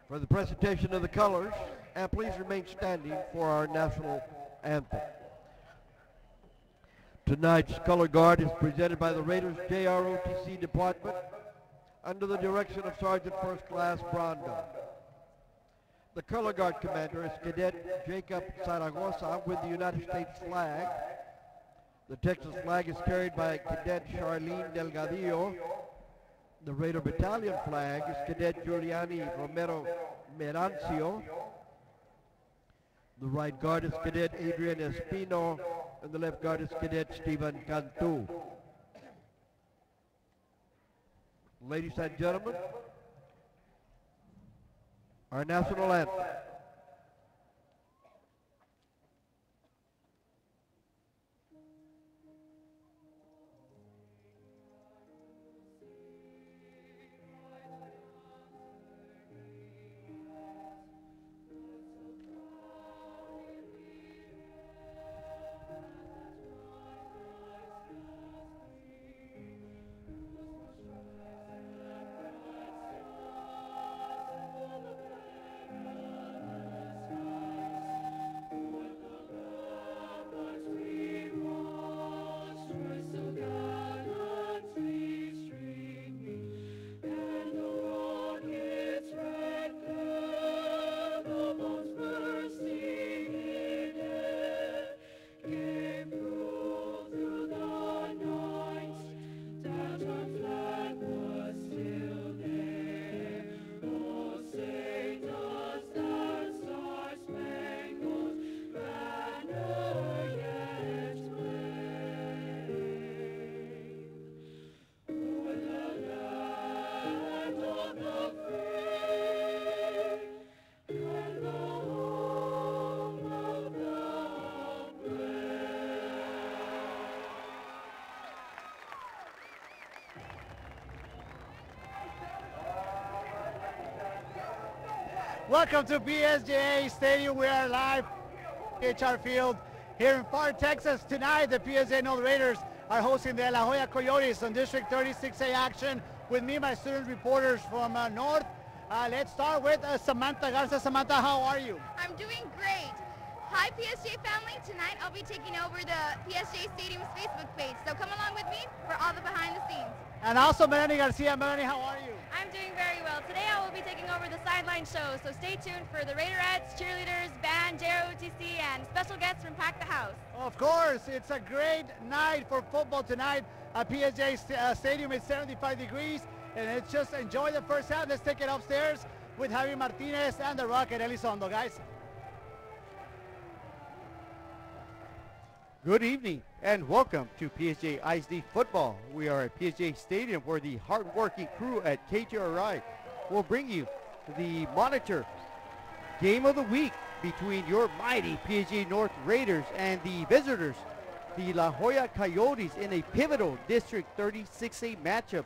For the presentation of the colors, and please remain standing for our national anthem. Tonight's color guard is presented by the Raiders JROTC Department under the direction of Sergeant First Class Brando. The color guard commander is Cadet Jacob Zaragoza with the United States flag. The Texas flag is carried by Cadet Charlene Delgadillo. The Raider Battalion flag is Cadet Giuliani Romero Merancio. The right guard is Cadet Adrian Espino, and the left guard is Cadet Stephen Cantu. Ladies and gentlemen, our national anthem. Welcome to PSJA Stadium. We are live at HR Field here in Far Texas. Tonight, the PSJA North Raiders are hosting the La Joya Coyotes on District 36A action. With me, my student reporters from North. Let's start with Samantha Garza. Samantha, how are you? I'm doing great. Hi, PSJ family. Tonight, I'll be taking over the PSJ Stadium's Facebook page. So come along with me for all the behind the scenes. And also Melanie Garcia. Melanie, how are you? I'm doing very well. Today I will be taking over the sideline show, so stay tuned for the Raiderettes, cheerleaders, band, JROTC, and special guests from Pack the House. Of course, it's a great night for football tonight. PSJ Stadium is 75 degrees, and it's just enjoy the first half. Let's take it upstairs with Javi Martinez and the Rocket Elizondo, guys. Good evening and welcome to PSJ ISD Football. We are at PSJ Stadium where the hard-working crew at KJRI will bring you the monitor game of the week between your mighty PSJ North Raiders and the visitors, the La Joya Coyotes, in a pivotal District 36A matchup.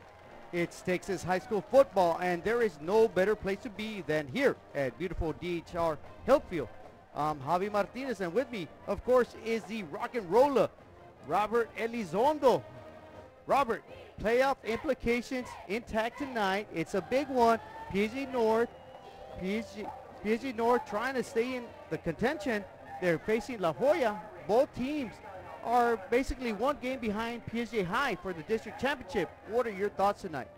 It's Texas high school football, and there is no better place to be than here at beautiful DHR Health Field. Javi Martinez, and with me, of course, is the rock and roller, Robert Elizondo. Robert, playoff implications intact tonight. It's a big one. PSG North trying to stay in the contention. They're facing La Joya. Both teams are basically one game behind PSG High for the district championship. What are your thoughts tonight?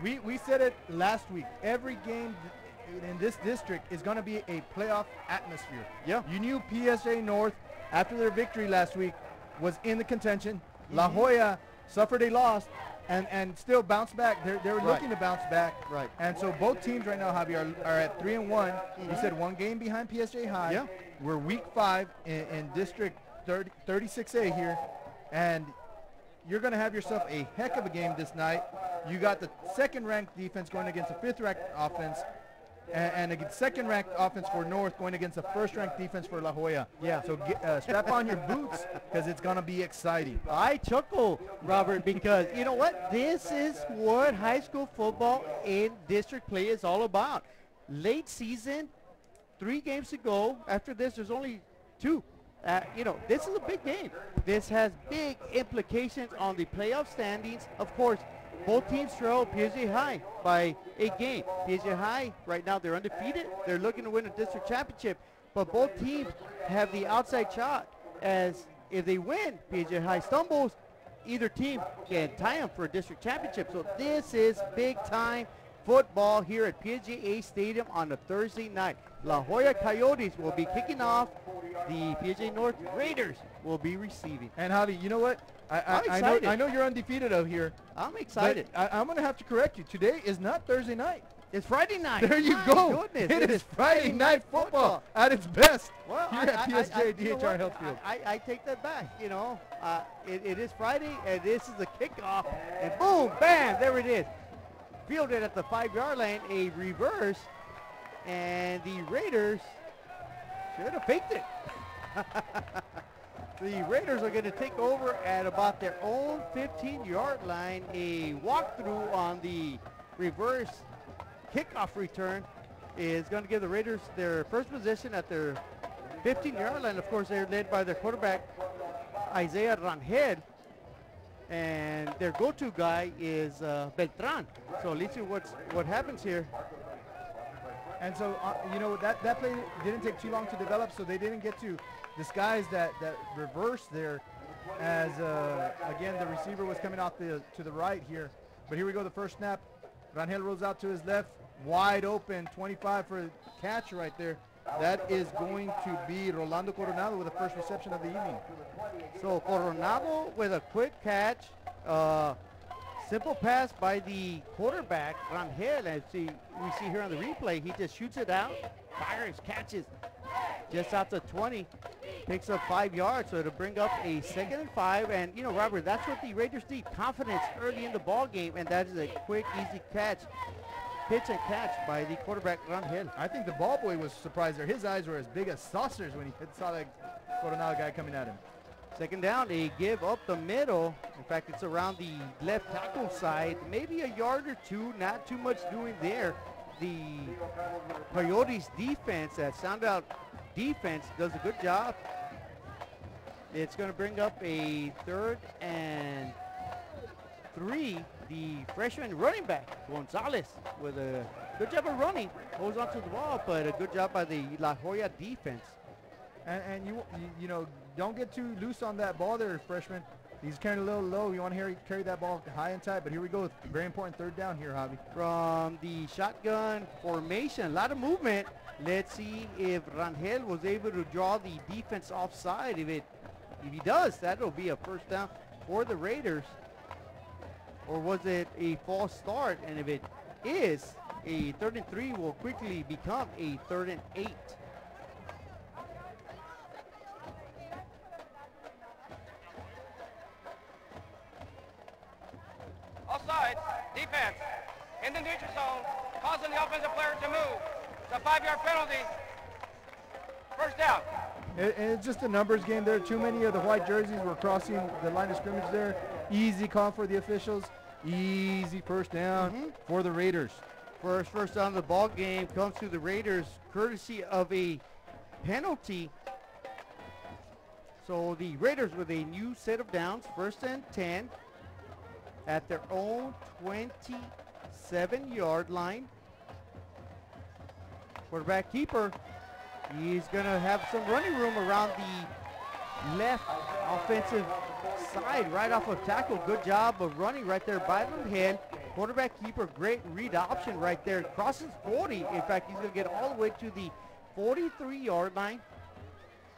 We said it last week. Every game in this district is going to be a playoff atmosphere. Yeah. You knew PSJ North, after their victory last week, was in the contention. La Joya suffered a loss and still bounced back. They were looking to bounce back. Right. And so both teams right now, Javi, are at 3-1. You said one game behind PSJ High. Yeah. We're week 5 in District 36A here. And you're going to have yourself a heck of a game this night. You got the second-ranked defense going against the 5th-ranked offense. And a second-ranked offense for North going against a first-ranked defense for La Joya. Yeah. So strap on your boots because it's going to be exciting. I chuckle, Robert, because you know what? This is what high school football in district play is all about. Late season, 3 games to go. After this, there's only 2. This is a big game. This has big implications on the playoff standings. Of course, both teams trail PSJA High by 8 games. PSJA High, right now, they're undefeated. They're looking to win a district championship. But both teams have the outside shot, as if they win, PSJA High stumbles, either team can tie them for a district championship. So this is big-time football here at PSJA Stadium on a Thursday night. La Joya Coyotes will be kicking off. The PSJA North Raiders will be receiving. And Javi, you know what? I'm excited. I know you're undefeated out here. I'm excited. I'm going to have to correct you. Today is not Thursday night. It's Friday night. There you My go. Goodness. It is Friday night football at its best Well, here at PSJA DHR Health Field. I take that back, you know. It is Friday, and this is the kickoff. And boom, bam, there it is. Fielded at the 5-yard line, a reverse. And the Raiders should have faked it. The Raiders are going to take over at about their own 15-yard line. A walkthrough on the reverse kickoff return is going to give the Raiders their first position at their 15-yard line. Of course, they're led by their quarterback, Isaiah Rangel. And their go-to guy is Beltran. So let's see what happens here. And so, you know, that play didn't take too long to develop, so they didn't get to disguise that reverse there, as, again, the receiver was coming off to the right here. But here we go, the first snap. Rangel rolls out to his left, wide open, 25 for a catch right there. That is going to be Rolando Coronado with the first reception of the evening. So Coronado with a quick catch. Simple pass by the quarterback, Rangel. As we see here on the replay, he just shoots it out, fires, catches just out to 20, picks up 5 yards, so it'll bring up a 2nd and 5. And, you know, Robert, that's what the Raiders need, confidence early in the ball game, and that is a quick, easy catch, pitch and catch by the quarterback, Rangel. I think the ball boy was surprised there. His eyes were as big as saucers when he saw that Coronado guy coming at him. 2nd down, a give up the middle. In fact, it's around the left tackle side. Maybe a yard or two, not too much doing there. The Coyotes defense, that sound out defense, does a good job. It's going to bring up a 3rd and 3. The freshman running back, Gonzalez, with a good job of running. Holds onto the ball, but a good job by the La Joya defense. And you know, don't get too loose on that ball there, freshman. He's carrying a little low. You want to carry that ball high and tight. But here we go. Very important 3rd down here, Javi. From the shotgun formation, a lot of movement. Let's see if Rangel was able to draw the defense offside. If he does, that'll be a 1st down for the Raiders. Or was it a false start? And if it is, a 3rd and 3 will quickly become a 3rd and 8. Offside, defense, in the neutral zone, causing the offensive player to move. It's a 5-yard penalty. 1st down. And it's just a numbers game there. Too many of the white jerseys were crossing the line of scrimmage there. Easy call for the officials. Easy 1st down for the Raiders. First down of the ball game comes to the Raiders courtesy of a penalty. So the Raiders with a new set of downs, 1st and 10 at their own 27-yard line. Quarterback keeper, he's going to have some running room around the left offensive side, right off of tackle. Good job of running right there by Rangel. Quarterback keeper, great read option right there. Crosses 40. In fact, he's going to get all the way to the 43-yard line.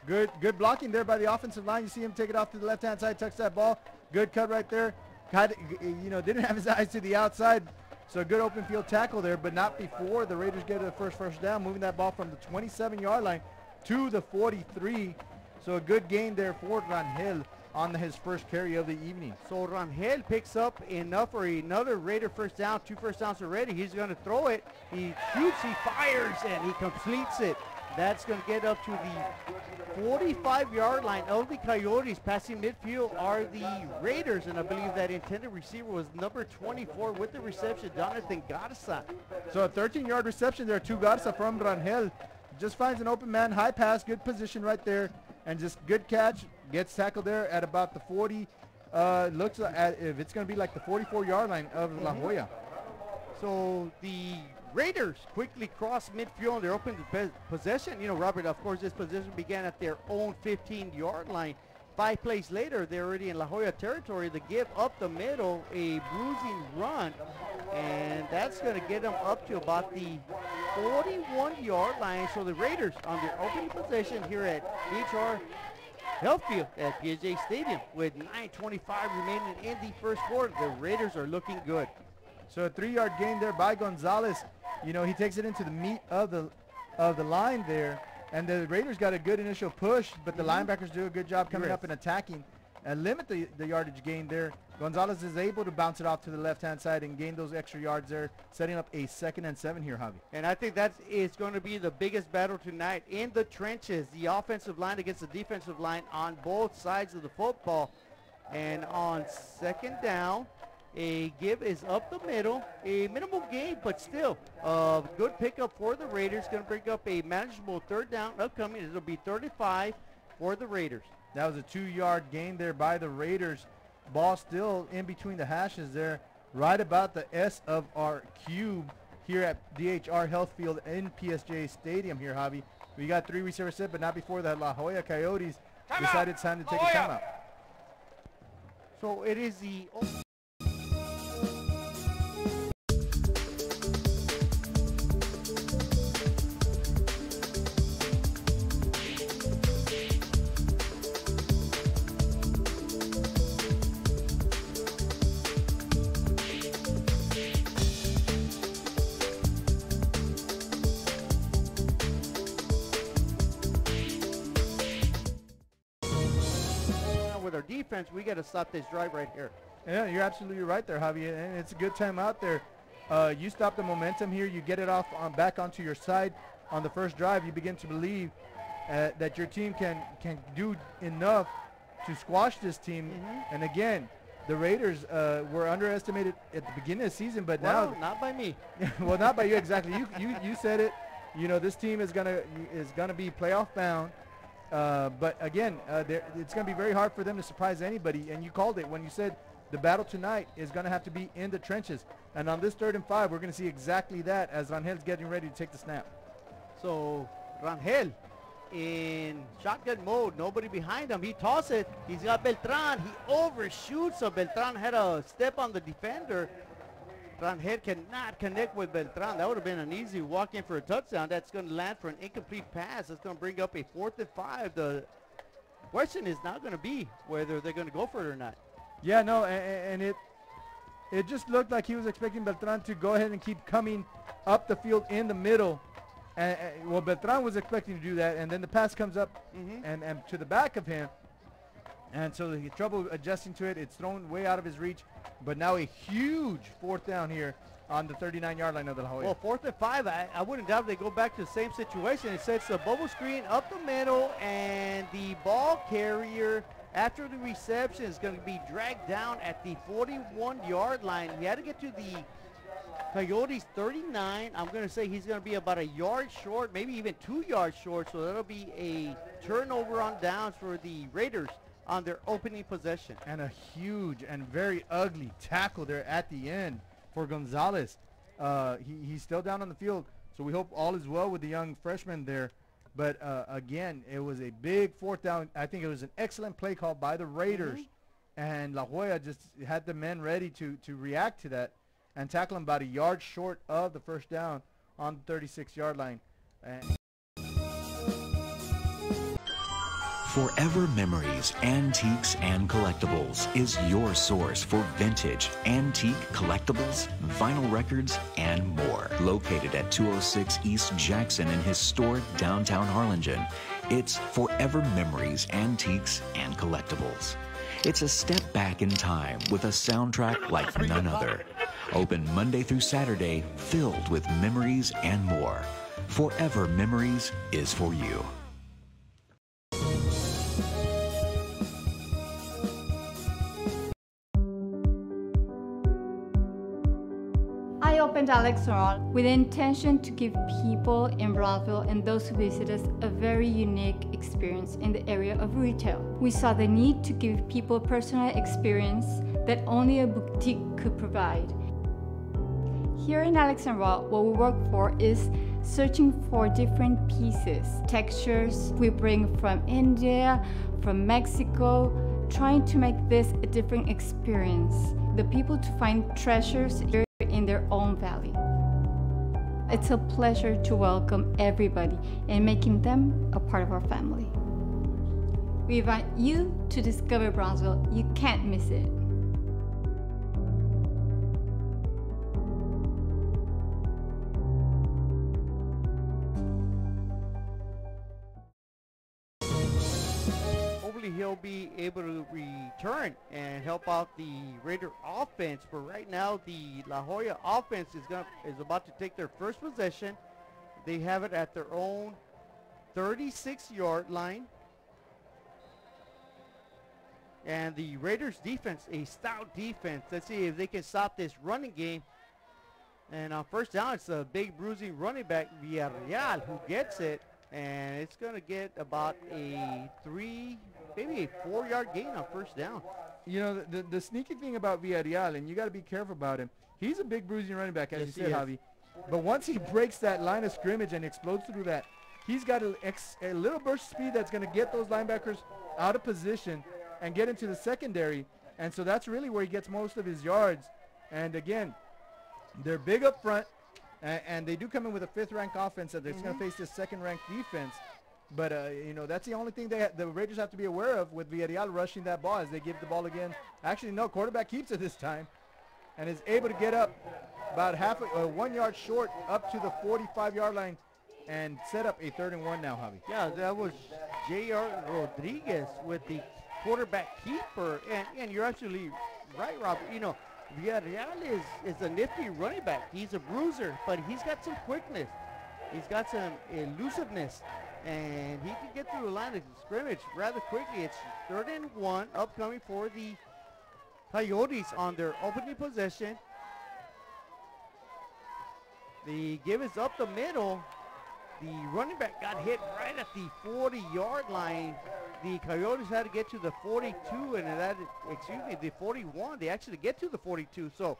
Good blocking there by the offensive line. You see him take it off to the left-hand side, touch that ball. Good cut right there. Didn't have his eyes to the outside. So a good open field tackle there, but not before the Raiders get to the first down, moving that ball from the 27-yard line to the 43. So a good gain there for Rangel on his first carry of the evening. So Rangel picks up enough for another Raider 1st down, 2 1st downs already. He's going to throw it. He shoots, he fires, and he completes it. That's going to get up to the 45-yard line of the Coyotes. Passing midfield are the Raiders, and I believe that intended receiver was number 24 with the reception, Jonathan Garza. So a 13-yard reception there to Garza from Rangel. Just finds an open man, high pass, good position right there, and just good catch. Gets tackled there at about the 40, looks like if it's going to be like the 44-yard line of La Joya. So the Raiders quickly cross midfield on their open possession. You know, Robert, of course, this possession began at their own 15-yard line. 5 plays later, they're already in La Joya territory. The give up the middle, a bruising run, and that's going to get them up to about the 41-yard line. So the Raiders on their opening possession here at HR Healthfield at PSJA Stadium with 9:25 remaining in the first quarter. The Raiders are looking good. So a 3-yard gain there by Gonzalez. You know, he takes it into the meat of the line there. And the Raiders got a good initial push, but the linebackers do a good job coming up and attacking and limit the yardage gain there. Gonzalez is able to bounce it off to the left-hand side and gain those extra yards there, setting up a 2nd and 7 here, Javi. And I think that is going to be the biggest battle tonight in the trenches, the offensive line against the defensive line on both sides of the football. And on 2nd down, a give is up the middle, a minimal gain, but still a good pickup for the Raiders. Going to bring up a manageable 3rd down upcoming. It'll be 35 for the Raiders. That was a 2-yard gain there by the Raiders. Ball still in between the hashes there, right about the S of our cube here at DHR Healthfield in PSJA Stadium here, Javi. We got 3 receivers set, but not before the La Joya Coyotes decided it's time to take a timeout. So it is the... with our defense, we got to stop this drive right here. Yeah, you're absolutely right there, Javi, and it's a good time out there. You stop the momentum here, you get it off back onto your side on the first drive. You begin to believe that your team can do enough to squash this team. And again, the Raiders were underestimated at the beginning of the season, but now not by me. well, not by you exactly. You said it. You know, this team is gonna be playoff bound. But again, it's going to be very hard for them to surprise anybody. And you called it when you said the battle tonight is going to have to be in the trenches. And on this 3rd and 5, we're going to see exactly that as Rangel's getting ready to take the snap. So Rangel in shotgun mode, nobody behind him. He tosses it. He's got Beltran. He overshoots, so Beltran had a step on the defender. Rangel cannot connect with Beltran. That would have been an easy walk in for a touchdown. That's going to land for an incomplete pass. That's going to bring up a 4th and 5. The question is now going to be whether they're going to go for it or not. Yeah, no, and it just looked like he was expecting Beltran to go ahead and keep coming up the field in the middle. And well, Beltran was expecting to do that, and then the pass comes up and to the back of him. And so he had trouble adjusting to it. It's thrown way out of his reach. But now a huge 4th down here on the 39-yard line of the La Joya. Well, 4th and 5, I wouldn't doubt they go back to the same situation. It sets a bubble screen up the middle, and the ball carrier, after the reception, is going to be dragged down at the 41-yard line. He had to get to the Coyotes 39. I'm going to say he's going to be about a yard short, maybe even 2 yards short, so that'll be a turnover on downs for the Raiders on their opening possession. And a huge and very ugly tackle there at the end for Gonzalez. He's still down on the field, so we hope all is well with the young freshman there. But again, it was a big 4th down. I think it was an excellent play call by the Raiders. And La Joya just had the men ready to react to that and tackle him about a yard short of the 1st down on the 36-yard line. Forever Memories, Antiques and Collectibles is your source for vintage, antique collectibles, vinyl records, and more. Located at 206 East Jackson in historic downtown Harlingen, it's Forever Memories, Antiques and Collectibles. It's a step back in time with a soundtrack like none other. Open Monday through Saturday, filled with memories and more. Forever Memories is for you. I opened Alex Ron with the intention to give people in Brownsville and those who visit us a very unique experience in the area of retail. We saw the need to give people a personal experience that only a boutique could provide. Here in Alex and Raw, what we work for is searching for different pieces, textures we bring from India, from Mexico, trying to make this a different experience. The people to find treasures here in their own valley. It's a pleasure to welcome everybody and making them a part of our family. We invite you to discover Brownsville. You can't miss it. He'll be able to return and help out the Raider offense. But right now, the La Joya offense is about to take their first possession. They have it at their own 36-yard line. And the Raiders defense, a stout defense. Let's see if they can stop this running game. And on first down, it's a big bruising running back, Villarreal, who gets it. And it's going to get about a maybe a 4-yard gain on first down. You know, the sneaky thing about Villarreal, and you got to be careful about him, he's a big bruising running back, as you said, Javi. But once he breaks that line of scrimmage and explodes through that, he's got a little burst speed that's going to get those linebackers out of position and get into the secondary. And so that's really where he gets most of his yards. And again, they're big up front, and they do come in with a 5th-ranked offense that they're going to face this 2nd-ranked defense. But, you know, that's the only thing the Raiders have to be aware of with Villarreal rushing that ball as they give the ball again. Actually, no, quarterback keeps it this time and is able to get up about 1 yard short up to the 45-yard line and set up a 3rd and 1 now, Javi. Yeah, that was J.R. Rodriguez with the quarterback keeper. And you're actually right, Robert. You know, Villarreal is a nifty running back. He's a bruiser, but he's got some quickness. He's got some elusiveness. And he can get through the line of scrimmage rather quickly. It's 3rd and 1 upcoming for the Coyotes on their opening possession. The give is up the middle. The running back got hit right at the 40-yard line. The Coyotes had to get to the 42 and the 41. They actually get to the 42. So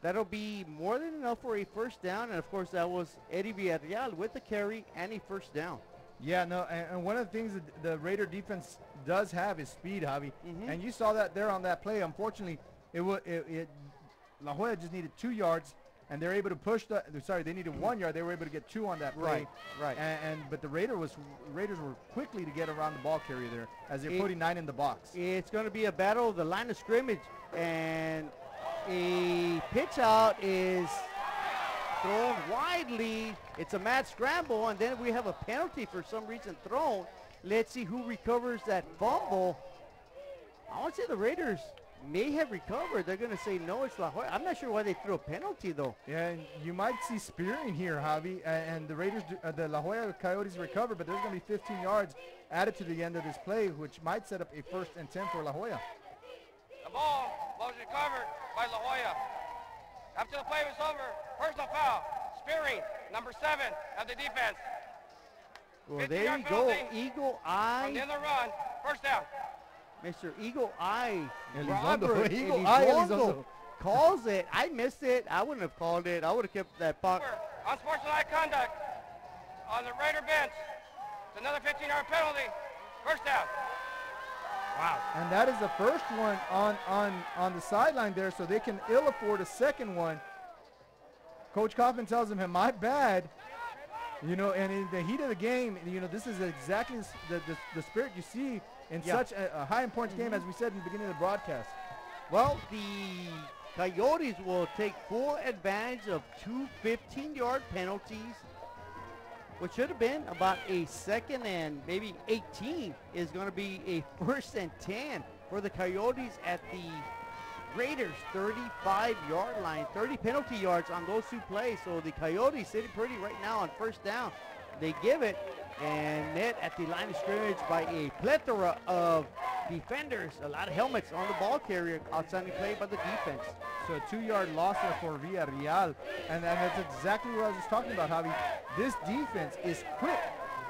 that'll be more than enough for a first down. And of course, that was Eddie Villarreal with the carry and a first down. Yeah, no, and one of the things that the Raider defense does have is speed, Javi. And you saw that there on that play. Unfortunately, La Joya just needed 2 yards, and they're able to push they needed 1 yard. They were able to get 2 on that play. Right. But the Raiders were quickly to get around the ball carrier there as they're putting 9 in the box. It's going to be a battle of the line of scrimmage, and a pitch out is thrown widely. It's a mad scramble, and then we have a penalty for some reason thrown. Let's see who recovers that fumble. I want to say the Raiders may have recovered. They're going to say no, it's La Joya. I'm not sure why they threw a penalty, though. Yeah, you might see spearing here, Javi, and the Raiders, the La Joya Coyotes recover, but there's going to be 15 yards added to the end of this play, which might set up a 1st and 10 for La Joya. The ball was recovered by La Joya. After the play was over, personal foul, spearing, number 7 of the defense. Well, there you go, Eagle Eye. From the end of the run, first down. Mr. Eagle Eye, Robert Eagle Eye calls it. I missed it. I wouldn't have called it. I would have kept that puck. Unsportsmanlike conduct on the Raider bench. It's another 15-yard penalty. First down. Wow. And that is the first one on the sideline there, so they can ill afford a second one. Coach Kaufman tells him, my bad. You know, and in the heat of the game, you know, this is exactly the spirit you see in such a high importance game, as we said in the beginning of the broadcast. Well, the Coyotes will take full advantage of 2 15-yard penalties, which should have been about a 2nd and maybe 18 is going to be a 1st and 10 for the Coyotes at the Raiders 35-yard line. 30 penalty yards on those 2 plays. So the Coyotes sitting pretty right now on first down. They give it and net at the line of scrimmage by a plethora of defenders. A lot of helmets on the ball carrier. Outstanding play by the defense. So a 2-yard loss there for Villarreal. And that's exactly what I was just talking about, Javi. This defense is quick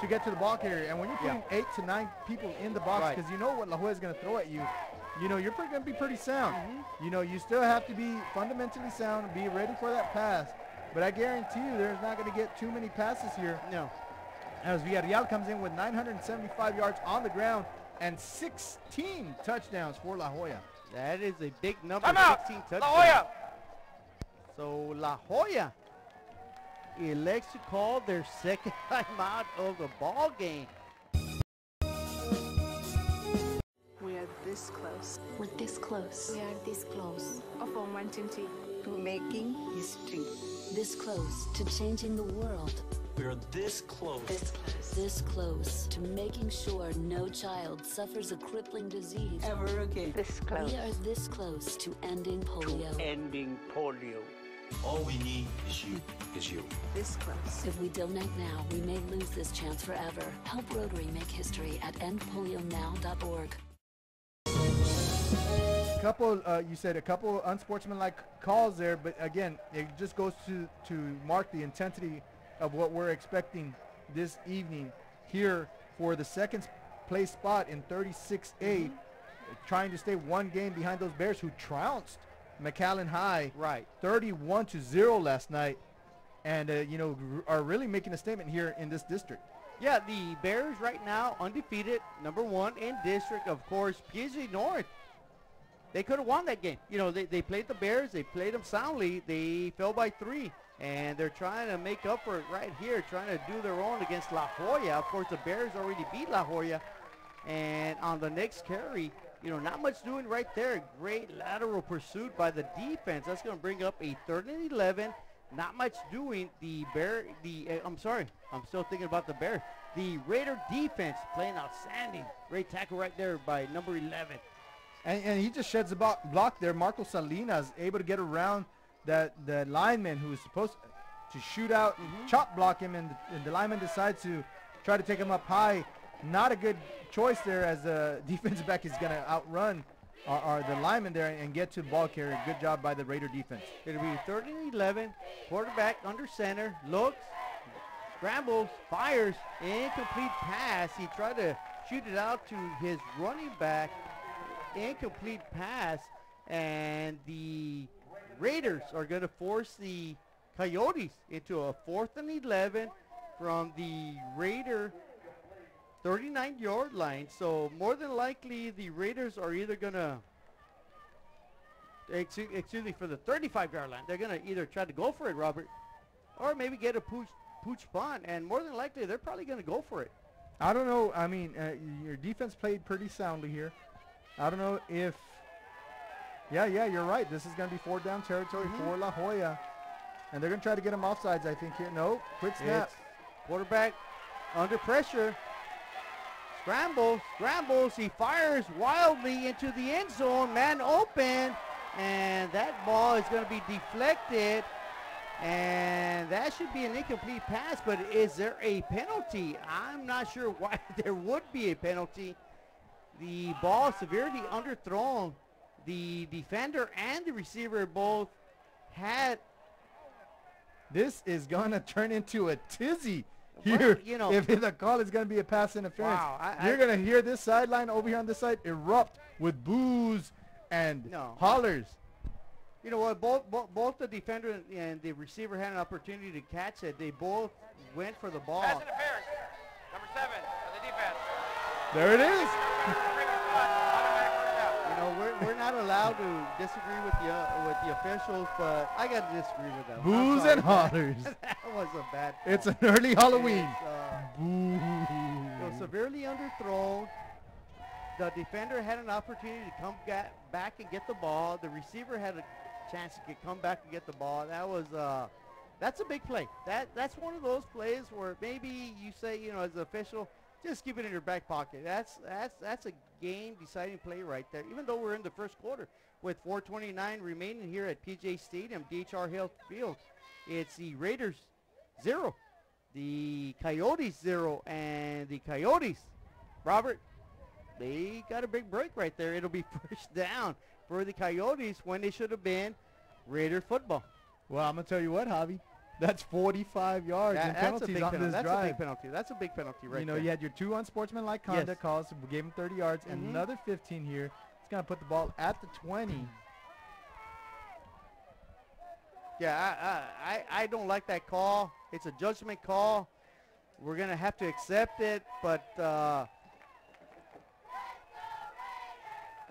to get to the ball carrier. And when you're putting 8 to 9 people in the box, because you know what La Jolla is going to throw at you, you know, you're going to be pretty sound. You know, you still have to be fundamentally sound and be ready for that pass. But I guarantee you there's not going to get too many passes here. No. As Villarreal comes in with 975 yards on the ground and 16 touchdowns for La Jolla. That is a big number. Time out. 16 touchdowns. La Jolla. So La Jolla elects to call their second timeout of the ball game. We are this close. We're this close. We are this close of wanting To making history. This close to changing the world. We are this close. This close. This close to making sure no child suffers a crippling disease Ever again. This close. We are this close to ending polio. Ending polio. All we need is you. This close. If we donate now, we may lose this chance forever. Help Rotary make history at endpolionow.org. Couple, you said a couple unsportsmanlike calls there, but again, it just goes to mark the intensity of what we're expecting this evening here for the second place spot in 36A, trying to stay one game behind those Bears who trounced McAllen High 31-0 last night, and you know, are really making a statement here in this district. Yeah, the Bears right now undefeated, #1 in district. Of course, PSJA North, they could have won that game. You know, they played the Bears. They played them soundly. They fell by 3, and they're trying to make up for it right here, trying to do their own against La Jolla. Of course, the Bears already beat La Jolla, and on the next carry, you know, not much doing right there. Great lateral pursuit by the defense. That's going to bring up a 3rd and 11. Not much doing. I'm sorry, I'm still thinking about the Bears. The Raider defense playing outstanding. Great tackle right there by number 11. And he just sheds the block there. Marco Salinas able to get around the lineman who was supposed to shoot out, chop block him, and the lineman decides to try to take him up high. Not a good choice there, as the defensive back is going to outrun the lineman there and get to the ball carrier. Good job by the Raider defense. It'll be 3rd and 11. Quarterback under center, looks, scrambles, fires, incomplete pass. He tried to shoot it out to his running back. Incomplete pass, and the Raiders are going to force the Coyotes into a 4th and 11 from the Raider 39-yard line. So more than likely the Raiders are either going to, excuse me, for the 35-yard line, they're going to either try to go for it, Robert, or maybe get a pooch punt, and more than likely they're probably going to go for it. I don't know. I mean, your defense played pretty soundly here. I don't know if, yeah, you're right. This is going to be 4th down territory for La Jolla. And they're going to try to get him offsides, I think, here. No, quick snap. It's quarterback under pressure. Scrambles. He fires wildly into the end zone. Man open. And that ball is going to be deflected. And that should be an incomplete pass. But is there a penalty? I'm not sure why there would be a penalty. The ball severely underthrown. The defender and the receiver both had. This is going to turn into a tizzy here. Well, you know, if the call is going to be a pass interference. Wow, you're going to hear this sideline over here on this side erupt with boos and hollers. You know what? Both the defender and the receiver had an opportunity to catch it. They both went for the ball. Pass interference. Number 7 of the defense. There it is. You know, we're not allowed to disagree with the officials, but I got to disagree with them. Boos and hollers. That was a bad call. It's an early Halloween. Boo. It was severely underthrown. The defender had an opportunity to come back and get the ball. The receiver had a chance to come back and get the ball. That was that's a big play. That's one of those plays where maybe you say, you know, as an official, just keep it in your back pocket. That's a game-deciding play right there. Even though we're in the first quarter with 4:29 remaining here at PSJA Stadium, DHR Health Field, it's the Raiders 0, the Coyotes 0, and the Coyotes, Robert, they got a big break right there. It'll be first down for the Coyotes when they should have been Raider football. Well, I'm going to tell you what, Javi. That's 45 yards and penalties on this drive. That's a big penalty. That's a big penalty right there. You had your 2 unsportsmanlike conduct calls. We gave him 30 yards. Another 15 here. It's going to put the ball at the 20. Yeah, I don't like that call. It's a judgment call. We're going to have to accept it, but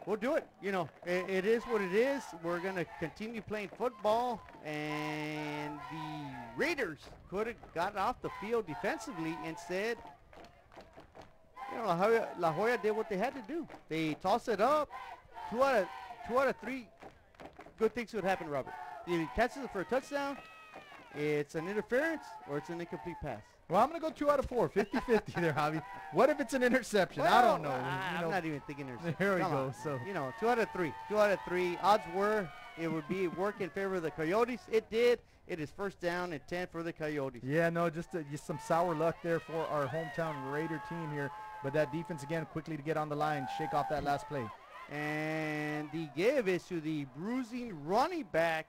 we'll do it. You know, it is what it is. We're going to continue playing football, and the Raiders could have gotten off the field defensively. Instead, you know, La Joya did what they had to do. They tossed it up. Two out of three good things would happen, Robert. Either he catches it for a touchdown, it's an interference, or it's an incomplete pass. Well, I'm going to go 2 out of 4, 50-50 there, Javi. What if it's an interception? Well, I don't know. I'm not even thinking interception. There we go. So, you know, 2 out of 3. 2 out of 3. Odds were it would be work in favor of the Coyotes. It did. It is first down and 10 for the Coyotes. Yeah, no, just some sour luck there for our hometown Raider team here. But that defense, again, quickly to get on the line, shake off that last play. And the give is to the bruising running back.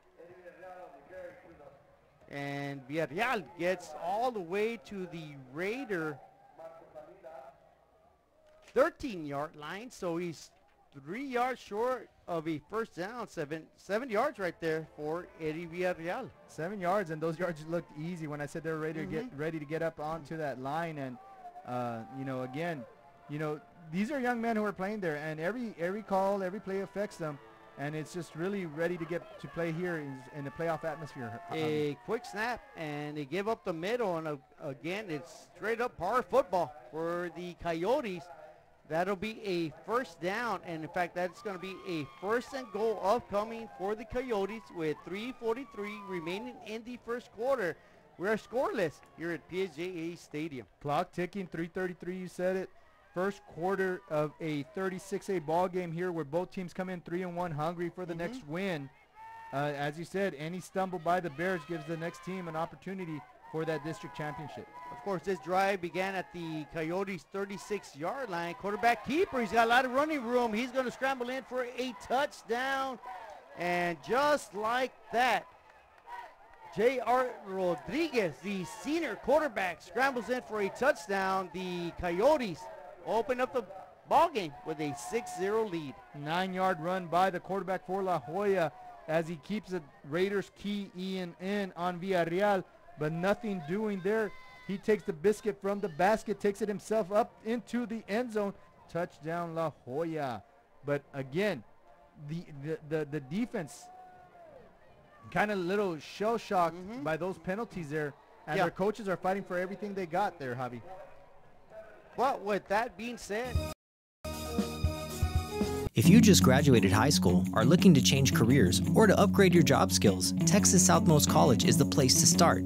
And Villarreal gets all the way to the Raider 13-yard line. So he's 3 yards short of a first down. 7 yards right there for Eddie Villarreal. 7 yards, and those yards looked easy when I said they were ready to get up onto that line. And, you know, again, you know, these are young men who are playing there, and every call, every play affects them. And it's just really ready to get to play here in the playoff atmosphere. A quick snap, and they give up the middle. And again, it's straight up power football for the Coyotes. That'll be a first down. And, in fact, that's going to be a first and goal upcoming for the Coyotes with 3:43 remaining in the first quarter. We're scoreless here at PSJA Stadium. Clock ticking, 3:33, you said it. First quarter of a 36A ball game here where both teams come in 3-1 hungry for the next win. As you said, any stumble by the Bears gives the next team an opportunity for that district championship. Of course, this drive began at the Coyotes' 36-yard line. Quarterback keeper, he's got a lot of running room. He's going to scramble in for a touchdown. And just like that, J.R. Rodriguez, the senior quarterback, scrambles in for a touchdown. The Coyotes open up the ball game with a 6-0 lead. 9-yard run by the quarterback for La Joya as he keeps the Raiders key in on Villarreal, but nothing doing there. He takes the biscuit from the basket, takes it himself up into the end zone. Touchdown La Joya. But again, the defense kind of a little shell-shocked by those penalties there, and their coaches are fighting for everything they got there, Javi. Well, with that being said, if you just graduated high school, are looking to change careers, or to upgrade your job skills, Texas Southmost College is the place to start.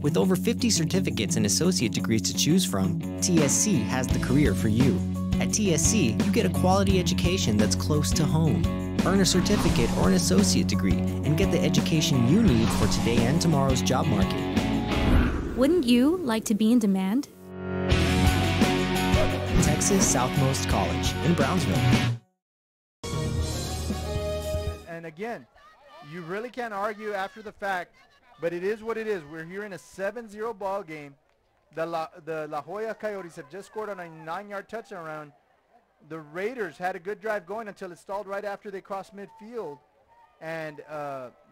With over 50 certificates and associate degrees to choose from, TSC has the career for you. At TSC, you get a quality education that's close to home. Earn a certificate or an associate degree and get the education you need for today and tomorrow's job market. Wouldn't you like to be in demand? Texas Southmost College in Brownsville. And again, you really can't argue after the fact, but it is what it is. We're here in a 7-0 ball game. The La Joya Coyotes have just scored on a 9-yard touchdown run. The Raiders had a good drive going until it stalled right after they crossed midfield. And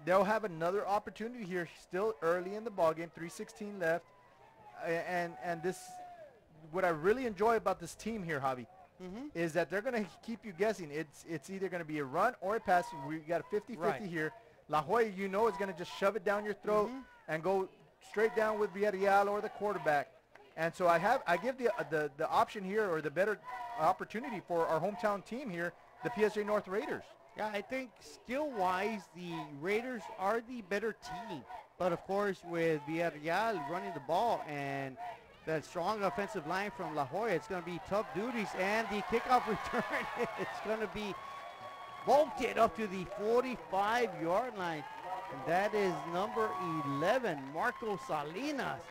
they'll have another opportunity here still early in the ball game, 3:16 left. And this, what I really enjoy about this team here, Javi, is that they're going to keep you guessing. It's either going to be a run or a pass. We got a 50-50 here. La Joya, you know, is going to just shove it down your throat and go straight down with Villarreal or the quarterback. And so I give the option here, or the better opportunity for our hometown team here, the PSJ North Raiders. Yeah, I think skill-wise, the Raiders are the better team. But, of course, with Villarreal running the ball and that strong offensive line from La Joya, it's going to be tough duties. And the kickoff return, it's going to be vaulted up to the 45-yard line. And that is number 11, Marco Salinas,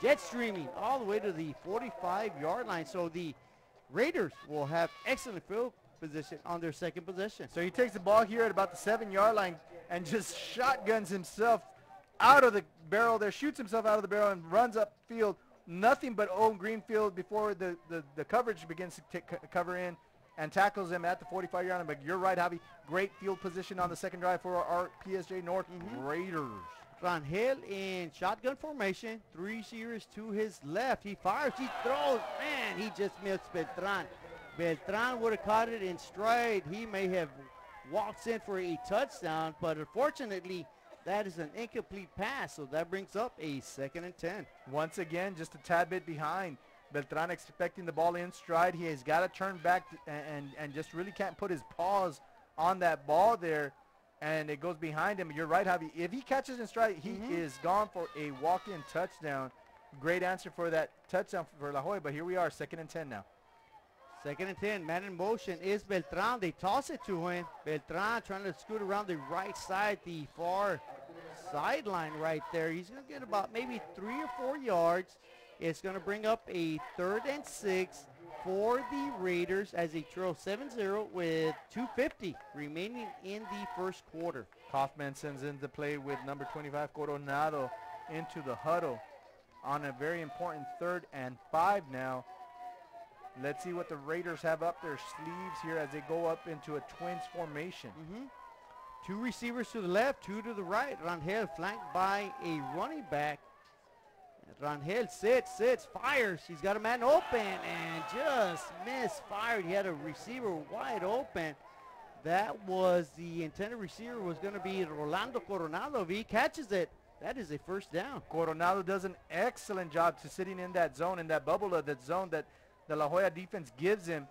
jet streaming all the way to the 45-yard line. So the Raiders will have excellent field position on their second possession. So he takes the ball here at about the 7-yard line, and just shotguns himself out of the barrel there, shoots himself out of the barrel and runs upfield. Nothing but Owen Greenfield before the coverage begins to cover in and tackles him at the 45-yard line. But you're right, Javi. Great field position on the second drive for our PSJ North Raiders. Rangel in shotgun formation, 3 receivers to his left. He fires, he throws, man, he just missed Beltran. Beltran would have caught it in stride. He may have walked in for a touchdown, but unfortunately, that is an incomplete pass, so that brings up a 2nd and 10. Once again, just a tad bit behind. Beltran expecting the ball in stride. He has got to turn back and just really can't put his paws on that ball there. And it goes behind him. You're right, Javi. If he catches in stride, he is gone for a walk-in touchdown. Great answer for that touchdown for La Joya, but here we are, 2nd and 10 now. 2nd and 10, man in motion is Beltran. They toss it to him. Beltran trying to scoot around the right side, the far sideline right there. He's going to get about maybe 3 or 4 yards. It's going to bring up a 3rd and 6 for the Raiders as they trail 7-0 with 2:50 remaining in the first quarter. Kaufman sends into play with number 25, Coronado, into the huddle on a very important 3rd and 5 now. Let's see what the Raiders have up their sleeves here as they go up into a twins formation. 2 receivers to the left, 2 to the right. Rangel flanked by a running back. Rangel sits, fires. He's got a man open and just misfired. He had a receiver wide open. That was the intended receiver was going to be Rolando Coronado. If he catches it, that is a 1st down. Coronado does an excellent job to sitting in that zone, in that bubble of that zone that the La Joya defense gives him.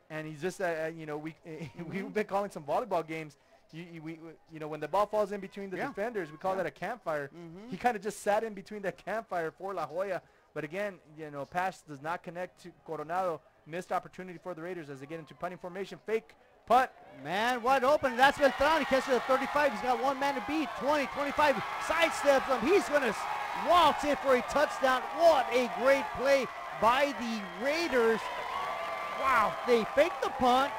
And he's just, you know, we've been calling some volleyball games. You know, when the ball falls in between the defenders, we call that a campfire. He kind of just sat in between that campfire for La Joya. But again, you know, pass does not connect to Coronado. Missed opportunity for the Raiders as they get into punting formation. Fake punt. Man wide open. That's Beltran. He catches the 35. He's got 1 man to beat. 20, 25. Sidesteps him. He's going to waltz in for a touchdown. What a great play by the Raiders. Wow. They fake the punt.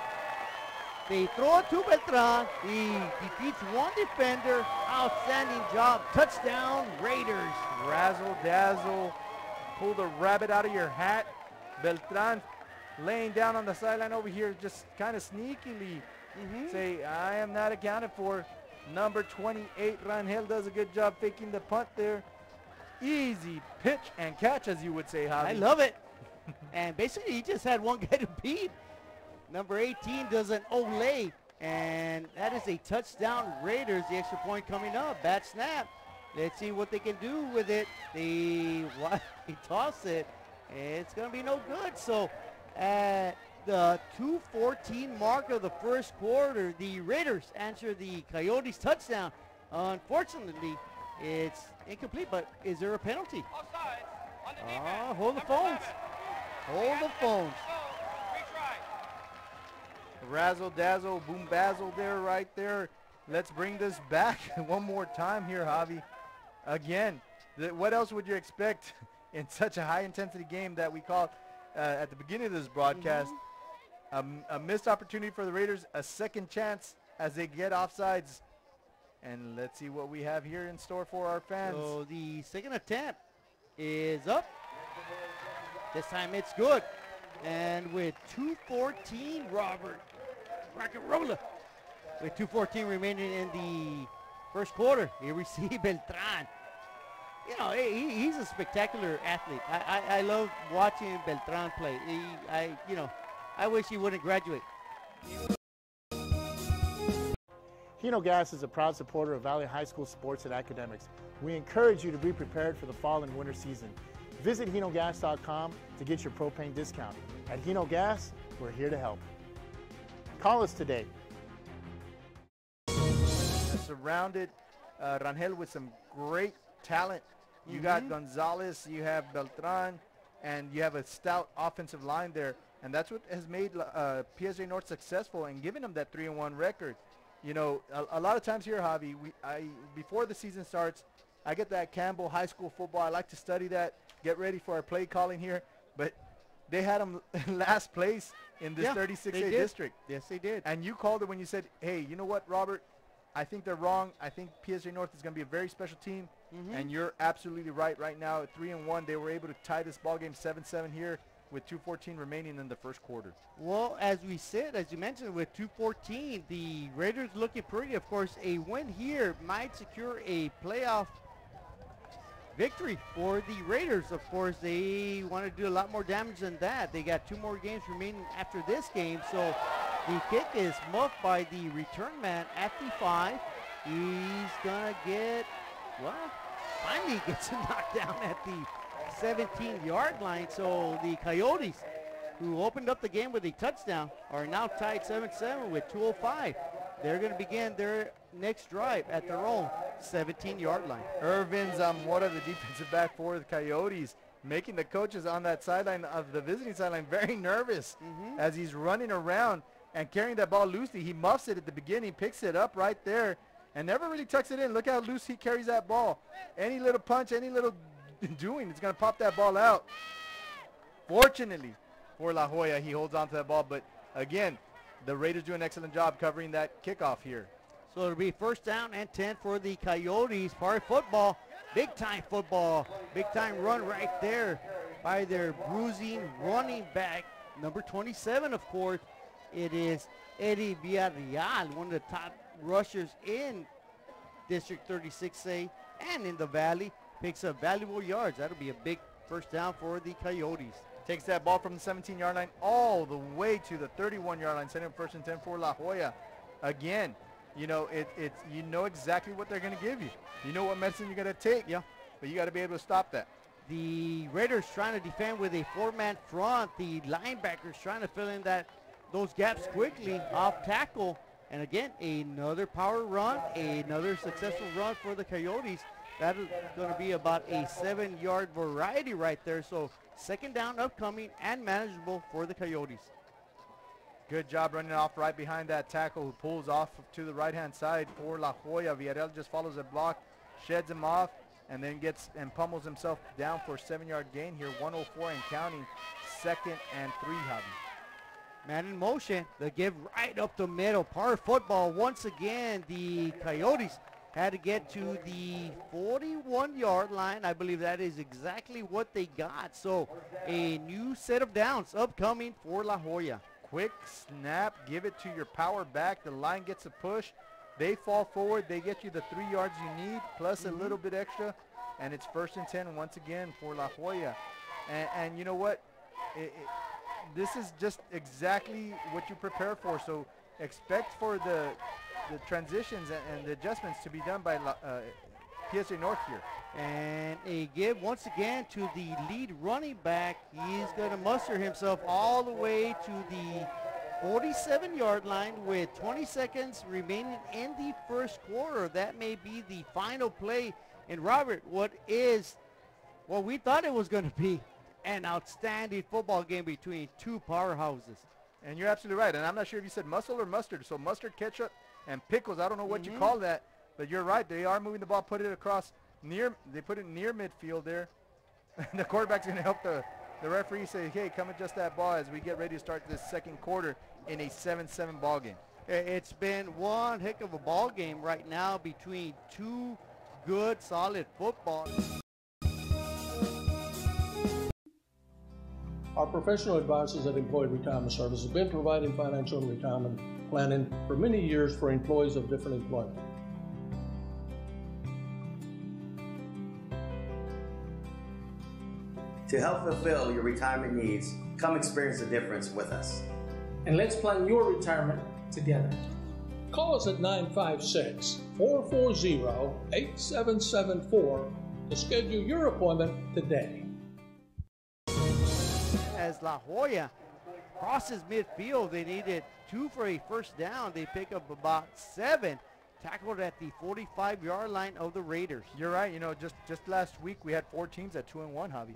They throw it to Beltran. He defeats 1 defender. Outstanding job. Touchdown, Raiders. Razzle dazzle. Pull the rabbit out of your hat. Beltran laying down on the sideline over here, just kind of sneakily say, I am not accounted for. Number 28, Rangel, does a good job faking the punt there. Easy pitch and catch, as you would say, Javi. I love it. And basically, he just had 1 guy to beat. Number 18 does an Olay, and that is a touchdown Raiders. The extra point coming up. Bad snap. Let's see what they can do with it. They toss it. It's going to be no good. So at the 2:14 mark of the first quarter, the Raiders answer the Coyotes touchdown. Unfortunately, it's incomplete, but is there a penalty? Hold the phones. Hold the phones. Razzle dazzle, boom bazzle there, right there. Let's bring this back one more time here, Javi. Again, what else would you expect in such a high intensity game that we called at the beginning of this broadcast? A missed opportunity for the Raiders, a 2nd chance as they get offsides. And let's see what we have here in store for our fans. So the 2nd attempt is up. This time it's good. And with 2:14, Robert Rockarola. With 2:14 remaining in the first quarter, here we see Beltran. You know, he's a spectacular athlete. I love watching Beltran play. I wish he wouldn't graduate. Hino Gas is a proud supporter of Valley High School sports and academics. We encourage you to be prepared for the fall and winter season. Visit HinoGas.com to get your propane discount. At Hino Gas, we're here to help. Call us today. Surrounded Rangel with some great talent. You got Gonzalez, you have Beltran, and you have a stout offensive line there. And that's what has made PSJ North successful and given them that 3-1 record. You know, a lot of times here, Javi, before the season starts, I get that Campbell High School football. I like to study that, get ready for our play calling here. But they had them last place in this 36A district. Yes, they did. And you called it when you said, hey, you know what, Robert? I think they're wrong. I think PSJ North is going to be a very special team, and you're absolutely right now. At 3-1, they were able to tie this ball game 7-7 here with 2:14 remaining in the first quarter. Well, as we said, as you mentioned, with 2:14, the Raiders looking pretty. Of course, a win here might secure a playoff victory for the Raiders. Of course, they want to do a lot more damage than that. They got 2 more games remaining after this game, so the kick is muffed by the return man at the 5. He's gonna get, well, finally gets knocked down at the 17-yard line. So the Coyotes, who opened up the game with a touchdown, are now tied 7-7 with 2:05. They're going to begin their next drive at their own 17-yard line. Irvin Zamora, the defensive back for the Coyotes, making the coaches on that sideline of the visiting sideline very nervous as he's running around and carrying that ball loosely. He muffs it at the beginning, picks it up right there, and never really tucks it in. Look how loose he carries that ball. Any little punch, any little doing, it's going to pop that ball out. Fortunately for La Jolla, he holds on to that ball, but again, the Raiders do an excellent job covering that kickoff here. So it'll be 1st down and 10 for the Coyotes. Part football, big time run right there by their bruising running back, number 27, of course. It is Eddie Villarreal, one of the top rushers in District 36A and in the Valley. Picks up valuable yards. That'll be a big 1st down for the Coyotes. Takes that ball from the 17-yard line all the way to the 31-yard line, sending 1st and 10 for La Jolla. Again, you know, it's you know exactly what they're going to give you. You know what medicine you're going to take, but you got to be able to stop that. The Raiders trying to defend with a 4-man front. The linebackers trying to fill in those gaps quickly off tackle. And again, another power run, another successful run for the Coyotes. That is going to be about a 7-yard variety right there. So 2nd down upcoming and manageable for the Coyotes. Good job running off right behind that tackle, who pulls off to the right-hand side for La Jolla. Villarreal just follows a block, sheds him off, and then gets and pummels himself down for a 7-yard gain here. 104 and counting. 2nd and 3, Javi. Man in motion. The give right up the middle. Power football once again. The Coyotes had to get to the 41-yard line. I believe that is exactly what they got. So a new set of downs upcoming for La Jolla. Quick snap, give it to your power back. The line gets a push. They fall forward. They get you the 3 yards you need, plus a little bit extra, and it's 1st and 10 once again for La Jolla. And you know what? This is just exactly what you prepare for. So expect for the transitions and the adjustments to be done by PSJ North here. And a give once again to the lead running back. He's going to muster himself all the way to the 47-yard line with 20 seconds remaining in the first quarter. That may be the final play. And Robert, what we thought it was going to be an outstanding football game between 2 powerhouses. And you're absolutely right. And I'm not sure if you said muscle or mustard. So mustard, ketchup, and pickles. I don't know what you call that, but you're right. They are moving the ball, put it across they put it near midfield there. The quarterback's going to help the referee say, hey, come adjust that ball as we get ready to start this 2nd quarter in a 7-7 ball game. It's been one heck of a ball game right now between 2 good, solid football. Our professional advisors at Employee Retirement Service have been providing financial and retirement planning for many years for employees of different employment. To help fulfill your retirement needs, come experience the difference with us. And let's plan your retirement together. Call us at 956-440-8774 to schedule your appointment today. As La Jolla crosses midfield, they needed 2 for a 1st down. They pick up about 7, tackled at the 45-yard line of the Raiders. You're right. You know, just last week we had 4 teams at 2-1, Javi.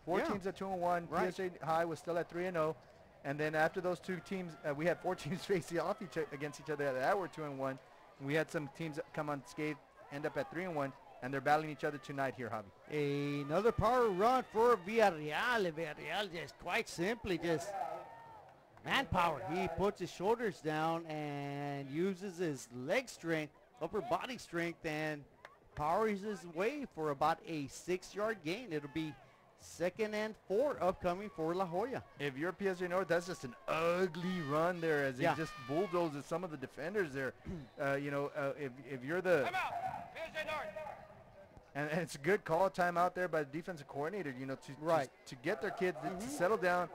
4 teams at 2-1. Right. PSJ High was still at 3-0. And then after those 2 teams, we had 4 teams facing off against each other that were 2-1. We had some teams that come unscathed, end up at 3-1, and they're battling each other tonight here, Javi. Another power run for Villarreal. Villarreal just quite simply just manpower. He puts his shoulders down and uses his leg strength upper body strength and powers his way for about a 6-yard gain. It'll be 2nd and 4 upcoming for La Jolla. If you're PSG North, that's just an ugly run there as he just bulldozes some of the defenders there. If you're the... Timeout, PSG North. And it's a good call time out there by the defensive coordinator, to get their kids to settle down.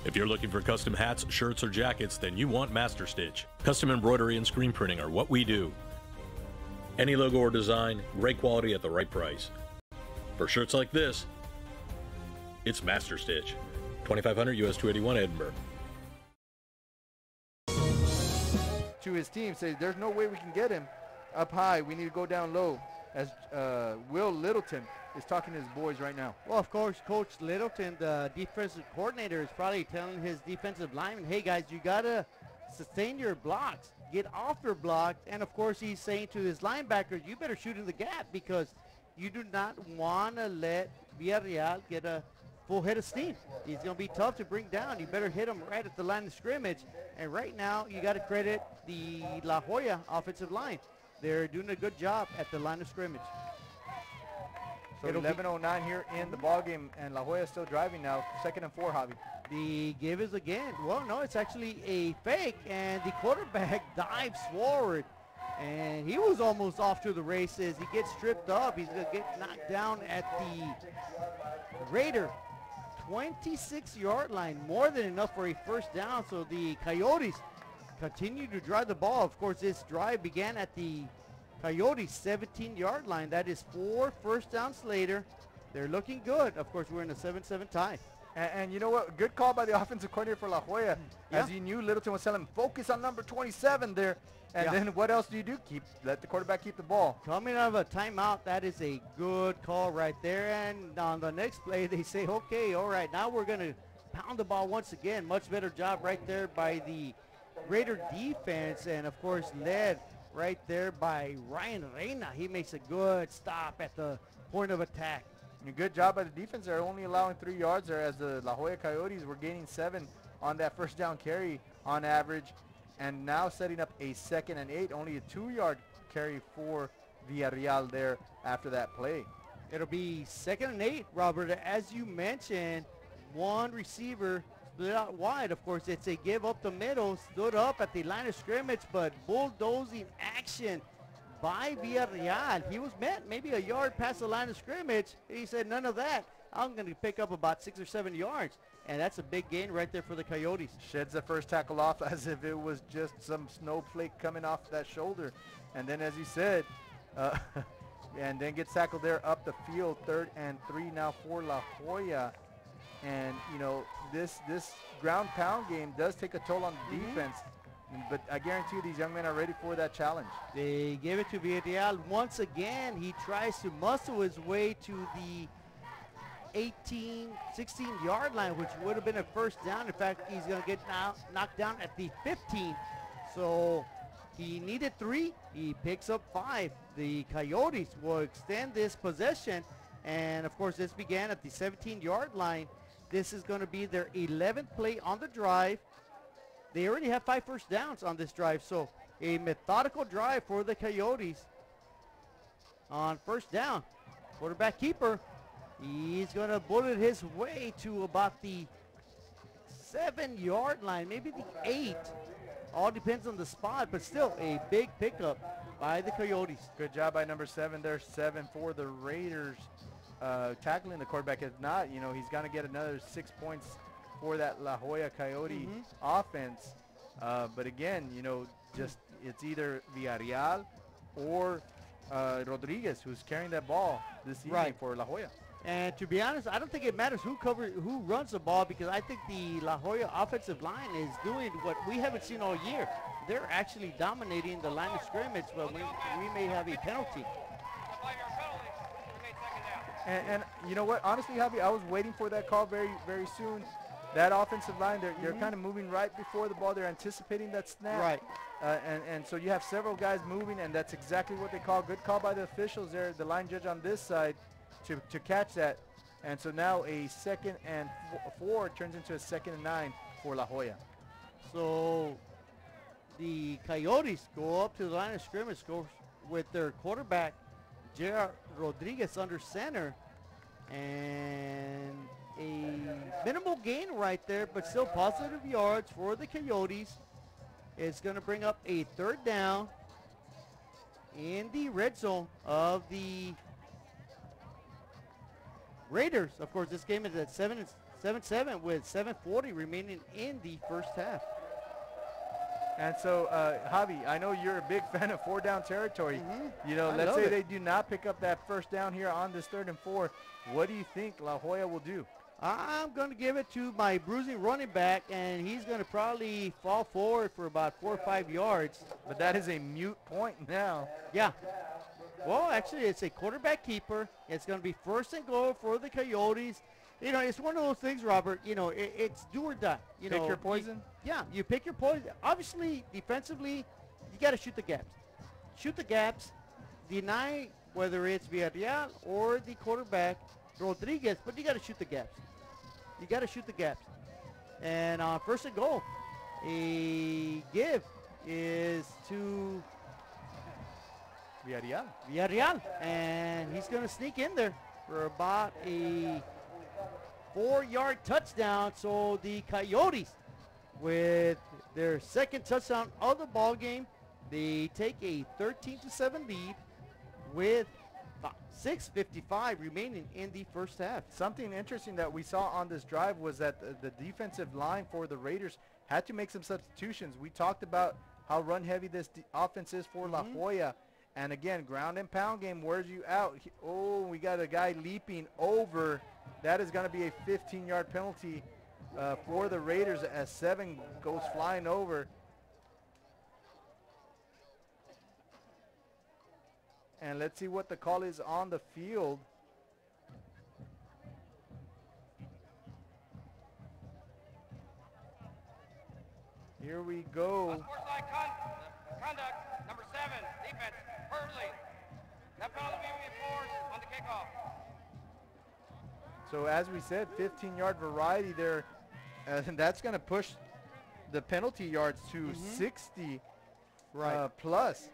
If you're looking for custom hats, shirts, or jackets, then you want Master Stitch. Custom embroidery and screen printing are what we do. Any logo or design, great quality at the right price. For shirts like this, it's Master Stitch. 2500 US 281 Edinburgh. To his team, say there's no way we can get him up high. We need to go down low, as Will Littleton is talking to his boys right now. Well, of course, Coach Littleton, the defensive coordinator, is probably telling his defensive lineman, hey, guys, you got to sustain your blocks. Get off your blocks. And, of course, he's saying to his linebackers, you better shoot in the gap because you do not want to let Villarreal get a full head of steam. He's going to be tough to bring down. You better hit him right at the line of scrimmage. And right now, you got to credit the La Jolla offensive line. They're doing a good job at the line of scrimmage. So 11:09 here in the ball game, and La Jolla is still driving now. 2nd and 4, Javi. The give is again. Well, no, it's actually a fake, and the quarterback dives forward, and he was almost off to the races. He gets tripped up. He's going to get knocked down at the Raider 26-yard line, more than enough for a first down. So the Coyotes continue to drive the ball. Of course, this drive began at the Coyotes 17-yard line. That is 4 first downs later. They're looking good. Of course, we're in a 7-7 tie. And you know what? Good call by the offensive coordinator for La Jolla. As he knew Littleton was telling him, focus on number 27 there. And then what else do you do? Let the quarterback keep the ball. Coming out of a timeout, that is a good call right there. And on the next play, they say, okay, all right, now we're going to pound the ball once again. Much better job right there by the Raider defense. And, of course, led right there by Ryan Reina. He makes a good stop at the point of attack. And a good job by the defense. They're only allowing 3 yards there, as the La Jolla Coyotes were gaining 7 on that first down carry on average. And now setting up a 2nd and 8, only a 2-yard carry for Villarreal there after that play. It'll be 2nd and 8, Robert. As you mentioned, one receiver split out wide. Of course, it's a give up the middle, stood up at the line of scrimmage, but bulldozing action by Villarreal. He was met maybe a yard past the line of scrimmage. He said, none of that. I'm going to pick up about 6 or 7 yards. And that's a big gain right there for the Coyotes. Sheds the first tackle off as if it was just some snowflake coming off that shoulder. And then, as you said, and then gets tackled there up the field. 3rd and 3 now for La Jolla. And, you know, this ground pound game does take a toll on the defense. But I guarantee you these young men are ready for that challenge. They give it to Villarreal. Once again, he tries to muscle his way to the 16-yard line, which would have been a first down. In fact, he's going to get knocked down at the 15. So he needed 3. He picks up 5. The Coyotes will extend this possession. And, of course, this began at the 17-yard line. This is going to be their 11th play on the drive. They already have 5 first downs on this drive. So a methodical drive for the Coyotes on first down. Quarterback keeper. He's going to bullet his way to about the 7-yard line, maybe the 8. All depends on the spot, but still a big pickup by the Coyotes. Good job by number 7 there, 7 for the Raiders. Tackling the quarterback. If not, you know, he's going to get another 6 points for that La Jolla Coyote offense. But again, you know, just it's either Villarreal or Rodriguez who's carrying that ball this evening for La Jolla. And to be honest, I don't think it matters who runs the ball, because I think the La Jolla offensive line is doing what we haven't seen all year. They're actually dominating the line of scrimmage, but we may have a penalty. And you know what? Honestly, Javi, I was waiting for that call very, very soon. That offensive line, they're kind of moving right before the ball. They're anticipating that snap. Right. And so you have several guys moving, and that's exactly what they call. Good call by the officials there, the line judge on this side, to catch that. And so now a 2nd and 4 turns into a 2nd and 9 for La Jolla. So the Coyotes go up to the line of scrimmage, go with their quarterback, J.R. Rodriguez, under center. And a minimal gain right there, but still positive yards for the Coyotes. It's going to bring up a third down in the red zone of the Raiders. Of course, this game is at 7-7 with 7:40 remaining in the first half. And so, Javi, I know you're a big fan of 4-down territory. You know, let's say they do not pick up that first down here on this 3rd and 4. What do you think La Joya will do? I'm going to give it to my bruising running back, and he's going to probably fall forward for about 4 or 5 yards. But that is a mute point now. Yeah. Well, actually, it's a quarterback keeper. It's going to be 1st and goal for the Coyotes. You know, it's one of those things, Robert. You know, it's do or die. You Pick know, your poison? You pick your poison. Obviously, defensively, you got to shoot the gaps. Shoot the gaps. Deny whether it's Villarreal or the quarterback, Rodriguez, but you got to shoot the gaps. You got to shoot the gaps. And 1st and goal, a give is to Villarreal. And he's going to sneak in there for about a 4-yard touchdown. So the Coyotes, with their 2nd touchdown of the ball game, they take a 13-7 lead with 6:55 remaining in the first half. Something interesting that we saw on this drive was that the defensive line for the Raiders had to make some substitutions. We talked about how run heavy this offense is for La Joya. And again, ground and pound game wears you out. We got a guy leaping over. That is going to be a 15-yard penalty for the Raiders as 7 goes flying over. And let's see what the call is on the field. Here we go. Unsportsmanlike conduct, number 7, defense, Hurley. That penalty will be enforced on the kickoff. So as we said, 15-yard variety there. And that's going to push the penalty yards to 60 plus.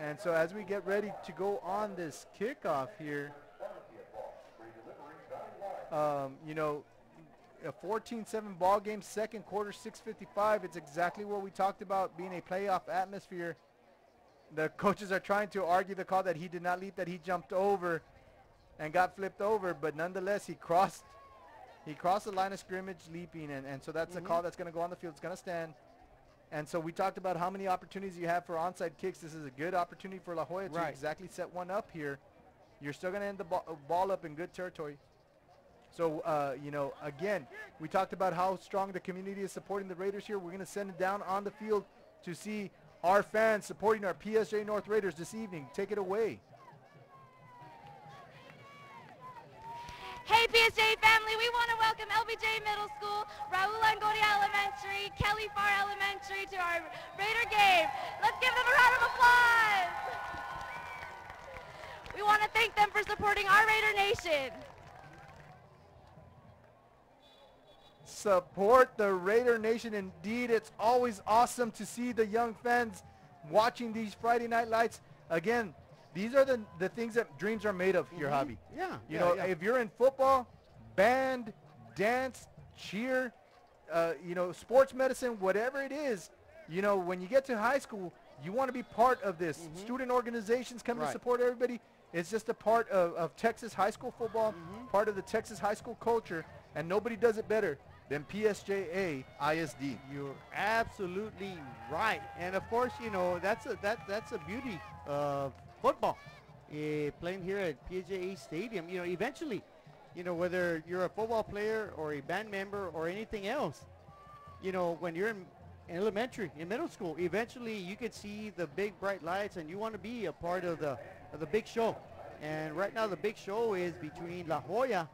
And so as we get ready to go on this kickoff here, you know, a 14-7 ball game, 2nd quarter, 6:55. It's exactly what we talked about, being a playoff atmosphere. The coaches are trying to argue the call that he did not leap, that he jumped over and got flipped over, but nonetheless he crossed the line of scrimmage leaping, and so that's a call that's going to go on the field. It's going to stand. And so we talked about how many opportunities you have for onside kicks. This is a good opportunity for La Joya to exactly set one up here. You're still going to end the ball up in good territory. So, you know, again, we talked about how strong the community is supporting the Raiders here. We're going to send it down on the field to see our fans supporting our PSJ North Raiders this evening. Take it away. Hey PSJ family, we want to welcome LBJ Middle School, Raul Longoria Elementary, Kelly Farr Elementary to our Raider game. Let's give them a round of applause. We want to thank them for supporting our Raider Nation. Support the Raider Nation indeed. It's always awesome to see the young fans watching these Friday Night Lights. Again, these are the things that dreams are made of here, Javi. You know, if you're in football, band, dance, cheer, you know, sports medicine, whatever it is, you know, when you get to high school, you want to be part of this. Student organizations come to support everybody. It's just a part of Texas high school football, part of the Texas high school culture, and nobody does it better than PSJA ISD. You're absolutely right. And of course, you know, that's a beauty of football. Playing here at PSJA Stadium, you know, eventually, you know, whether you're a football player or a band member or anything else, you know, when you're in elementary, in middle school, eventually you could see the big bright lights and you want to be a part of the big show. And right now the big show is between La Joya,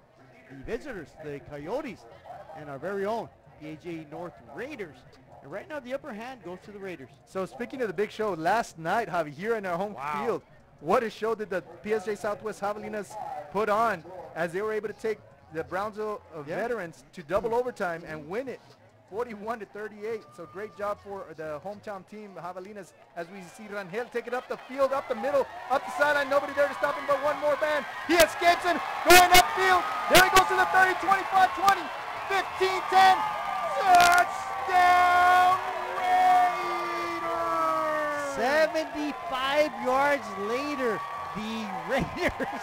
the visitors, the Coyotes, and our very own PSJA North Raiders. And right now the upper hand goes to the Raiders. So speaking of the big show, last night, Javi, here in our home field, what a show did the PSJ Southwest Javelinas put on as they were able to take the Brownsville veterans to double overtime and win it. 41-38. So great job for the hometown team, Javelinas, as we see Rangel take it up the field, up the middle, up the sideline. Nobody there to stop him but one more man. He escapes and going upfield. There he goes to the 30, 25, 20, 15, 10. Touchdown Raiders! 75 yards later, the Raiders.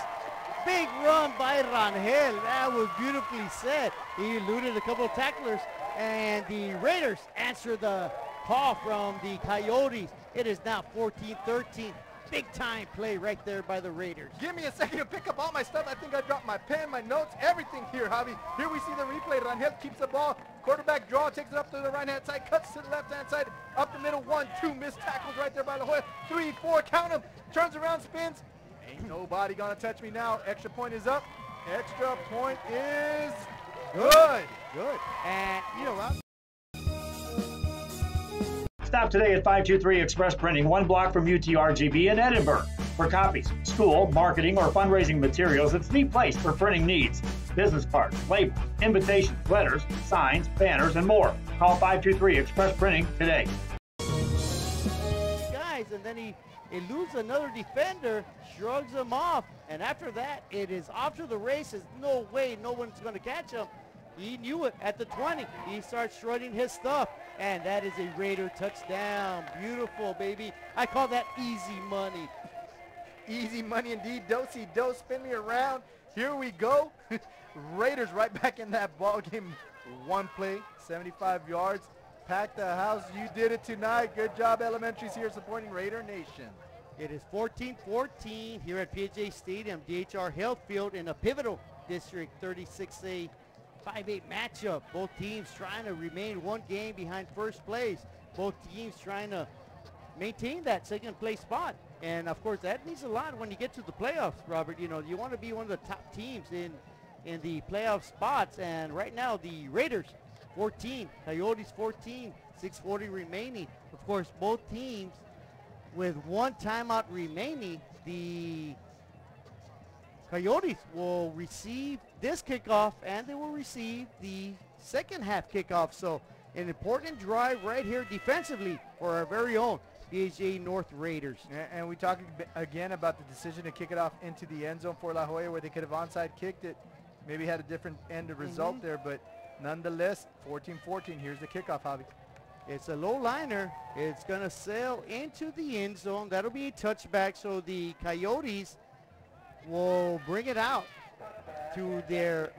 Big run by Rangel. That was beautifully said. He eluded a couple of tacklers, and the Raiders answer the call from the Coyotes. It is now 14-13. Big time play right there by the Raiders. Give me a second to pick up all my stuff. I think I dropped my pen, my notes, everything here, Javi. Here we see the replay. Rangel keeps the ball. Quarterback draw, takes it up to the right-hand side, cuts to the left-hand side, up the middle. 1, 2 missed tackles right there by La Joya. 3, 4, count them. Turns around, spins. Ain't nobody gonna touch me now. Extra point is up. Extra point is good. Good. And you know what? Stop today at 523 Express Printing, 1 block from UTRGV in Edinburgh. For copies, school, marketing, or fundraising materials, it's the place for printing needs. Business cards, labels, invitations, letters, signs, banners, and more. Call 523 Express Printing today. Guys, and then he eludes another defender, shrugs him off, and after that, it is off to the races. No way, no one's going to catch him. He knew it at the 20. He starts shredding his stuff, and that is a Raider touchdown. Beautiful, baby. I call that easy money. Easy money indeed. Do-si-do, spin me around. Here we go. Raiders right back in that ball game. 1 play, 75 yards. Pack the house. You did it tonight. Good job, Elementaries here supporting Raider Nation. It is 14-14 here at PSJA Stadium, DHR Health Field, in a pivotal District 36A 5-8 matchup. Both teams trying to remain 1 game behind first place. Both teams trying to maintain that second place spot. And of course, that means a lot when you get to the playoffs, Robert. You know, you want to be one of the top teams in the playoff spots. And right now, the Raiders 14, Coyotes 14, 6:40 remaining. Of course, both teams with 1 timeout remaining. The Coyotes will receive this kickoff, and they will receive the second half kickoff. So an important drive right here defensively for our very own PSJA North Raiders. And we talked again about the decision to kick it off into the end zone for La Joya, where they could have onside kicked it. Maybe had a different end of result there, but nonetheless, 14-14. Here's the kickoff, Javi. It's a low liner. It's going to sail into the end zone. That'll be a touchback, so the Coyotes will bring it out to their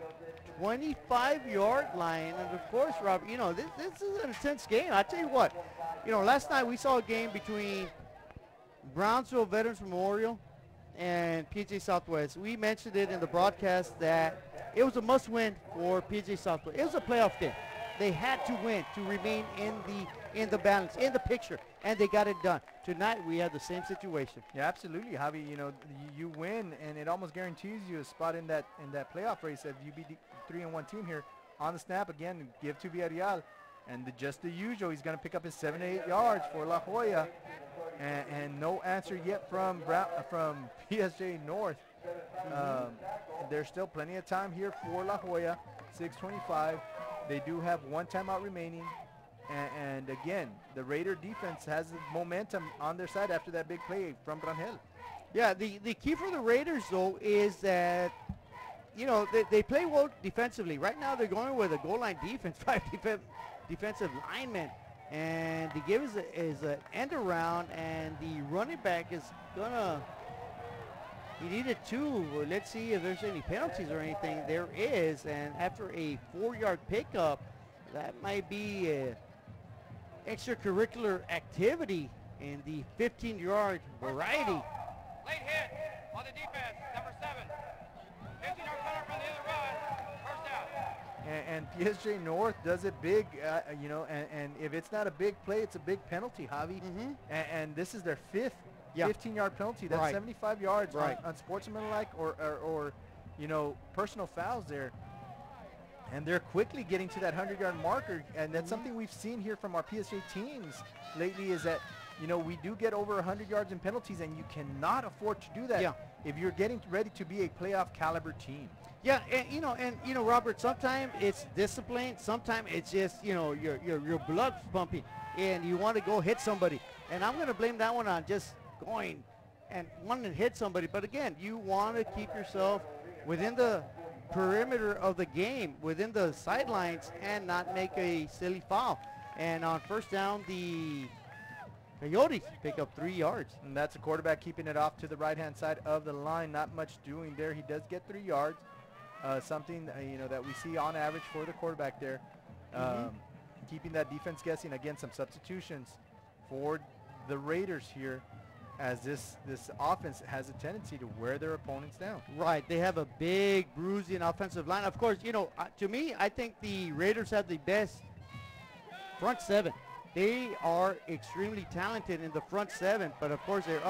25-yard line. And of course, Robert, you know, this is an intense game. I tell you what, you know, last night we saw a game between Brownsville Veterans Memorial and PSJA Southwest. We mentioned it in the broadcast that it was a must-win for PSJA Southwest. It was a playoff game. They had to win to remain in the balance, in the picture, and they got it done. Tonight we have the same situation. Yeah, absolutely, Javi. You know, you win, and it almost guarantees you a spot in that playoff race. If you beat the 3-1 team here on the snap again, give to Villarreal, and just the usual, he's going to pick up his 7 to 8 yards for La Joya, and no answer yet from PSJA North. There's still plenty of time here for La Joya. 6:25. They do have 1 timeout remaining. And again, the Raider defense has the momentum on their side after that big play from Rangel. Yeah, the key for the Raiders, though, is that, you know, they play well defensively. Right now they're going with a goal line defense, 5 defensive linemen. And the give is an end around, and the running back is going to, he needed 2. Let's see if there's any penalties or anything. There is, and after a 4-yard pickup, that might be a extracurricular activity in the 15-yard variety. Late hit on the defense, number 7. 15-yard runner from the other run, first down. And PSJA North does it big, you know, and if it's not a big play, it's a big penalty, Javi. And this is their 5th 15-yard penalty. That's 75 yards on sportsmanlike or, you know, personal fouls there. And they're quickly getting to that 100-yard marker, and that's something we've seen here from our PSJA teams lately, is that, you know, we do get over 100 yards in penalties, and you cannot afford to do that Yeah. if you're getting ready to be a playoff caliber team. Yeah, and you know, Robert, sometimes it's discipline, sometimes it's just, you know, your blood's pumping and you want to go hit somebody. And I'm going to blame that one on just going and wanting to hit somebody. But again, you want to keep yourself within the perimeter of the game, within the sidelines, and not make a silly foul. And on first down, the Coyotes pick up 3 yards. And that's a quarterback keeping it off to the right-hand side of the line. Not much doing there. He does get 3 yards. Something you know, that we see on average for the quarterback there. Keeping that defense guessing. Again, some substitutions for the Raiders here, as this offense has a tendency to wear their opponents down. Right, they have a big bruising offensive line. Of course, you know, to me, I think the Raiders have the best front seven. They are extremely talented in the front seven, but of course they're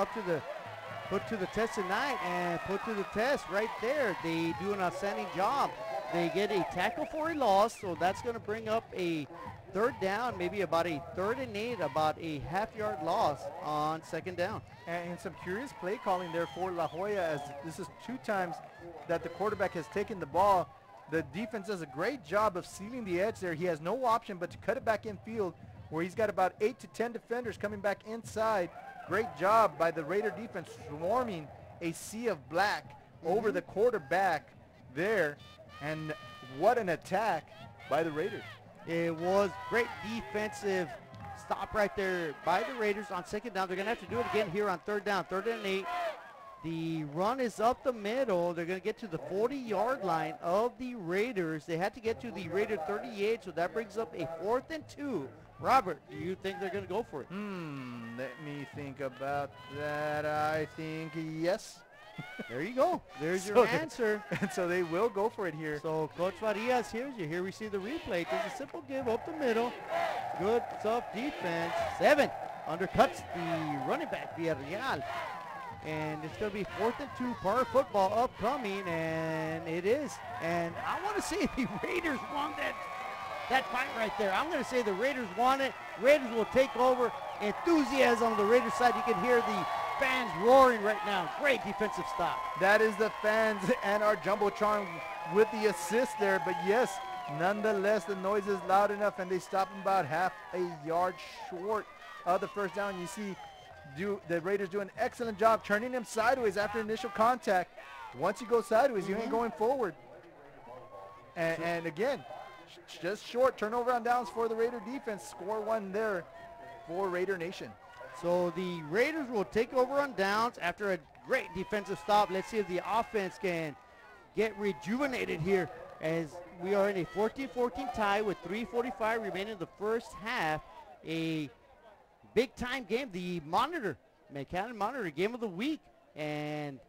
put to the test tonight, and put to the test right there. They do an outstanding job. They get a tackle for a loss, so that's going to bring up a third down, maybe about a 3rd and 8, about a half-yard loss on second down. And some curious play calling there for La Jolla, as this is 2 times that the quarterback has taken the ball. The defense does a great job of sealing the edge there. He has no option but to cut it back in field, where he's got about 8 to 10 defenders coming back inside. Great job by the Raider defense, swarming a sea of black over the quarterback there. And what an attack by the Raiders. It was great defensive stop right there by the Raiders on second down. They're going to have to do it again here on third down, 3rd and 8. The run is up the middle. They're going to get to the 40-yard line of the Raiders. They had to get to the Raider 38, so that brings up a 4th and 2. Robert, do you think they're going to go for it? Let me think about that. I think yes. There you go. There's your answer. And so they will go for it here. So Coach Farias hears you. Here we see the replay. There's a simple give up the middle. Good, tough defense. 7 undercuts the running back, Villarreal. And it's going to be 4th and 2, par football upcoming, and it is. And I want to say the Raiders won that fight right there. I'm going to say the Raiders won it. Raiders will take over. Enthusiasm on the Raiders side. You can hear the fans roaring right now. Great defensive stop. That is the fans and our Jumbotron with the assist there. But yes, nonetheless, the noise is loud enough, and they stop him about half a yard short of the first down. You see the Raiders do an excellent job turning him sideways after initial contact. Once you go sideways, you ain't going forward. And again, just short turnover on downs for the Raider defense. Score 1 there for Raider Nation. So the Raiders will take over on downs after a great defensive stop. Let's see if the offense can get rejuvenated here, as we are in a 14-14 tie with 3:45 remaining in the first half. A big-time game, the McAllen Monitor Game of the Week, and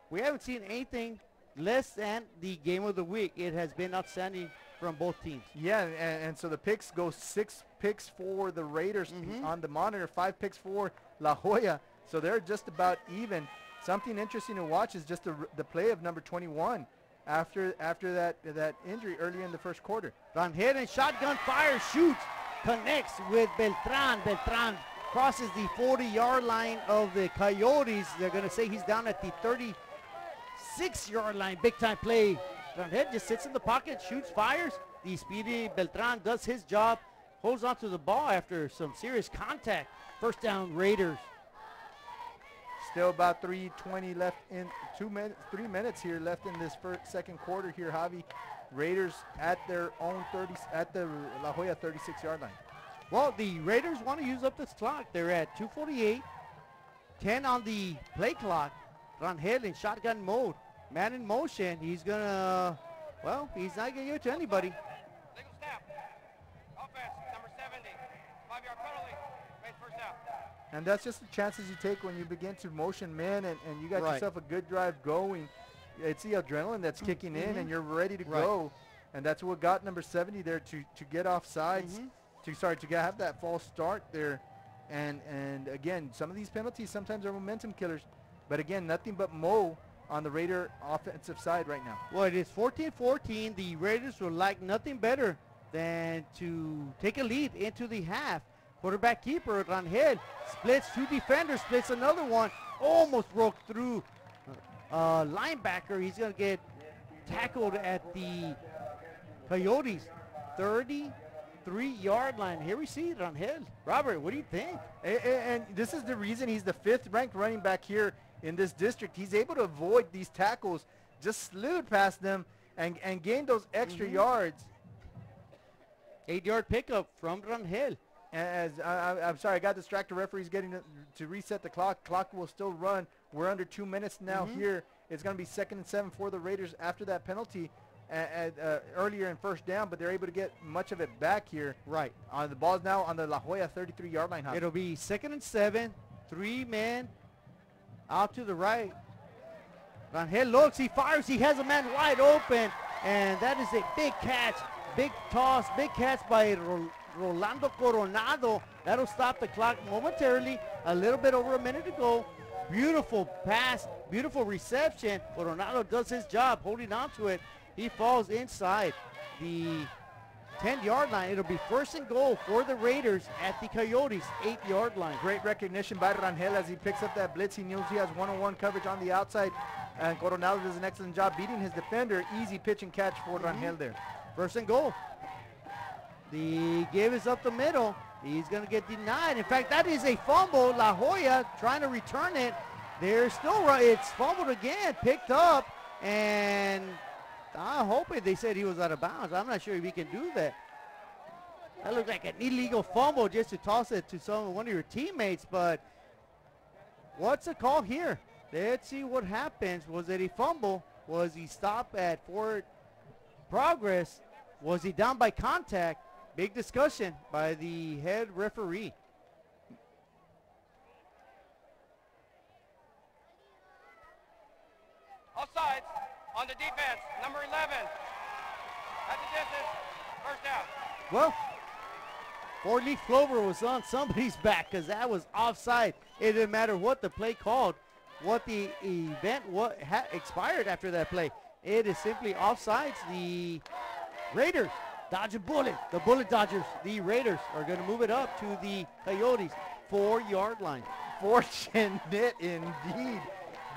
we haven't seen anything less than the Game of the Week. It has been outstanding from both teams. Yeah, and so the picks go 6 picks for the Raiders on the Monitor, 5 picks for La Jolla. So they're just about even. Something interesting to watch is just the play of number 21 after that injury early in the first quarter. Rangel and shotgun fire, shoots, connects with Beltran. Beltran crosses the 40-yard line of the Coyotes. They're going to say he's down at the 36-yard line. Big-time play. Rangel just sits in the pocket, shoots, fires. The speedy Beltran does his job, holds on to the ball after some serious contact. First down, Raiders. Still about 3:20 left in 3 minutes here left in this second quarter here, Javi. Raiders at their own at the La Jolla 36-yard line. Well, the Raiders want to use up this clock. They're at 2:48, 10 on the play clock. Rangel in shotgun mode, man in motion. He's gonna, well, he's not gonna give it to anybody. Legal snap. Offense, number 70. 5-yard penalty. Made first down. And that's just the chances you take when you begin to motion man and you got yourself a good drive going. It's the adrenaline that's kicking in and you're ready to go. And that's what got number 70 there to get off sides, to have that false start there. And again, some of these penalties sometimes are momentum killers. But again, nothing but Mo on the Raider offensive side right now. Well, it is 14-14. The Raiders would like nothing better than to take a lead into the half. Quarterback keeper, Rangel, splits 2 defenders, splits another one. Almost broke through linebacker. He's going to get tackled at the Coyotes 33-yard line. Here we see Rangel. Robert, what do you think? And this is the reason he's the 5th ranked running back here in this district. He's able to avoid these tackles, just slewed past them and gain those extra yards. 8-yard pickup from Rangel. As I'm sorry, I got distracted. Referee's getting to reset the clock. Clock will still run. We're under 2 minutes now here. It's going to be 2nd and 7 for the Raiders after that penalty earlier in first down, but they're able to get much of it back here. Right. The ball's now on the La Joya 33-yard line. It'll be 2nd and 7, 3 men out to the right. Rangel looks, he fires, he has a man wide open, and that is a big catch, big toss, big catch by Rolando Coronado. That'll stop the clock momentarily. A little bit over a minute to go. Beautiful pass, beautiful reception. Coronado does his job holding on to it. He falls inside the 10-yard line. It'll be 1st and goal for the Raiders at the Coyotes 8-yard line. Great recognition by Rangel as he picks up that blitz. He knows he has one-on-one coverage on the outside, and Coronado does an excellent job beating his defender. Easy pitch and catch for Rangel there. 1st and goal. The give is up the middle. He's going to get denied. In fact, that is a fumble. La Joya trying to return it. They're still right. It's fumbled again, picked up, and I'm hoping they said he was out of bounds. I'm not sure if he can do that. That looked like an illegal fumble just to toss it to one of your teammates, but what's the call here? Let's see what happens. Was it a fumble? Was he stopped at forward progress? Was he down by contact? Big discussion by the head referee. Offsides on the defense, number 11. At the distance, first down. Well, 4-leaf clover was on somebody's back because that was offside. It didn't matter what the play called, what the event expired after that play. It is simply offsides. The Raiders dodge a bullet. The bullet dodgers, the Raiders, are going to move it up to the Coyotes 4-yard line. Fortunate indeed.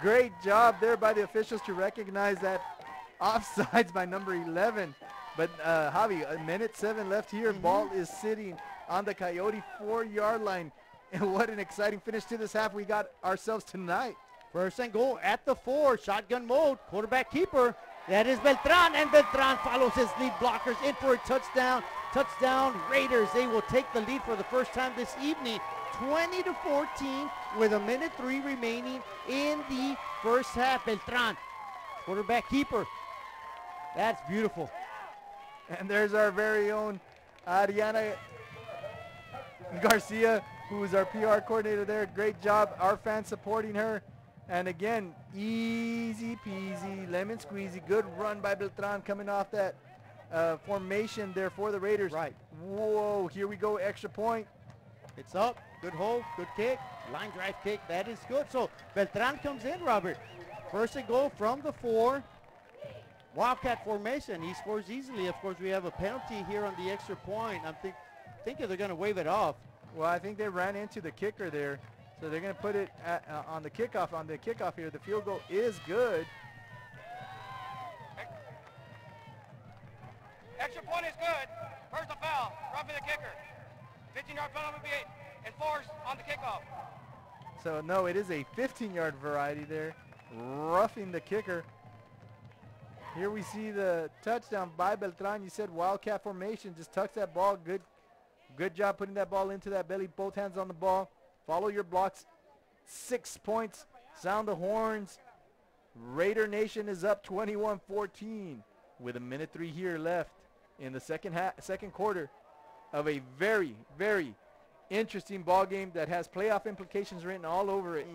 Great job there by the officials to recognize that offsides by number 11. But Javi, 1:07 left here. Ball is sitting on the Coyote 4-yard line. And what an exciting finish to this half we got ourselves tonight. 1st and goal at the 4, shotgun mode, quarterback keeper. That is Beltran, and Beltran follows his lead blockers in for a touchdown. Touchdown Raiders. They will take the lead for the first time this evening, 20-14, with 1:03 remaining in the first half. Beltran, quarterback keeper. That's beautiful. And there's our very own Ariana Garcia, who is our PR coordinator there. Great job. Our fans supporting her. And again, easy peasy, lemon squeezy. Good run by Beltran coming off that formation there for the Raiders. Right. Whoa, here we go, extra point. It's up, good hold, good kick, line drive kick, that is good. So Beltran comes in, Robert. 1st and goal from the 4. Wildcat formation, he scores easily. Of course, we have a penalty here on the extra point. I'm thinking they're going to wave it off. Well, I think they ran into the kicker there. So they're going to put it on the kickoff. On the kickoff here, the field goal is good. Extra point is good. First a foul, roughing the kicker. 15-yard penalty will be enforced on the kickoff. So no, it is a 15-yard variety there, roughing the kicker. Here we see the touchdown by Beltran. You said Wildcat formation, just tucks that ball. Good job putting that ball into that belly. Both hands on the ball. Follow your blocks. 6 points. Sound the horns. Raider Nation is up 21-14 with 1:03 here left in the second quarter of a very, very interesting ball game that has playoff implications written all over it.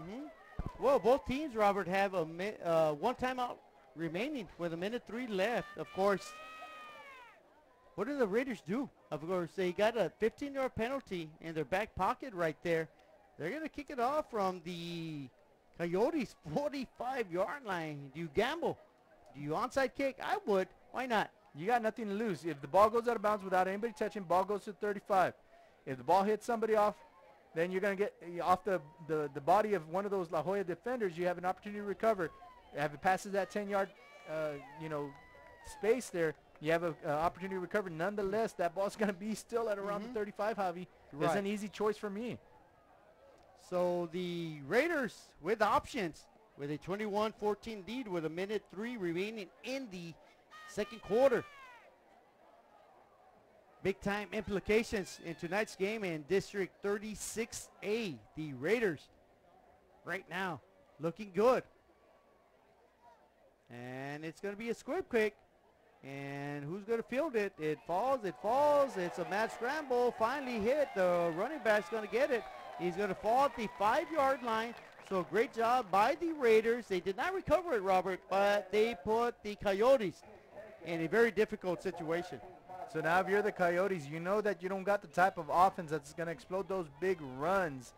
Well, both teams, Robert, have a one timeout remaining with 1:03 left. Of course, what do the Raiders do? Of course, they got a 15-yard penalty in their back pocket right there. They're going to kick it off from the Coyotes' 45-yard line. Do you gamble? Do you onside kick? I would. Why not? You got nothing to lose. If the ball goes out of bounds without anybody touching, ball goes to 35. If the ball hits somebody off, then you're going to get off the body of one of those La Joya defenders. You have an opportunity to recover. If it passes that 10-yard, space there, you have an opportunity to recover. Nonetheless, that ball's going to be still at around the 35, Javi. Right. It's an easy choice for me. So the Raiders with options with a 21-14 lead with 1:03 remaining in the second quarter. Big time implications in tonight's game in District 36A. The Raiders right now looking good. And it's going to be a squib kick. And who's going to field it? It falls. It's a mad scramble. Finally hit. The running back's going to get it. He's going to fall at the 5-yard line. So great job by the Raiders. They did not recover it, Robert, but they put the Coyotes in a very difficult situation. So now if you're the Coyotes, you know that you don't got the type of offense that's going to explode those big runs.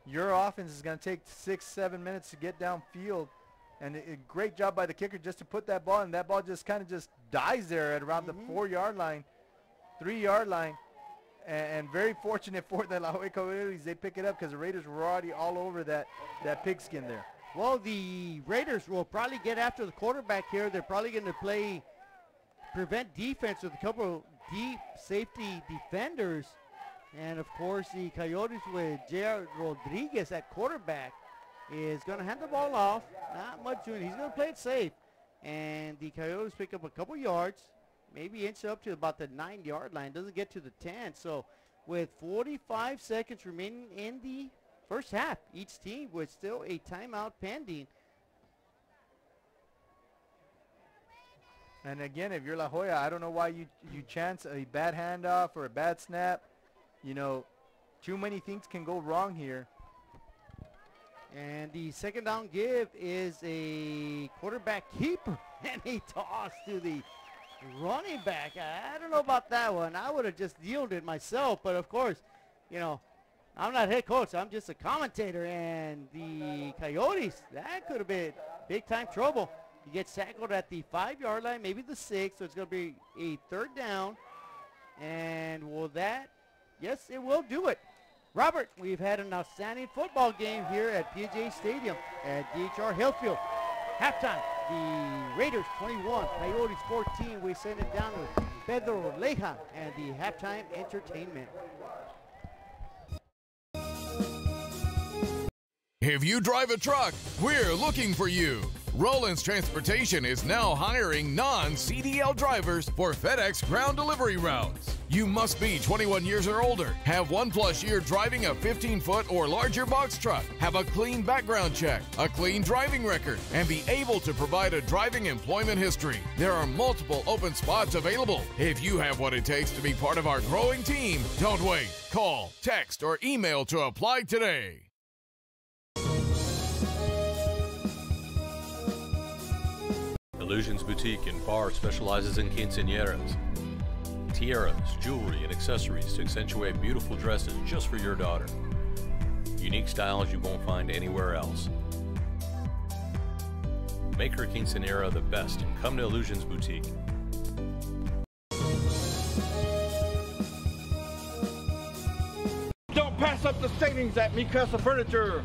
Your offense is going to take 6-7 minutes to get downfield. And a great job by the kicker just to put that ball, and that ball just kind of just dies there at around the 4-yard line, 3-yard line. And very fortunate for the La Joya Coyotes, they pick it up because the Raiders were already all over that pigskin there. Well, the Raiders will probably get after the quarterback here. They're probably going to play prevent defense with a couple of deep safety defenders. And, of course, the Coyotes with J.R. Rodriguez at quarterback is going to hand the ball off. Not much doing. He's going to play it safe. And the Coyotes pick up a couple yards, maybe inch up to about the 9-yard line. Doesn't get to the 10. So with 45 seconds remaining in the first half, each team with still a timeout pending. And again, if you're La Joya, I don't know why you chance a bad handoff or a bad snap. You know, too many things can go wrong here. And the second down give is a quarterback keeper and a toss to the running back. I don't know about that one. I would have just yielded myself, but of course, you know, I'm not head coach. I'm just a commentator, and the Coyotes, that could have been big time trouble. You get tackled at the 5-yard line, maybe the 6, so it's going to be a third down. And will that? Yes, it will do it. Robert, we've had an outstanding football game here at PSJA Stadium at DHR Hillfield. Halftime, the Raiders 21, Coyotes 14. We send it down to Pedro Leja and the halftime entertainment. If you drive a truck, we're looking for you. Rollins Transportation is now hiring non-CDL drivers for FedEx ground delivery routes. You must be 21 years or older, have 1+ year driving a 15-foot or larger box truck, have a clean background check, a clean driving record, and be able to provide a driving employment history. There are multiple open spots available. If you have what it takes to be part of our growing team, don't wait. Call, text, or email to apply today. Illusions Boutique in Bar specializes in quinceañeras, tiaras, jewelry, and accessories to accentuate beautiful dresses just for your daughter. Unique styles you won't find anywhere else. Make her quinceañera the best and come to Illusions Boutique. Don't pass up the savings at Mi Casa Furniture.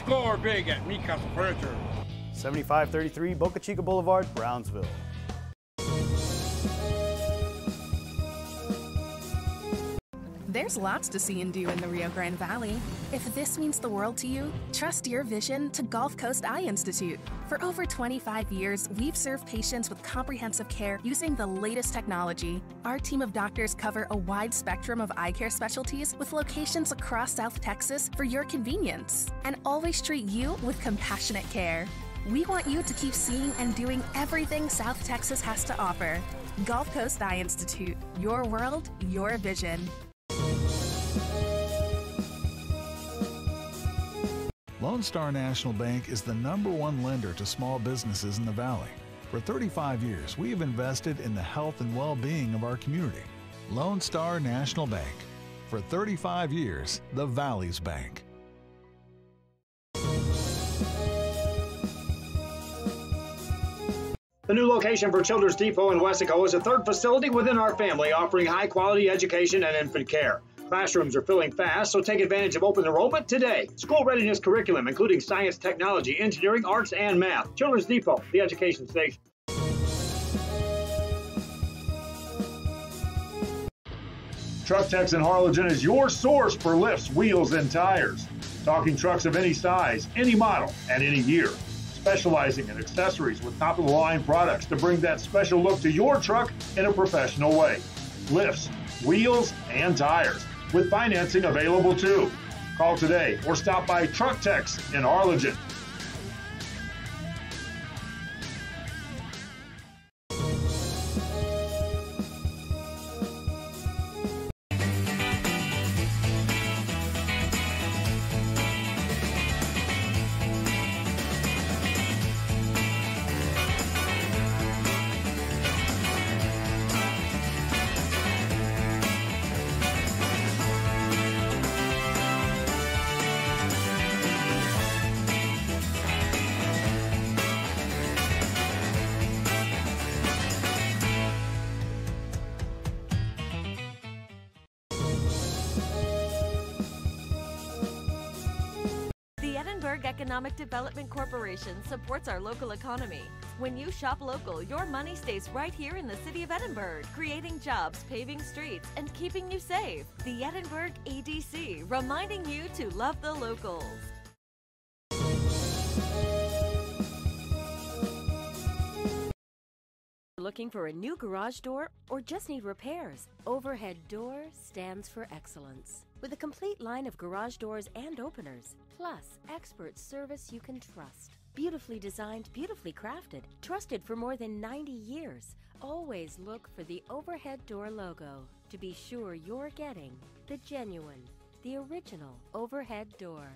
Score big at Mi Casa Furniture. 7533 Boca Chica Boulevard, Brownsville. There's lots to see and do in the Rio Grande Valley. If this means the world to you, trust your vision to Gulf Coast Eye Institute. For over 25 years, we've served patients with comprehensive care using the latest technology. Our team of doctors cover a wide spectrum of eye care specialties with locations across South Texas for your convenience, and always treat you with compassionate care. We want you to keep seeing and doing everything South Texas has to offer. Gulf Coast Eye Institute, your world, your vision. Lone Star National Bank is the #1 lender to small businesses in the Valley. For 35 years, we have invested in the health and well-being of our community. Lone Star National Bank. For 35 years, the Valley's bank. The new location for Children's Depot in Wesco is a third facility within our family offering high-quality education and infant care. Classrooms are filling fast, so take advantage of open enrollment today. School readiness curriculum, including science, technology, engineering, arts, and math. Children's Depot, the education station. Truck Techs in Harlingen is your source for lifts, wheels, and tires. Talking trucks of any size, any model, and any year. Specializing in accessories with top-of-the-line products to bring that special look to your truck in a professional way. Lifts, wheels, and tires, with financing available too. Call today or stop by Truck Techs in Harlingen. Economic Development Corporation supports our local economy. When you shop local, your money stays right here in the city of Edinburgh, creating jobs, paving streets, and keeping you safe. The Edinburgh EDC, reminding you to love the locals. Looking for a new garage door or just need repairs? Overhead Door stands for excellence. With a complete line of garage doors and openers, plus expert service you can trust. Beautifully designed, beautifully crafted, trusted for more than 90 years. Always look for the Overhead Door logo to be sure you're getting the genuine, the original Overhead Door.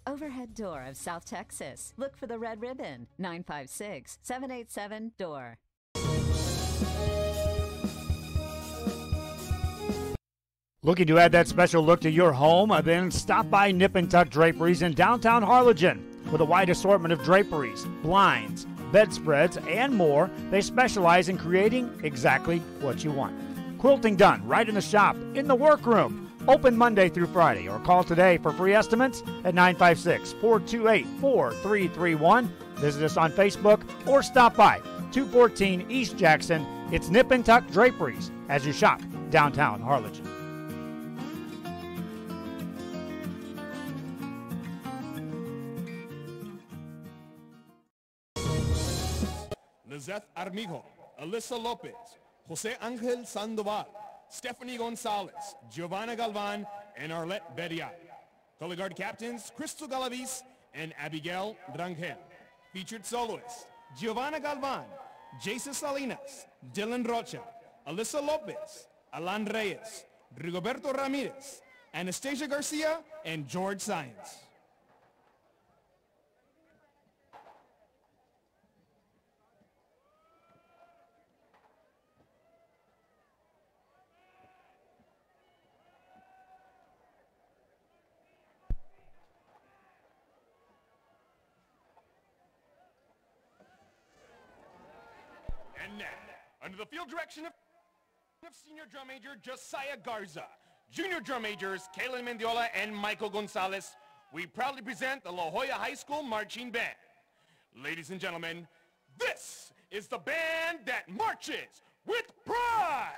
Overhead Door of South Texas. Look for the red ribbon, 956-787-DOOR. Looking to add that special look to your home? Then stop by Nip and Tuck Draperies in downtown Harlingen. With a wide assortment of draperies, blinds, bedspreads, and more, they specialize in creating exactly what you want. Quilting done right in the shop, in the workroom. Open Monday through Friday, or call today for free estimates at 956-428-4331. Visit us on Facebook or stop by 214 East Jackson. It's Nip and Tuck Draperies as you shop downtown Harlingen. Lizeth Armijo, Alyssa Lopez, Jose Angel Sandoval, Stephanie Gonzalez, Giovanna Galvan, and Arlette Bedial. Color Guard captains Crystal Galavis and Abigail Rangel. Featured soloists Giovanna Galvan, Jason Salinas, Dylan Rocha, Alyssa Lopez, Alan Reyes, Rigoberto Ramirez, Anastasia Garcia, and George Science. And now, under the field direction of Senior Drum Major Josiah Garza, Junior Drum Majors Kalen Mendiola and Michael Gonzalez, we proudly present the La Jolla High School Marching Band. Ladies and gentlemen, this is the band that marches with pride!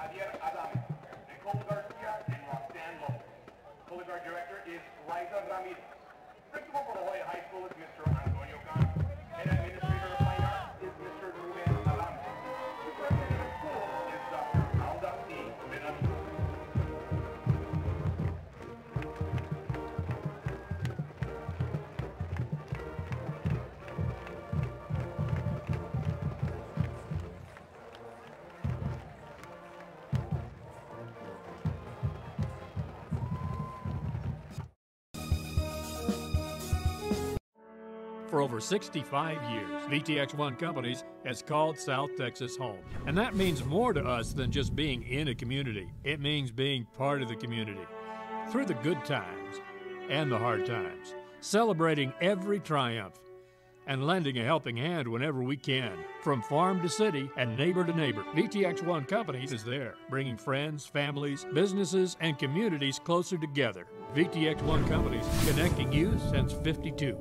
Javier For over 65 years, VTX1 Companies has called South Texas home. And that means more to us than just being in a community. It means being part of the community. Through the good times and the hard times, celebrating every triumph, and lending a helping hand whenever we can. From farm to city and neighbor to neighbor, VTX1 Companies is there, bringing friends, families, businesses, and communities closer together. VTX1 Companies, connecting you since '52.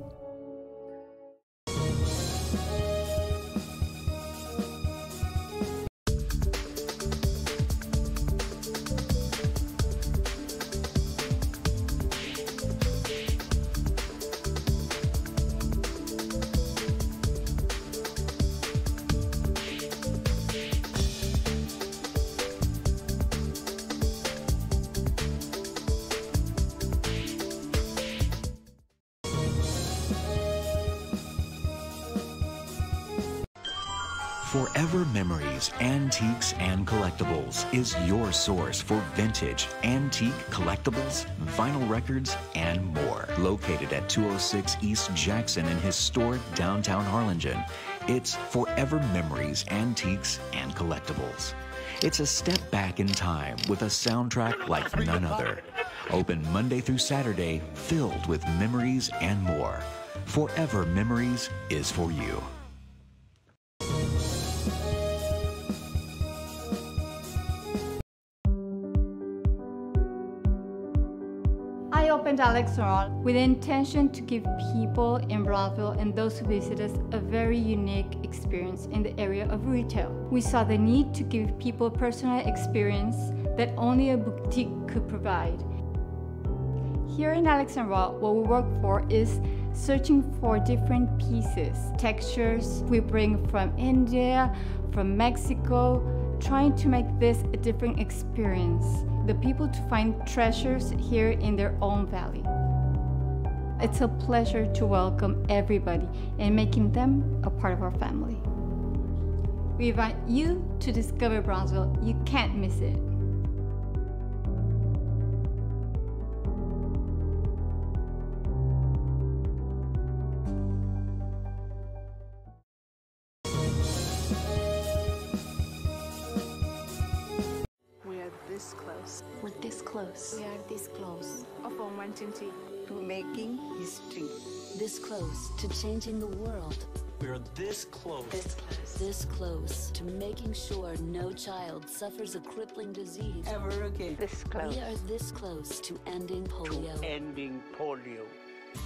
Forever Memories, Antiques and Collectibles is your source for vintage, antique collectibles, vinyl records, and more. Located at 206 East Jackson in historic downtown Harlingen, it's Forever Memories, Antiques and Collectibles. It's a step back in time with a soundtrack like none other. Open Monday through Saturday, filled with memories and more. Forever Memories is for you. I opened Alex Roll with the intention to give people in Brownsville and those who visit us a very unique experience in the area of retail. We saw the need to give people a personal experience that only a boutique could provide. Here in Alex Roll, what we work for is searching for different pieces, textures we bring from India, from Mexico, trying to make this a different experience. The people to find treasures here in their own valley. It's a pleasure to welcome everybody and making them a part of our family. We invite you to discover Brownsville. You can't miss it. This close. We're this close. We are this close of uncertainty to making history. This close to changing the world. We're this close. This close. This close to making sure no child suffers a crippling disease ever again. This close. We are this close to ending polio. Ending polio.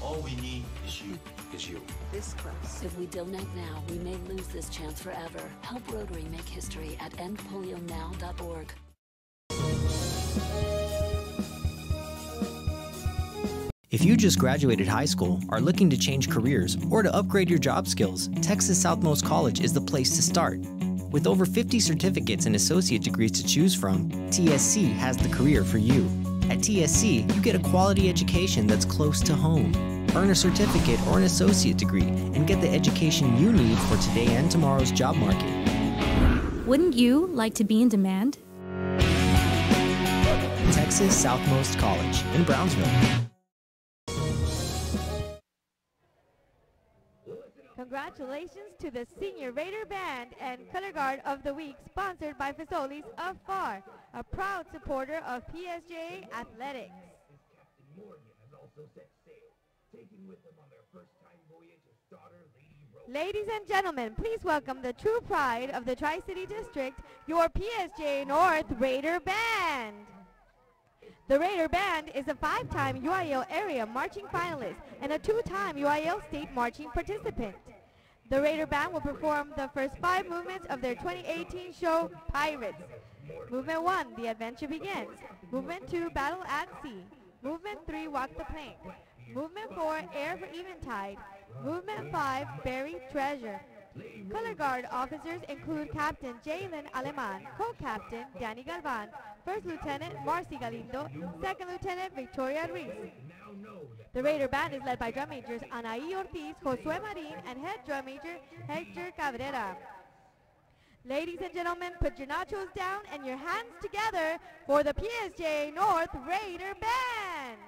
All we need is you. This close. If we don't act now, we may lose this chance forever. Help Rotary make history at endpolionow.org. If you just graduated high school, are looking to change careers, or to upgrade your job skills, Texas Southmost College is the place to start. With over 50 certificates and associate degrees to choose from, TSC has the career for you. At TSC, you get a quality education that's close to home. Earn a certificate or an associate degree and get the education you need for today and tomorrow's job market. Wouldn't you like to be in demand? Texas Southmost College in Brownsville. Congratulations to the Senior Raider Band and Color Guard of the Week, sponsored by Fazoli's of FAR, a proud supporter of PSJA Athletics. Ladies and gentlemen, please welcome the true pride of the Tri-City District, your PSJA North Raider Band. The Raider Band is a 5-time UIL area marching finalist and a 2-time UIL state marching participant. The Raider Band will perform the first 5 movements of their 2018 show, Pirates. Movement 1, The Adventure Begins. Movement 2, Battle at Sea. Movement 3, Walk the Plank. Movement 4, Air for Eventide. Movement 5, Buried Treasure. Color Guard officers include Captain Jalen Aleman, Co-Captain Danny Galvan, First Lieutenant Marcy Galindo, Second Lieutenant Victoria Ruiz. The Raider Band is led by Drum Majors Anaí Ortiz, Josué Marin, and Head Drum Major Hector Cabrera. Ladies and gentlemen, put your nachos down and your hands together for the PSJA North Raider Band.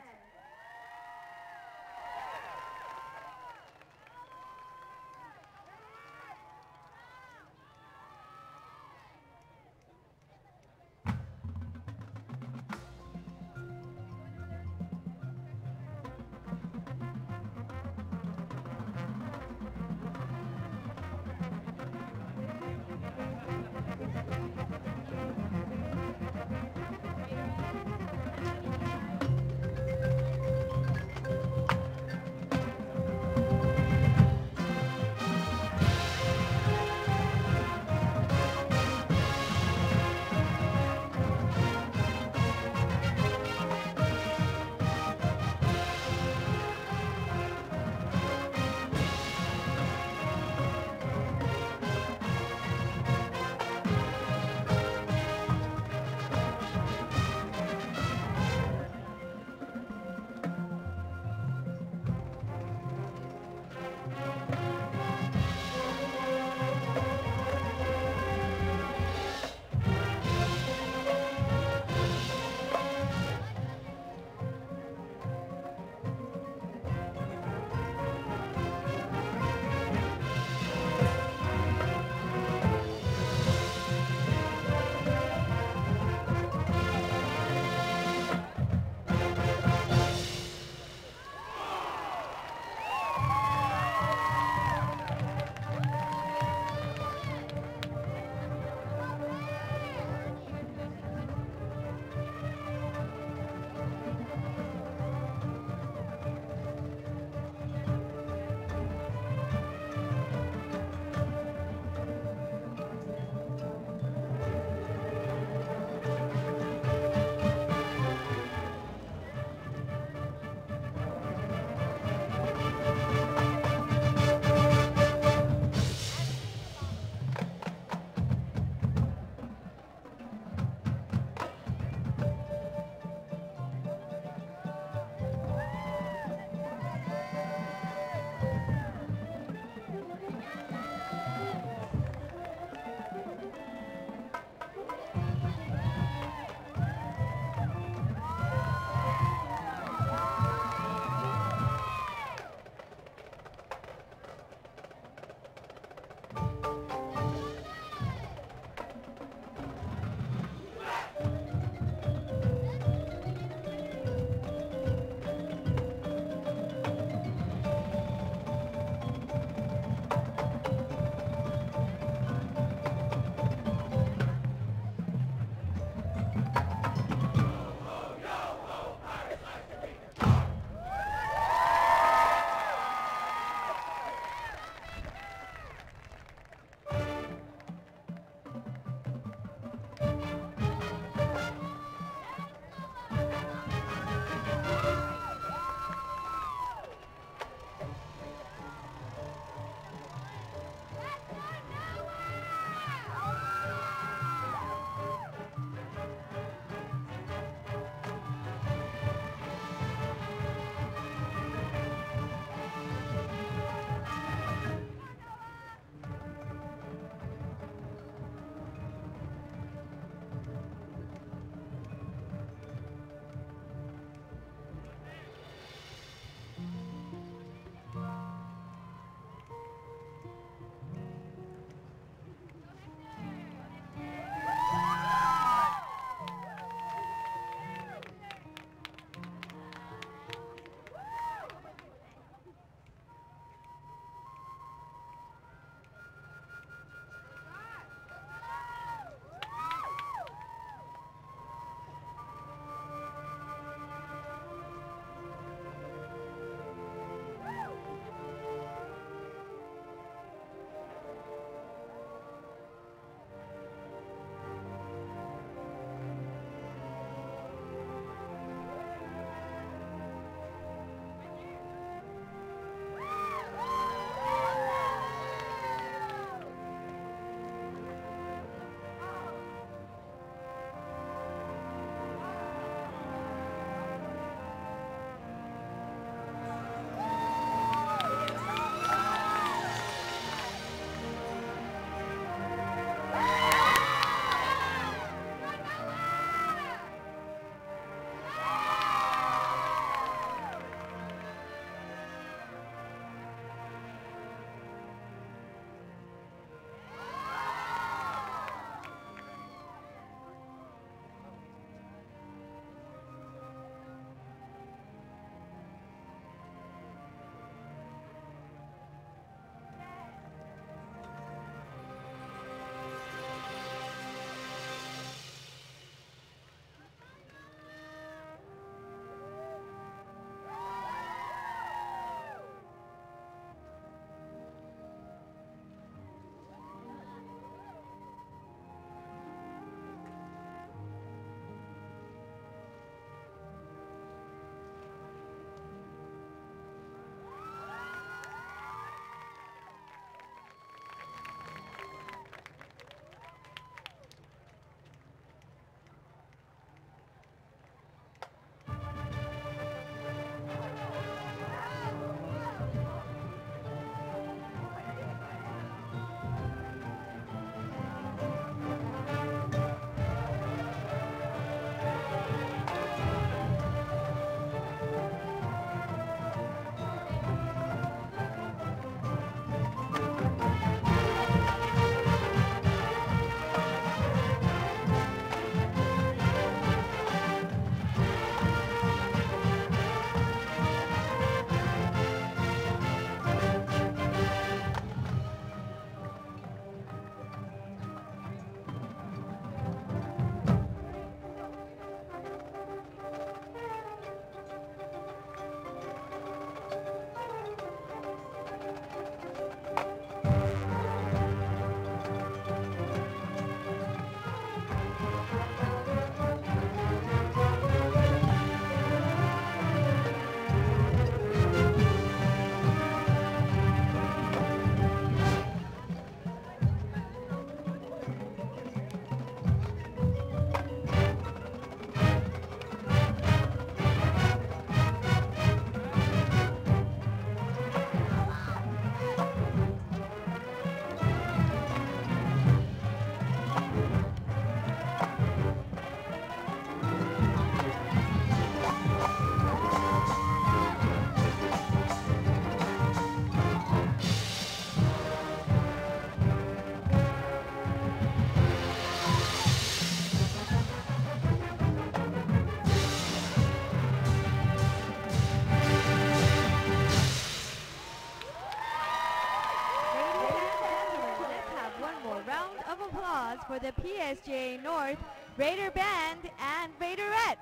applause for the PSJA North Raider Band and Raiderettes.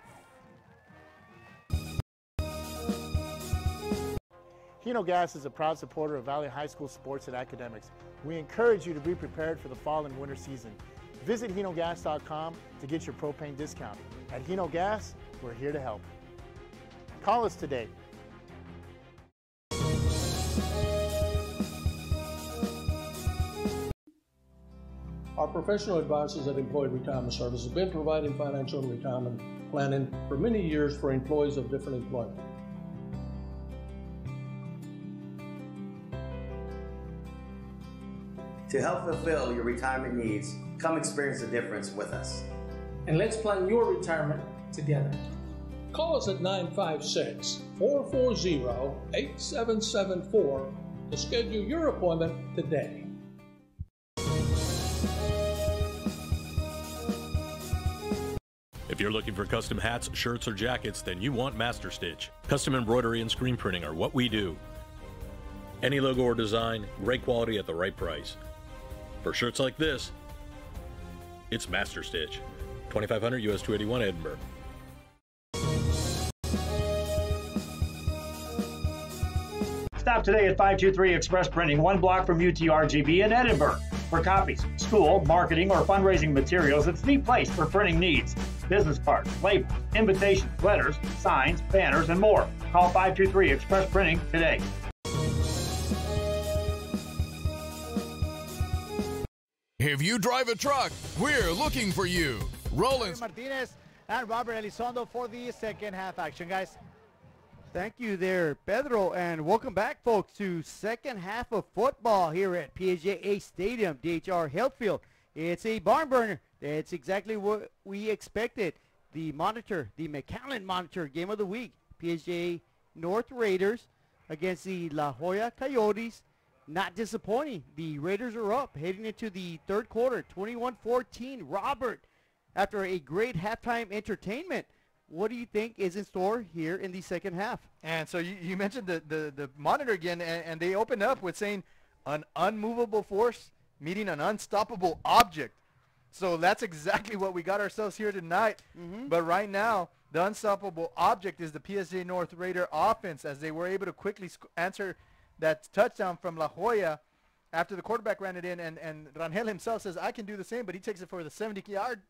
Hino Gas is a proud supporter of Valley High School sports and academics. We encourage you to be prepared for the fall and winter season. Visit hinogas.com to get your propane discount. At Hino Gas, we're here to help. Call us today. Our professional advisors at Employee Retirement Services have been providing financial and retirement planning for many years for employees of different employment. To help fulfill your retirement needs, come experience the difference with us. And let's plan your retirement together. Call us at 956-440-8774 to schedule your appointment today. If you're looking for custom hats, shirts, or jackets, then you want Master Stitch. Custom embroidery and screen printing are what we do. Any logo or design, great quality at the right price. For shirts like this, it's Master Stitch. 2500 US 281 Edinburgh. Stop today at 523 Express Printing, 1 block from UTRGB in Edinburgh. For copies, school, marketing, or fundraising materials, it's the place for printing needs. Business cards, labels, invitations, letters, signs, banners, and more. Call 523 Express Printing today. If you drive a truck, we're looking for you. Rollins Martinez and Robert Elizondo for the second half action, guys. Thank you there, Pedro, and welcome back, folks, to second half of football here at PSJA Stadium, DHR Healthfield. It's a barn burner. It's exactly what we expected. The Monitor, the McAllen Monitor game of the week, PSJA North Raiders against the La Joya Coyotes. Not disappointing. The Raiders are up heading into the third quarter, 21-14. Robert, after a great halftime entertainment, what do you think is in store here in the second half? And so you mentioned the Monitor again, and they opened up with saying an unmovable force meeting an unstoppable object. So that's exactly what we got ourselves here tonight. But right now, the unstoppable object is the PSJA North Raider offense, as they were able to quickly answer that touchdown from La Joya after the quarterback ran it in, and Rangel himself says, I can do the same, but he takes it for the 70-yard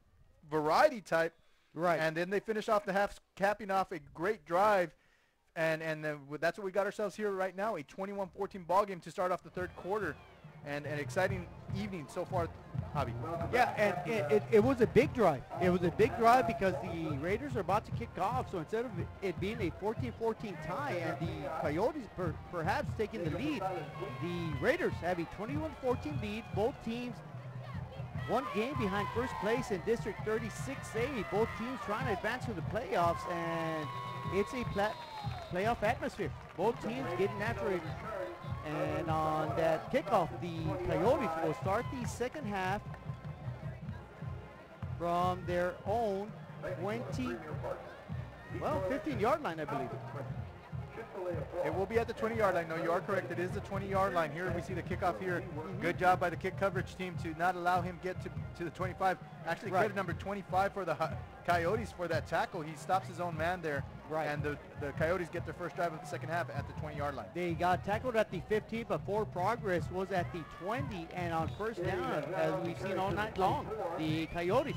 variety type. Right. And then they finish off the half, capping off a great drive, and that's what we got ourselves here right now, a 21-14 ball game to start off the third quarter, and an exciting evening so far, Javi. Yeah, and it was a big drive. It was a big drive because the Raiders are about to kick off, so instead of it being a 14-14 tie and the Coyotes perhaps taking the lead, the Raiders have a 21-14 lead. Both teams one game behind first place in District 36A. Both teams trying to advance to the playoffs, and it's a playoff atmosphere. Both teams getting after it. And on that kickoff, the Coyotes will start the second half from their own 15-yard line, I believe. It will be at the 20-yard line. No, you are correct. It is the 20-yard line. Here we see the kickoff here. Good job by the kick coverage team to not allow him get to the 25. Actually, credit number 25 for the Coyotes for that tackle. He stops his own man there. Right. And the Coyotes get their first drive of the second half at the 20-yard line. They got tackled at the 15, but forward progress was at the 20. And on first down, as we've seen all night long, the Coyotes,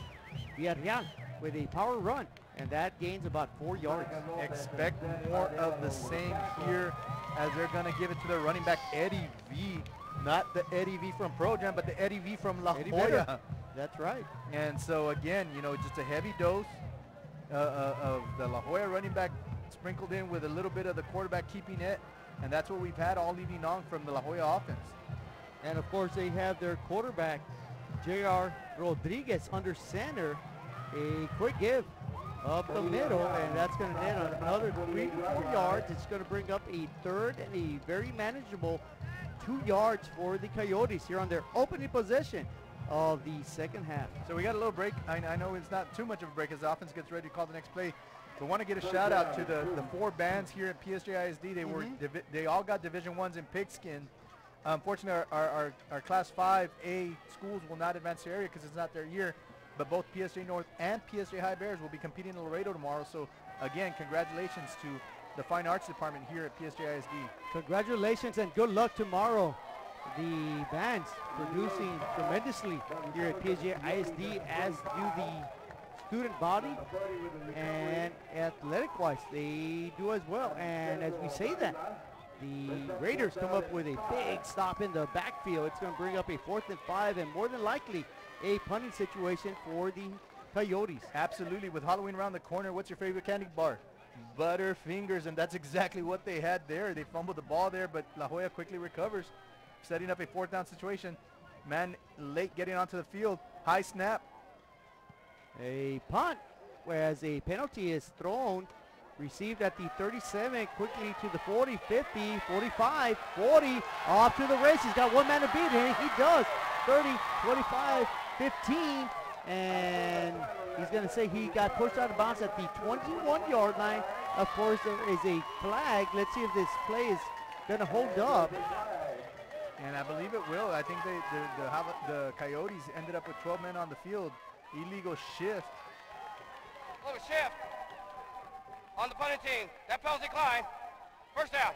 Villarreal, with a power run. And that gains about 4 yards. Expect more of the same here, as they're going to give it to their running back, Eddie V. Not the Eddie V from Pro Jam, but the Eddie V from La Joya. That's right. And so, again, you know, just a heavy dose of the La Joya running back sprinkled in with a little bit of the quarterback keeping it. And that's what we've had all evening long from the La Joya offense. And, of course, they have their quarterback, J.R. Rodriguez, under center. A quick give up the middle, and that's going to net on another 3 yards. It's going to bring up a third and a very manageable 2 yards for the Coyotes here on their opening possession of the second half. So we got a little break. I know it's not too much of a break as the offense gets ready to call the next play. But want to get a shout out to the 4 bands here at PSJA ISD. They all got Division 1s in pigskin. Unfortunately, our Class 5A schools will not advance to the area because it's not their year. But both PSJ North and PSJ High Bears will be competing in Laredo tomorrow. So, again, congratulations to the Fine Arts Department here at PSJ ISD. Congratulations and good luck tomorrow. The bands producing tremendously here at PSJ ISD, as do the student body, and athletic-wise, they do as well. And as we say that, the Raiders come up with a big stop in the backfield. It's going to bring up a 4th and 5, and more than likely a punting situation for the Coyotes. Absolutely. With Halloween around the corner, what's your favorite candy bar? Butterfingers, and that's exactly what they had there. They fumbled the ball there, but La Joya quickly recovers, setting up a 4th down situation. Man late getting onto the field. High snap. A punt, whereas a penalty is thrown. Received at the 37, quickly to the 40, 50, 45, 40, off to the race. He's got one man to beat, and he does. 30, 25, 15, and he's going to say he got pushed out of bounds at the 21-yard line. Of course, there is a flag. Let's see if this play is going to hold up. And I believe it will. I think the Coyotes ended up with 12 men on the field. Illegal shift. Illegal shift on the punting team. That penalty decline. First down.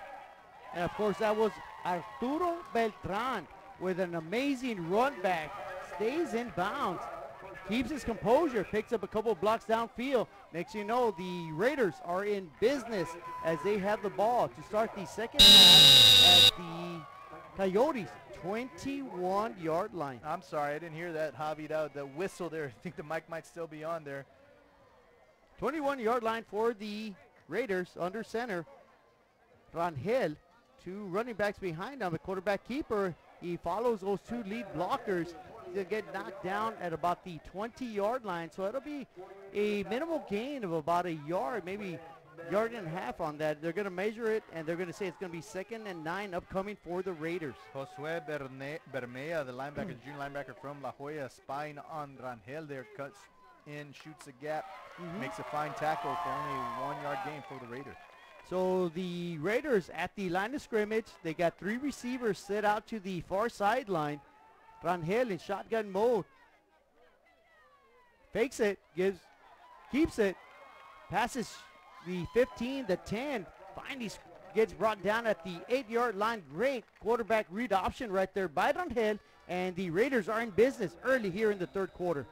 And of course, that was Arturo Beltran with an amazing run back. Stays in bounds. Keeps his composure. Picks up a couple of blocks downfield. Next you know, the Raiders are in business as they have the ball to start the second half at the Coyotes 21-yard line. I'm sorry, I didn't hear that, Javi. The whistle there. I think the mic might still be on there. 21-yard line for the Raiders under center. Rangel, 2 running backs behind him. The quarterback keeper, he follows those 2 lead blockers. He's going to get knocked down at about the 20-yard line. So it'll be a minimal gain of about a yard, maybe yard and a half on that. They're going to measure it, and they're going to say it's going to be 2nd and 9 upcoming for the Raiders. Josue Bermea, the linebacker, junior linebacker from La Joya, spying on Rangel there, cuts in, shoots a gap, makes a fine tackle for only a 1-yard gain for the Raiders. So the Raiders at the line of scrimmage, they got 3 receivers set out to the far sideline. Rangel in shotgun mode. Fakes it, keeps it, passes the 15, the 10, finally gets brought down at the 8-yard line. Great quarterback read option right there by Rangel, and the Raiders are in business early here in the 3rd quarter.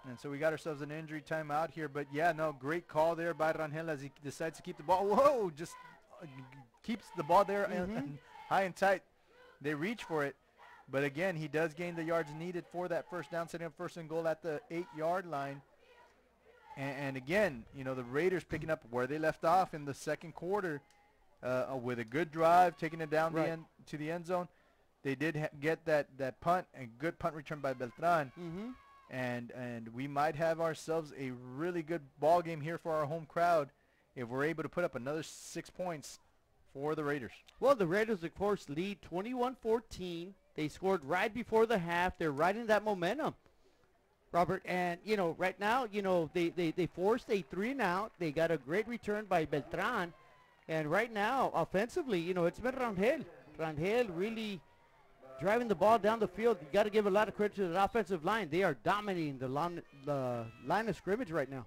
And so we got ourselves an injury timeout here, but yeah, no, great call there by Rangel as he decides to keep the ball. Whoa, just keeps the ball there and high and tight. They reach for it, but again, he does gain the yards needed for that first down, setting up 1st and goal at the 8-yard line. And again, you know, the Raiders picking up where they left off in the 2nd quarter with a good drive, taking it down the end to the end zone. They did get that punt, a good punt return by Beltran. And we might have ourselves a really good ball game here for our home crowd if we're able to put up another 6 points for the Raiders. Well, the Raiders, of course, lead 21-14. They scored right before the half. They're riding that momentum, Robert. And, you know, right now, you know, they forced a 3-and-out. They got a great return by Beltran. And right now, offensively, you know, it's been Rangel. Rangel really driving the ball down the field. You got to give a lot of credit to the offensive line. They are dominating the line of scrimmage right now.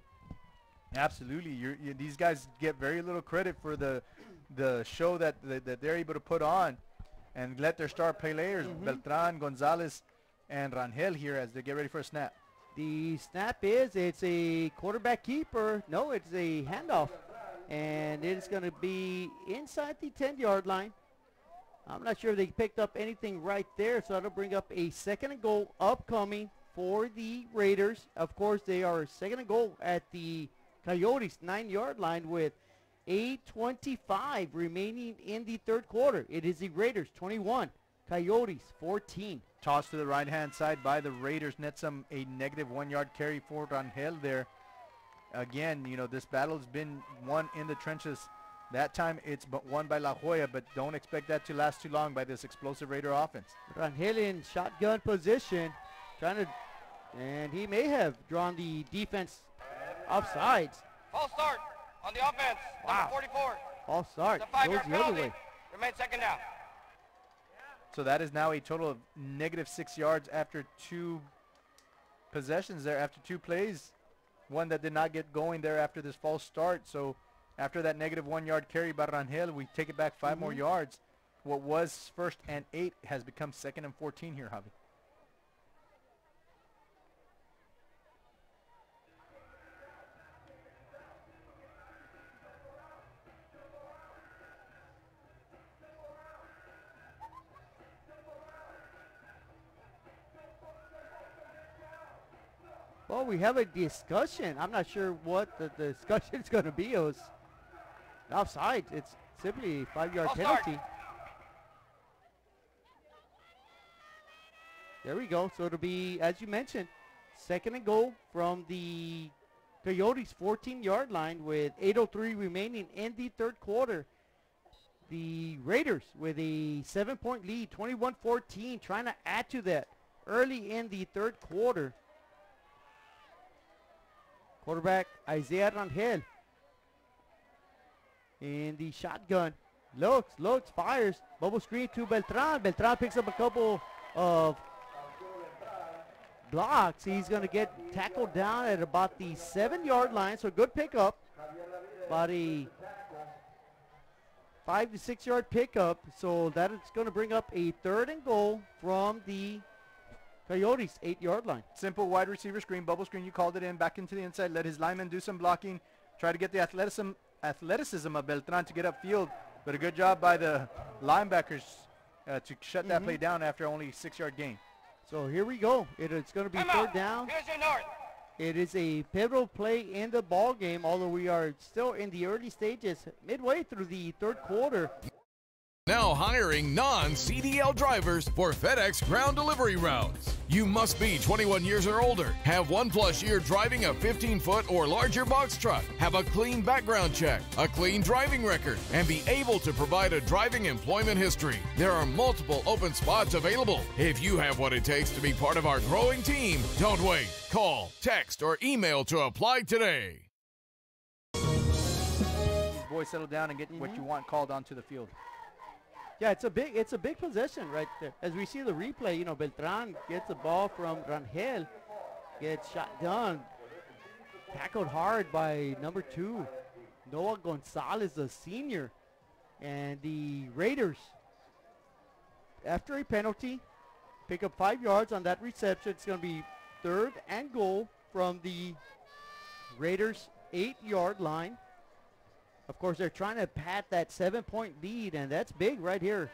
Absolutely. These guys get very little credit for the show that they're able to put on and let their star players, Beltran, Gonzalez, and Rangel here as they get ready for a snap. The snap it's a quarterback keeper. No, it's a handoff. And it's going to be inside the 10-yard line. I'm not sure if they picked up anything right there, so that'll bring up a 2nd and goal upcoming for the Raiders. Of course, they are 2nd and goal at the Coyotes 9-yard line with 8:25 remaining in the 3rd quarter. It is the Raiders 21, Coyotes 14. Toss to the right-hand side by the Raiders, nets them a negative 1-yard carry for Rangel there. Again, you know, this battle has been won in the trenches. That time it's won by La Joya, but don't expect that to last too long by this explosive Raider offense. Rangel in shotgun position, and he may have drawn the defense offsides. False start on the offense. Wow. Number 44. False start. The 5-yard goes the other penalty. way. Remain 2nd down. So that is now a total of -6 yards after 2 possessions there, after 2 plays. One that did not get going there after this false start. So after that -1 yard carry by Rangel, we take it back 5 more yards. What was 1st and 8 has become 2nd and 14 here, Javi. Well, we have a discussion. I'm not sure what the discussion is going to be. It was offside. It's simply a 5-yard penalty. There we go. So it'll be, as you mentioned, 2nd and goal from the Coyotes' 14-yard line with 8:03 remaining in the 3rd quarter. The Raiders with a 7-point lead, 21-14, trying to add to that early in the 3rd quarter. Quarterback Isaiah Rangel in the shotgun. Looks, fires. Bubble screen to Beltran. Beltran picks up a couple of blocks. He's going to get tackled down at about the 7-yard line. So good pickup. About a 5 to 6 yard pickup. So that is going to bring up a 3rd and goal from the Coyotes' 8-yard line. Simple wide receiver screen, bubble screen. You called it in, back into the inside. Let his lineman do some blocking. Try to get the athleticism of Beltran to get upfield. But a good job by the linebackers to shut that play down after only a 6-yard gain. So here we go. It's going to be 3rd down. It is a pivotal play in the ball game, although we are still in the early stages, midway through the 3rd quarter. Now hiring non-CDL drivers for FedEx ground delivery routes. You must be 21 years or older, have 1+ year driving a 15-foot or larger box truck, have a clean background check, a clean driving record, and be able to provide a driving employment history. There are multiple open spots available. If you have what it takes to be part of our growing team, don't wait. Call, text, or email to apply today. These boys settle down and get what you want called onto the field. Yeah, it's a big possession right there. As we see the replay, you know, Beltran gets the ball from Rangel, gets shot down, tackled hard by number 2, Noah Gonzalez, the senior. And the Raiders, after a penalty, pick up 5 yards on that reception. It's going to be 3rd and goal from the Raiders' 8-yard line. Of course, they're trying to pad that 7-point lead, and that's big right here.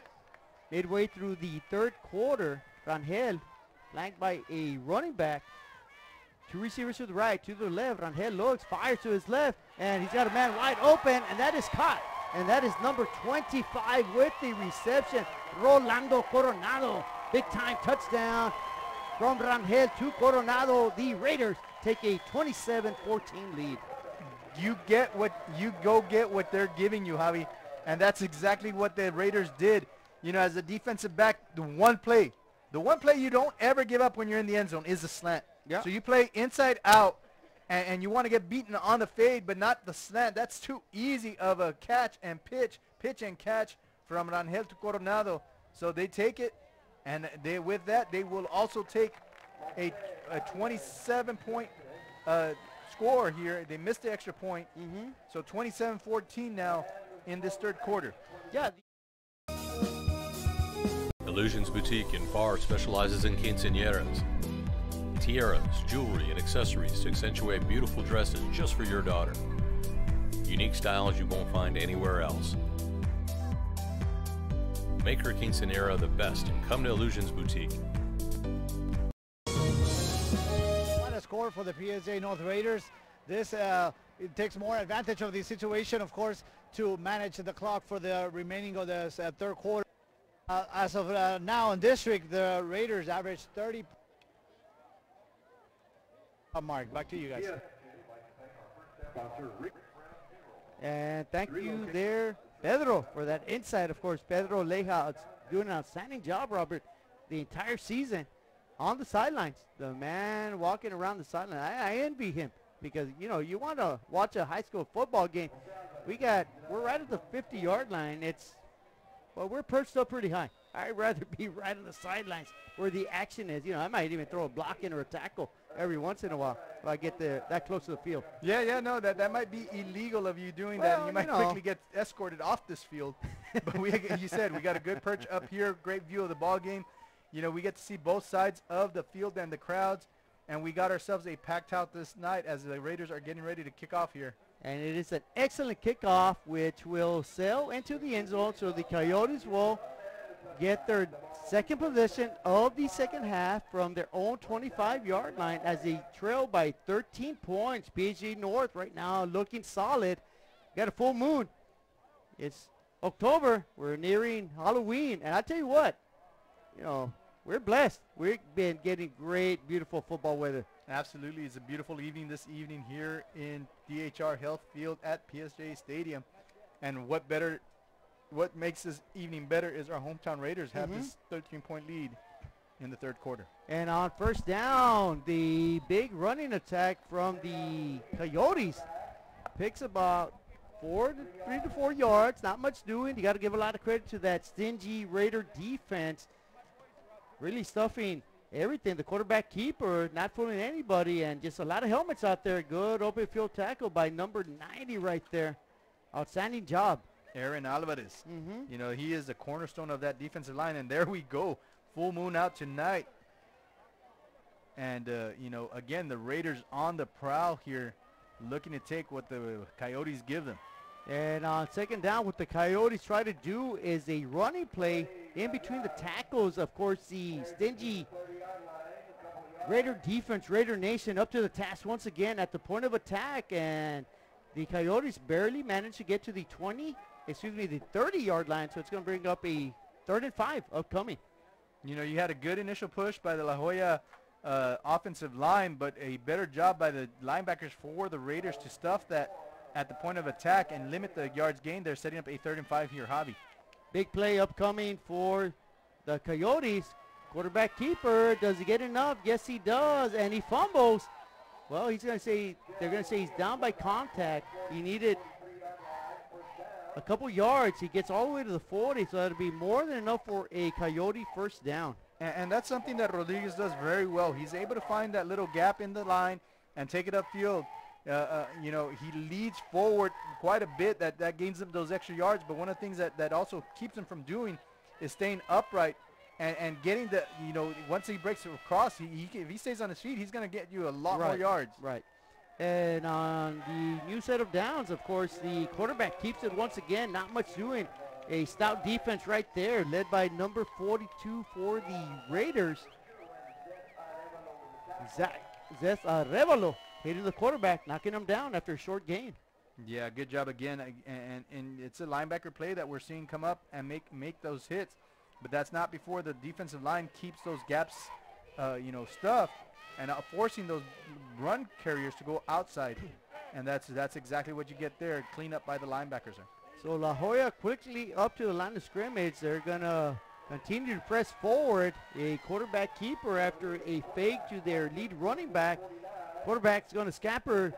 Midway through the 3rd quarter, Rangel, flanked by a running back. 2 receivers to the right, 2 to the left. Rangel looks, fires to his left, and he's got a man wide open, and that is caught. And that is number 25 with the reception, Rolando Coronado. Big-time touchdown from Rangel to Coronado. The Raiders take a 27-14 lead. You go get what they're giving you, Javi, and that's exactly what the Raiders did. You know, as a defensive back, the one play you don't ever give up when you're in the end zone is the slant. Yeah. So you play inside out, and you want to get beaten on the fade, but not the slant. That's too easy of a catch and pitch and catch from Rangel to Coronado. So they take it, and with that they will also take a 27-point score here. They missed the extra point. So 27-14 now in this 3rd quarter. Yeah. Illusions Boutique in Far specializes in quinceañeras, tiaras, jewelry, and accessories to accentuate beautiful dresses just for your daughter. Unique styles you won't find anywhere else. Make her quinceañera the best and come to Illusions Boutique. Score for the PSJA North Raiders. This it takes more advantage of the situation, of course, to manage the clock for the remaining of the 3rd quarter. As of now in district, the Raiders average 30. Mark, back to you guys. And thank you there, Pedro, for that insight. Of course, Pedro Leja doing an outstanding job, Robert, the entire season. On the sidelines, the man walking around the sideline. I envy him because, you know, you want to watch a high school football game. We're right at the 50-yard line. We're perched up pretty high. I'd rather be right on the sidelines where the action is. You know, I might even throw a block in or a tackle every once in a while if I get that close to the field. Yeah, no, that might be illegal of you doing that. And you might quickly get escorted off this field. But you said we got a good perch up here, great view of the ball game. You know, we get to see both sides of the field and the crowds. And we got ourselves a packed house this night as the Raiders are getting ready to kick off here. And it is an excellent kickoff, which will sail into the end zone. So the Coyotes will get their second possession of the second half from their own 25-yard line as they trail by 13 points. PSJA North right now looking solid. Got a full moon. It's October. We're nearing Halloween. And I tell you what, you know, we're blessed. We've been getting great, beautiful football weather. Absolutely. It's a beautiful evening this evening here in DHR Health Field at PSJA Stadium. And what makes this evening better is our hometown Raiders have this 13-point lead in the third quarter. And on first down, the big running attack from the Coyotes picks about 3 to 4 yards. Not much doing. You got to give a lot of credit to that stingy Raider defense. Really stuffing everything. The quarterback keeper not fooling anybody, and just a lot of helmets out there. Good open field tackle by number 90 right there. Outstanding job. Aaron Alvarez. You know, he is the cornerstone of that defensive line, and there we go. Full moon out tonight. And, you know, again, the Raiders on the prowl here, looking to take what the Coyotes give them. And on second down, what the Coyotes try to do is a running play in between the tackles. Of course, the stingy Raider defense, Raider Nation up to the task once again at the point of attack. And the Coyotes barely managed to get to the 30-yard line. So it's going to bring up a 3rd and 5 upcoming. You know, you had a good initial push by the La Jolla offensive line, but a better job by the linebackers for the Raiders to stuff that at the point of attack and limit the yards gained. They're setting up a 3rd and 5 here, Javi. Big play upcoming for the Coyotes. Quarterback keeper, does he get enough? Yes, he does, and he fumbles. Well, they're going to say he's down by contact. He needed a couple yards. He gets all the way to the 40, so that'll be more than enough for a Coyote first down. And that's something that Rodriguez does very well. He's able to find that little gap in the line and take it upfield. You know, he leads forward quite a bit. That gains him those extra yards. But one of the things that also keeps him from doing is staying upright and getting the, you know, once he breaks across, if he stays on his feet, he's going to get you a lot more yards. Right. And on the new set of downs, of course, the quarterback keeps it once again. Not much doing. A stout defense right there, led by number 42 for the Raiders. Zeth Arevalo hitting the quarterback, knocking him down after a short gain. Yeah, good job again. And it's a linebacker play that we're seeing come up and make those hits. But that's not before the defensive line keeps those gaps, you know, stuffed and forcing those run carriers to go outside. And that's exactly what you get there, clean up by the linebackers there. So La Jolla quickly up to the line of scrimmage. They're going to continue to press forward. A quarterback keeper after a fake to their lead running back. Quarterback's going to scamper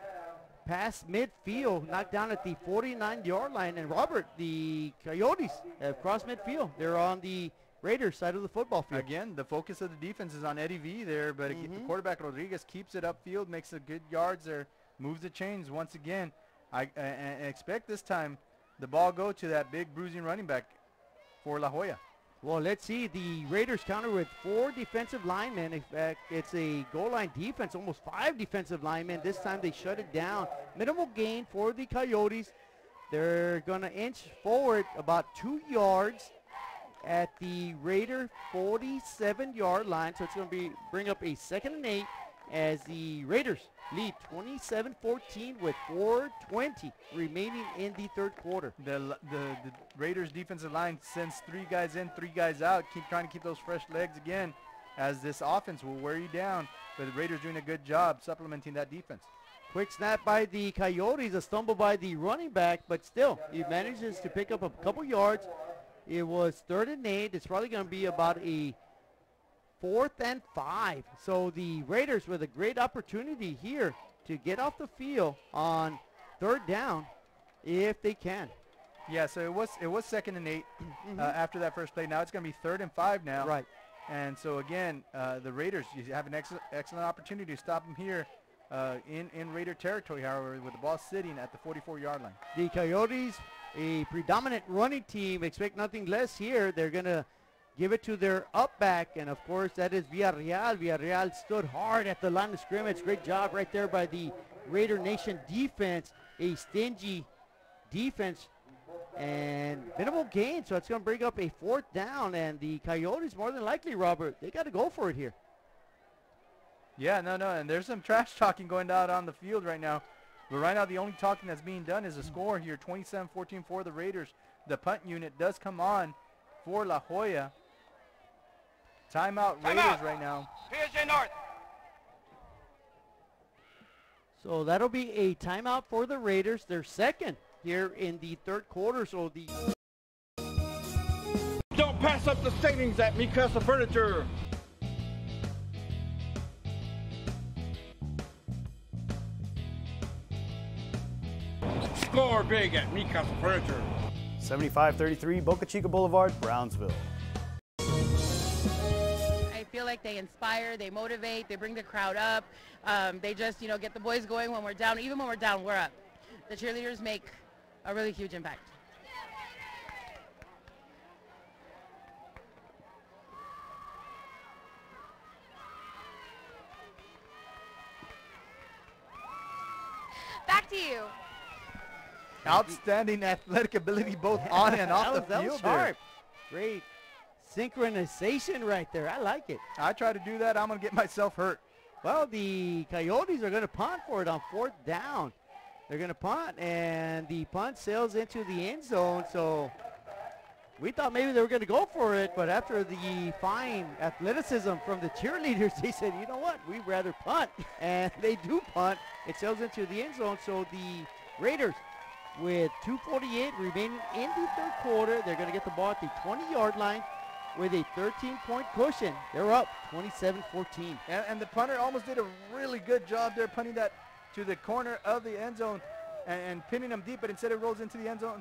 past midfield, knocked down at the 49-yard line. And Robert, the Coyotes have crossed midfield. They're on the Raiders side of the football field. Again, the focus of the defense is on Eddie V there, but the quarterback Rodriguez keeps it upfield, makes a good yards there, moves the chains once again. I expect this time the ball go to that big bruising running back for La Jolla. Well, let's see. The Raiders counter with 4 defensive linemen. In fact, it's a goal line defense, almost 5 defensive linemen. This time they shut it down. Minimal gain for the Coyotes. They're going to inch forward about 2 yards at the Raider 47-yard line. So it's going to bring up a 2nd and 8 as the Raiders lead 27-14 with 4:20 remaining in the third quarter. The Raiders defensive line sends 3 guys in, 3 guys out. Keep trying to keep those fresh legs again, as this offense will wear you down. But the Raiders doing a good job supplementing that defense. Quick snap by the Coyotes, a stumble by the running back, but still he manages to pick up a couple yards. It was 3rd and 8. It's probably going to be about a 4th and 5. So the Raiders with a great opportunity here to get off the field on 3rd down if they can. Yeah, so it was 2nd and 8 after that first play. Now it's going to be 3rd and 5 now. Right. And so again, the Raiders, you have an excellent opportunity to stop them here in Raider territory, however, with the ball sitting at the 44-yard line. The Coyotes, a predominant running team, expect nothing less here. They're going to give it to their up back, and of course that is Villarreal. Villarreal stood hard at the line of scrimmage. Great job right there by the Raider Nation defense, a stingy defense, and minimal gain, so it's going to bring up a 4th down, and the Coyotes more than likely, Robert, they got to go for it here. Yeah, no, and there's some trash talking going out on the field right now. But right now the only talking that's being done is a score here, 27-14 for the Raiders. The punt unit does come on for La Joya. Timeout Raiders right now. PSJ North. So that'll be a timeout for the Raiders. They're second here in the 3rd quarter. So the don't pass up the savings at Mikasa Furniture. Score big at Mikasa Furniture. 7533 Boca Chica Boulevard, Brownsville. I feel like they inspire, they motivate, they bring the crowd up. They just, get the boys going when we're down. Even when we're down, we're up. The cheerleaders make a really huge impact. Back to you. Outstanding athletic ability both on and off the that field was there. sharp. Great synchronization right there. I like it. I try to do that, I'm going to get myself hurt. Well, the Coyotes are going to punt for it on 4th down. They're going to punt, and the punt sails into the end zone. So we thought maybe they were going to go for it, but after the fine athleticism from the cheerleaders, they said, you know what, we'd rather punt. And they do punt. It sails into the end zone. So the Raiders, with 2:48 remaining in the 3rd quarter, they're going to get the ball at the 20-yard line with a 13-point cushion. They're up 27-14. And the punter almost did a really good job there, punting that to the corner of the end zone and pinning them deep, but instead it rolls into the end zone.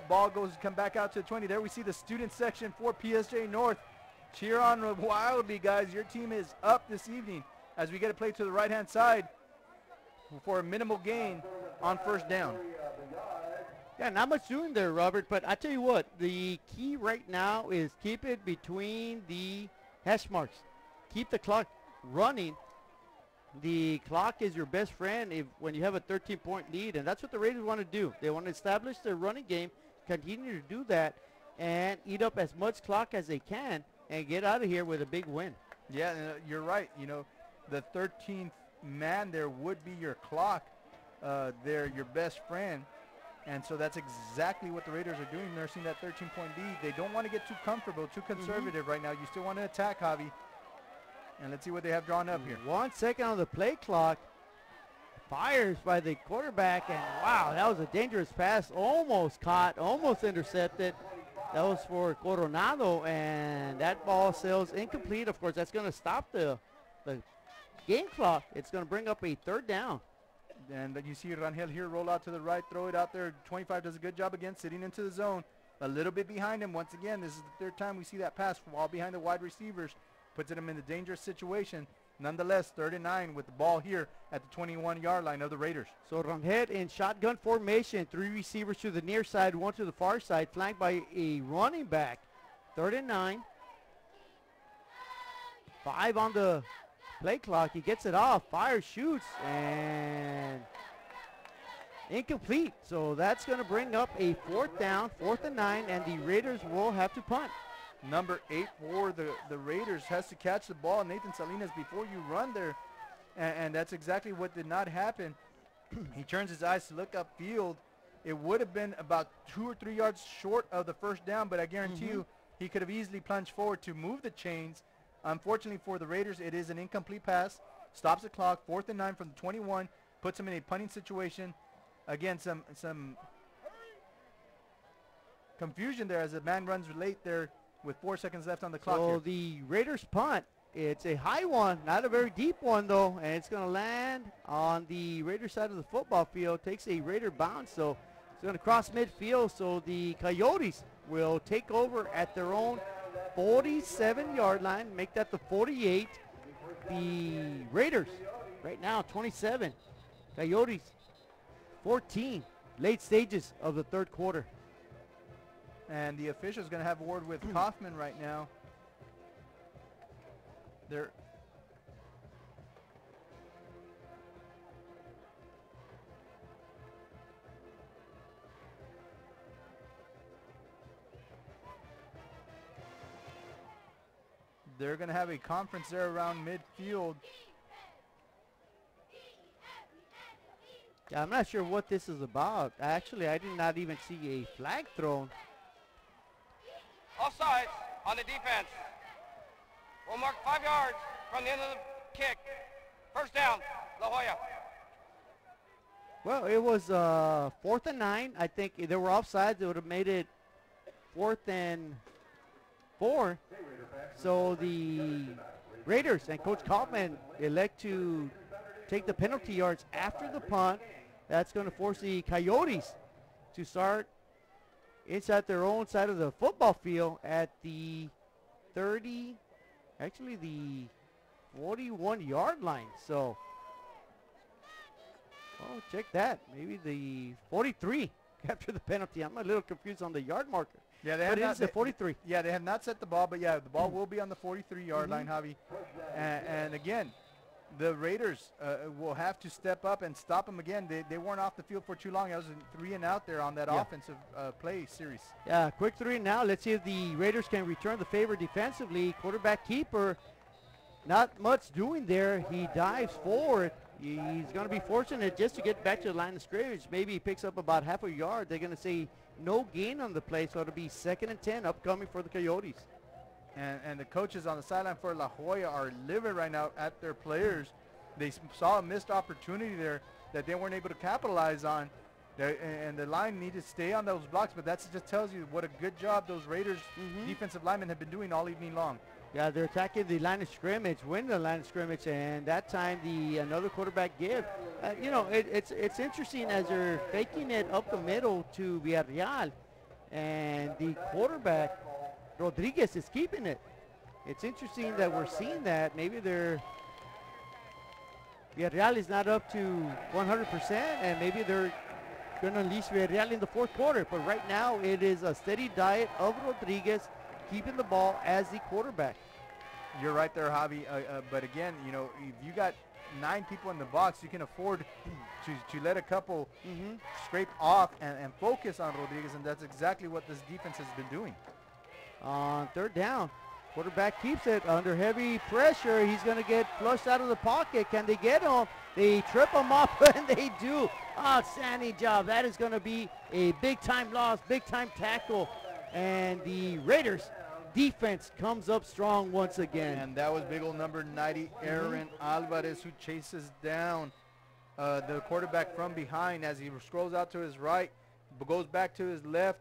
Ball come back out to the 20. There we see the student section for PSJ North. Cheer on wildly, guys. Your team is up this evening as we get a play to the right-hand side for a minimal gain on 1st down. Yeah, not much doing there, Robert, but I tell you what, the key right now is keep it between the hash marks. Keep the clock running. The clock is your best friend when you have a 13-point lead, and that's what the Raiders want to do. They want to establish their running game, continue to do that, and eat up as much clock as they can and get out of here with a big win. Yeah, you're right. The 13th man there would be your clock. They're your best friend. And so that's exactly what the Raiders are doing, nursing that 13-point lead. They don't want to get too comfortable, too conservative right now. You still want to attack, Javi. And let's see what they have drawn up here. 1 second on the play clock. Fires by the quarterback, and wow, that was a dangerous pass. Almost caught, almost intercepted. That was for Coronado, and that ball sails incomplete. Of course, that's going to stop the game clock. It's going to bring up a 3rd down. And you see Rangel here roll out to the right, throw it out there. 25 does a good job again, sitting into the zone. A little bit behind him. Once again, this is the 3rd time we see that pass from all behind the wide receivers. Puts him in a dangerous situation. Nonetheless, 3rd and 9 with the ball here at the 21-yard line of the Raiders. So Rangel in shotgun formation. 3 receivers to the near side, 1 to the far side, flanked by a running back. 3rd and 9. 5 on the play clock. He gets it off, fires, shoots, and incomplete. So that's going to bring up a 4th down, 4th and 9, and the Raiders will have to punt. Number 8 for the Raiders has to catch the ball, Nathan Salinas, before you run there. And that's exactly what did not happen. He turns his eyes to look upfield. It would have been about 2 or 3 yards short of the 1st down, but I guarantee you he could have easily plunged forward to move the chains. Unfortunately for the Raiders, it is an incomplete pass. Stops the clock, 4th and 9 from the 21. Puts him in a punting situation. Again, some confusion there as the man runs late there with 4 seconds left on the clock. So the Raiders punt. It's a high one, not a very deep one though, and it's going to land on the Raider side of the football field. Takes a Raider bounce, so It's going to cross midfield, so the Coyotes will take over at their own 47-yard line, make that the 48. The Raiders right now 27, Coyotes 14, late stages of the third quarter. And the official's going to have a word with Kaufman right now. They're going to have a conference there around midfield. Yeah, I'm not sure what this is about. Actually, I did not even see a flag thrown. Offsides on the defense. We'll mark 5 yards from the end of the kick. First down, La Joya. Well, it was 4th and 9. I think if they were offsides, it would have made it 4th and 4. So the Raiders and Coach Kaufman elect to take the penalty yards after the punt. That's going to force the Coyotes to start inside their own side of the football field at the 30, actually the 41-yard line. So, oh, check that. Maybe the 43 after the penalty. I'm a little confused on the yard marker. Yeah, they but have it is the 43. Yeah, they have not set the ball, but yeah, the ball will be on the 43-yard line, Javi. And again, the Raiders will have to step up and stop them again. They weren't off the field for too long. That was a 3 and out there on that offensive play series. Yeah, quick 3 and now. Let's see if the Raiders can return the favor defensively. Quarterback keeper, not much doing there. He dives forward. He's going to be fortunate just to get back to the line of scrimmage. Maybe he picks up about half a yard. They're going to say no gain on the play, so it'll be 2nd and 10 upcoming for the Coyotes. And the coaches on the sideline for La Joya are livid right now at their players. They saw a missed opportunity there that they weren't able to capitalize on. And the line needed to stay on those blocks, but that just tells you what a good job those Raiders defensive linemen have been doing all evening long. Yeah, they're attacking the line of scrimmage, winning the line of scrimmage, and that time another quarterback give. You know, it's interesting as they're faking it up the middle to Villarreal, and the quarterback, Rodriguez, is keeping it. It's interesting that we're seeing that. Maybe Villarreal is not up to 100%, and maybe they're going to unleash Villarreal in the fourth quarter. But right now, it is a steady diet of Rodriguez keeping the ball as the quarterback. You're right there, Javi. But again, you know, if you got 9 people in the box, you can afford to let a couple scrape off and focus on Rodriguez, and that's exactly what this defense has been doing. On 3rd down, quarterback keeps it under heavy pressure. He's going to get flushed out of the pocket. Can they get him? They trip him up, and they do. Outstanding job. That is going to be a big-time loss, big-time tackle. And the Raiders defense comes up strong once again. And that was big old number 90, Aaron Alvarez, who chases down the quarterback from behind as he scrolls out to his right, goes back to his left,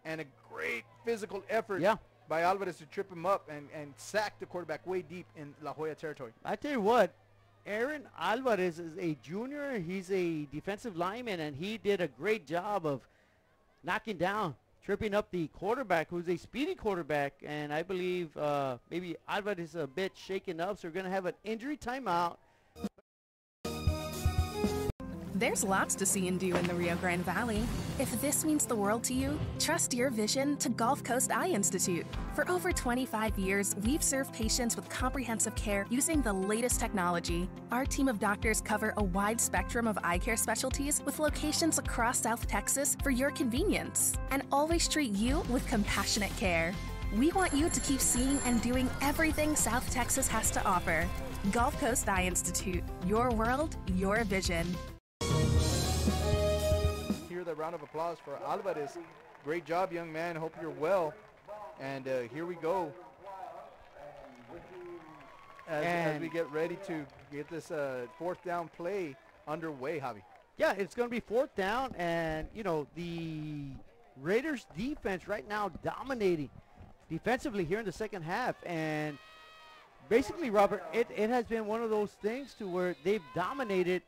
and a great physical effort by Alvarez to trip him up and sack the quarterback way deep in La Joya territory. I tell you what, Aaron Alvarez is a junior. He's a defensive lineman, and he did a great job of knocking down, tripping up the quarterback, who's a speedy quarterback, and I believe maybe Alvarez is a bit shaken up, so we're going to have an injury timeout. There's lots to see and do in the Rio Grande Valley. If this means the world to you, trust your vision to Gulf Coast Eye Institute. For over 25 years, we've served patients with comprehensive care using the latest technology. Our team of doctors cover a wide spectrum of eye care specialties with locations across South Texas for your convenience, and always treat you with compassionate care. We want you to keep seeing and doing everything South Texas has to offer. Gulf Coast Eye Institute, your world, your vision. Hear the round of applause for Alvarez. Great job, young man. Hope you're well. And here we go as we get ready to get this 4th down play underway, Javi. Yeah, it's going to be 4th down, and, you know, the Raiders defense right now dominating defensively here in the second half. And basically, Robert, it has been one of those things to where they've dominated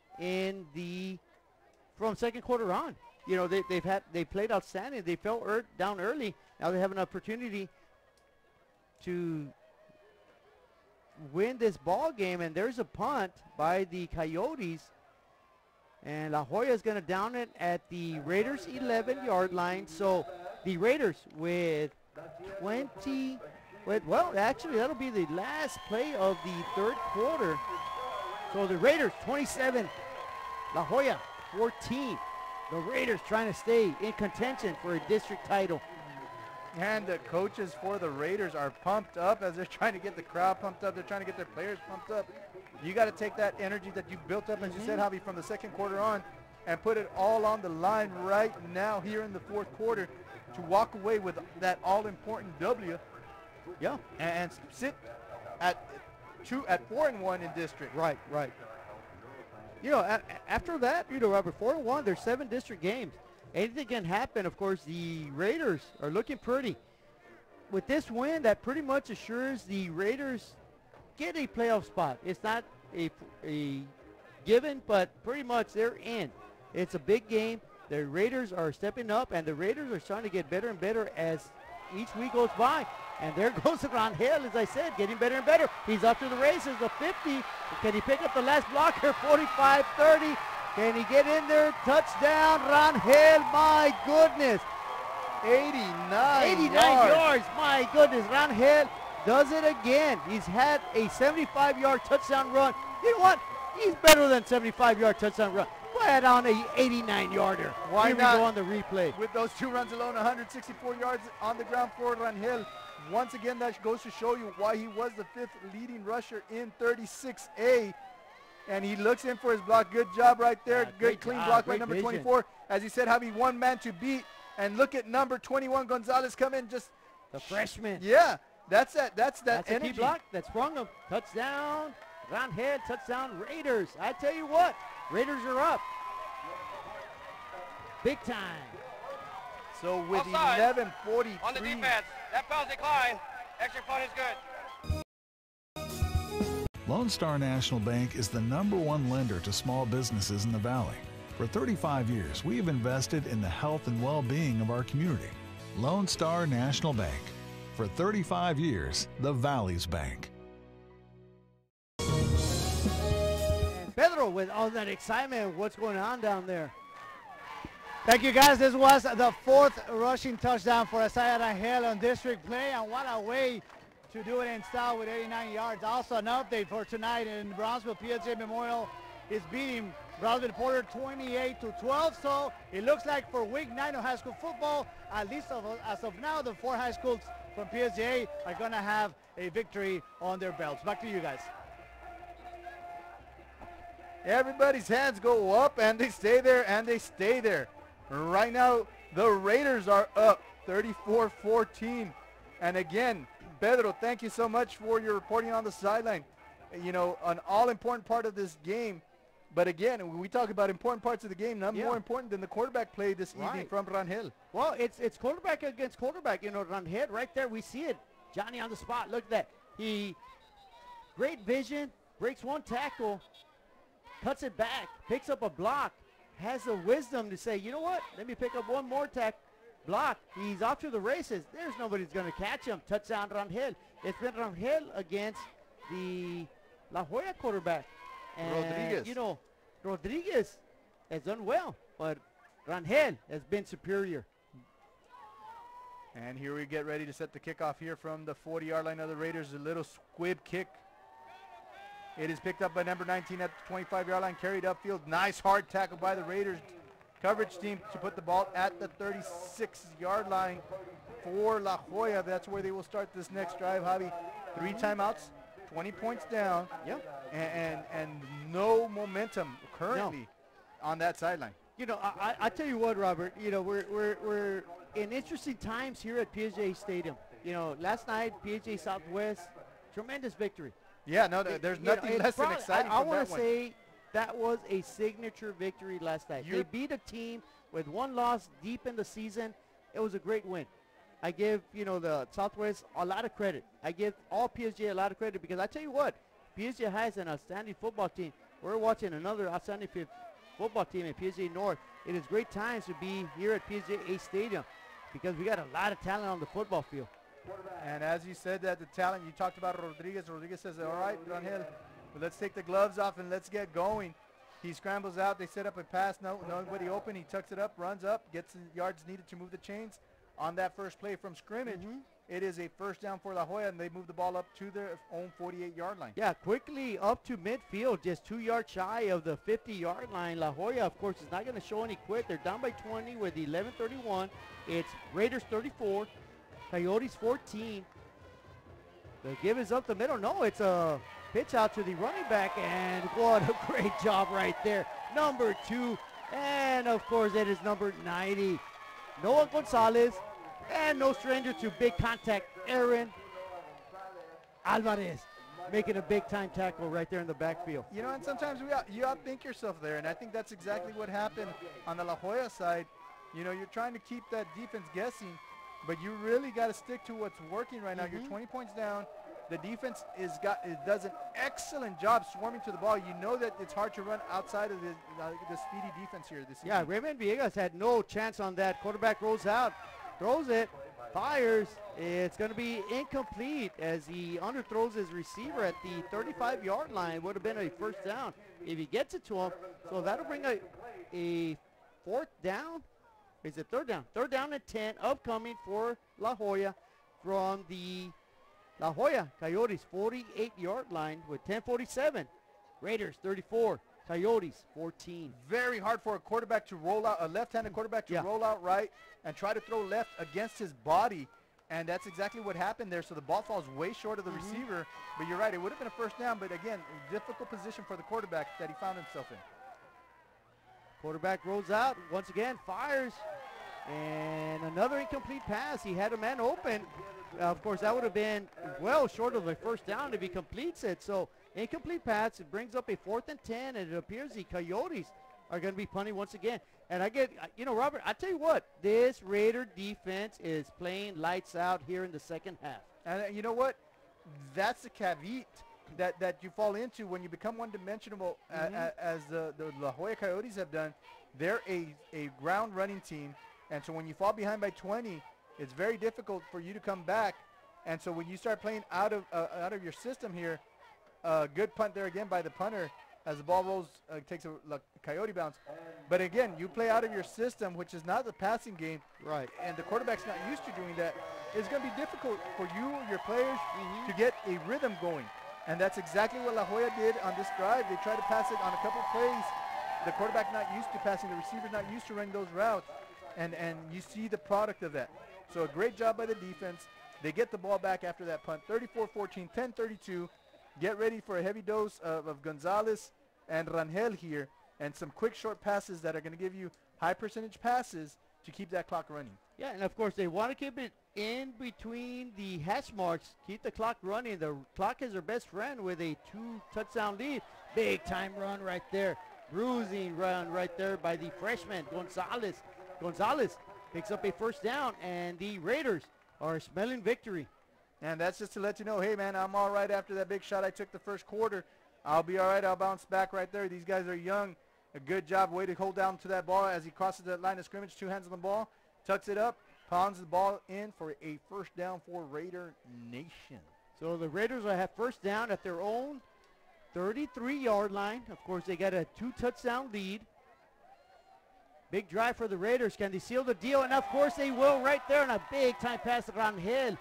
from second quarter on. you know, they played outstanding. They fell down early. Now they have an opportunity to win this ball game, and there's a punt by the Coyotes, and La Joya is going to down it at the Raiders 11-yard line. So the Raiders with 20, well, actually that'll be the last play of the third quarter. So the Raiders 27, La Joya 14. The Raiders trying to stay in contention for a district title. And the coaches for the Raiders are pumped up as they're trying to get the crowd pumped up. They're trying to get their players pumped up. You got to take that energy that you built up, as you said, Javi, from the second quarter on, and put it all on the line right now here in the fourth quarter to walk away with that all-important W. Yeah. And sit at 4-1 in district. Right. You know, after that, you know, Robert, 4-1, there's 7 district games. Anything can happen. Of course, the Raiders are looking pretty. With this win, that pretty much assures the Raiders get a playoff spot. It's not a given, but pretty much they're in. It's a big game. The Raiders are stepping up, and the Raiders are starting to get better and better as each week goes by. And there goes Rangel, as I said, getting better and better. He's up to the races, the 50. Can he pick up the last blocker? 45-30. Can he get in there? Touchdown, Rangel. My goodness. 89 yards. My goodness. Rangel does it again. He's had a 75-yard touchdown run. You know what? He's better than 75-yard touchdown run. Go ahead on a 89-yarder. Why Here not? we go on the replay. With those 2 runs alone, 164 yards on the ground for Rangel. Once again, that goes to show you why he was the 5th leading rusher in 36A. And he looks in for his block. Good job right there. Good clean block by number 24. As he said, having one man to beat. And look at number 21, Gonzalez, come in. Just the freshman. Yeah, that's that energy. A key block that sprung him. Touchdown, Rangel, touchdown, Raiders. I tell you what, Raiders are up. Big time. So with Offside 11:43. on the defense, that penalty decline. Extra point is good. Lone Star National Bank is the #1 lender to small businesses in the Valley. For 35 years, we have invested in the health and well-being of our community. Lone Star National Bank. For 35 years, the Valley's bank. And Pedro, with all that excitement, what's going on down there? Thank you, guys. This was the 4th rushing touchdown for Isaiah Rangel on district play, and what a way to do it in style with 89 yards. Also, an update for tonight in Brownsville. PSJA Memorial is beating Brownsville Porter 28-12. So it looks like for week 9 of high school football, at least as of now, the 4 high schools from PSJA are going to have a victory on their belts. Back to you guys. Everybody's hands go up, and they stay there, and they stay there. Right now, the Raiders are up 34-14. And again, Pedro, thank you so much for your reporting on the sideline. You know, an all-important part of this game. But again, when we talk about important parts of the game, none more important than the quarterback play this evening from Rangel. Well, it's quarterback against quarterback. You know, Rangel right there, we see it. Johnny on the spot. Look at that. Great vision, breaks one tackle, cuts it back, picks up a block, has the wisdom to say, you know what, let me pick up one more block. He's off to the races. There's nobody's going to catch him. Touchdown, Rangel. It's been Rangel against the La Joya quarterback. And, Rodriguez. you know, Rodriguez has done well, but Rangel has been superior. And here we get ready to set the kickoff here from the 40-yard line of the Raiders. A little squib kick. It is picked up by number 19 at the 25-yard line, carried upfield. Nice hard tackle by the Raiders coverage team to put the ball at the 36-yard line for La Joya. That's where they will start this next drive, Javi. 3 timeouts, 20 points down. Yep. And no momentum currently on that sideline. You know, I tell you what, Robert, you know, we're in interesting times here at PSJA Stadium. You know, last night, PSJA Southwest, tremendous victory. Yeah, no, there's nothing less than exciting I from want that to say that was a signature victory last night. They beat a team with 1 loss deep in the season. It was a great win. I give, you know, the Southwest a lot of credit. I give all PSJA a lot of credit because I tell you what, PSJA has an outstanding football team. We're watching another outstanding football team at PSJA North. It is great times to be here at PSJA Stadium because we got a lot of talent on the football field. And as you said that the talent, you talked about Rodriguez. Rodriguez says, all right, Rangel, let's take the gloves off and let's get going. He scrambles out. They set up a pass. Nobody open. He tucks it up, runs up, gets the yards needed to move the chains. On that first play from scrimmage, it is a first down for La Joya, and they move the ball up to their own 48-yard line. Yeah, quickly up to midfield, just 2 yards shy of the 50-yard line. La Joya, of course, is not going to show any quit. They're down by 20 with 11:31. It's Raiders 34, Coyotes 14. The give is up the middle. No, it's a pitch out to the running back, and what a great job right there. Number 2, and of course it is number 90, Noah Gonzalez, and no stranger to big contact, Aaron Alvarez, making a big-time tackle right there in the backfield. You know, and sometimes you outthink yourself there, and I think that's exactly what happened on the La Joya side. You know, you're trying to keep that defense guessing, but you really got to stick to what's working right now. You're 20 points down. The defense does an excellent job swarming to the ball. You know that it's hard to run outside of the speedy defense here this season. Yeah, Raymond Villegas had no chance on that. Quarterback rolls out, throws it, fires. It's going to be incomplete as he underthrows his receiver at the 35-yard line. It would have been a first down if he gets it to him. So that'll bring a fourth down. Is it third down? Third down and 10 upcoming for La Joya from the La Joya Coyotes 48-yard line with 10:47. Raiders 34, Coyotes 14. Very hard for a quarterback to roll out, a left-handed quarterback to roll out right and try to throw left against his body. And that's exactly what happened there. So the ball falls way short of the receiver. But you're right, it would have been a first down. But again, difficult position for the quarterback that he found himself in. Quarterback rolls out, once again fires, and another incomplete pass. He had a man open. Of course, that would have been well short of the first down if he completes it. So incomplete pass, it brings up a 4th and 10, and it appears the Coyotes are going to be punting once again. And I get, you know, Robert, I tell you what, this Raider defense is playing lights out here in the second half. And you know what? That's the caveat that you fall into when you become one-dimensional, as the La Joya Coyotes have done. They're a ground running team, and so when you fall behind by 20, it's very difficult for you to come back. And so when you start playing out of your system here, good punt there again by the punter as the ball rolls, takes a Coyote bounce. But again, you play out of your system, which is not the passing game, right? And the quarterback's not used to doing that. It's going to be difficult for you, your players, to get a rhythm going. And that's exactly what La Joya did on this drive. They tried to pass it on a couple plays. The quarterback not used to passing. The receiver's not used to running those routes. And you see the product of that. So a great job by the defense. They get the ball back after that punt. 34-14, 10-32. Get ready for a heavy dose of Gonzalez and Rangel here. And some quick short passes that are going to give you high percentage passes to keep that clock running. Yeah, and of course they want to keep it in between the hash marks. Keep the clock running. The clock is their best friend with a 2-touchdown lead. Big time run right there. Bruising run right there by the freshman Gonzalez. Gonzalez picks up a first down, and the Raiders are smelling victory. And that's just to let you know, hey, man, I'm all right after that big shot I took the first quarter. I'll be all right. I'll bounce back right there. These guys are young. A good job. Way to hold down to that ball as he crosses that line of scrimmage. 2 hands on the ball. Tucks it up. Pounds the ball in for a first down for Raider Nation. So the Raiders will have first down at their own 33-yard line. Of course, they got a 2-touchdown lead. Big drive for the Raiders. Can they seal the deal? And of course they will right there, and a big time pass to Rangel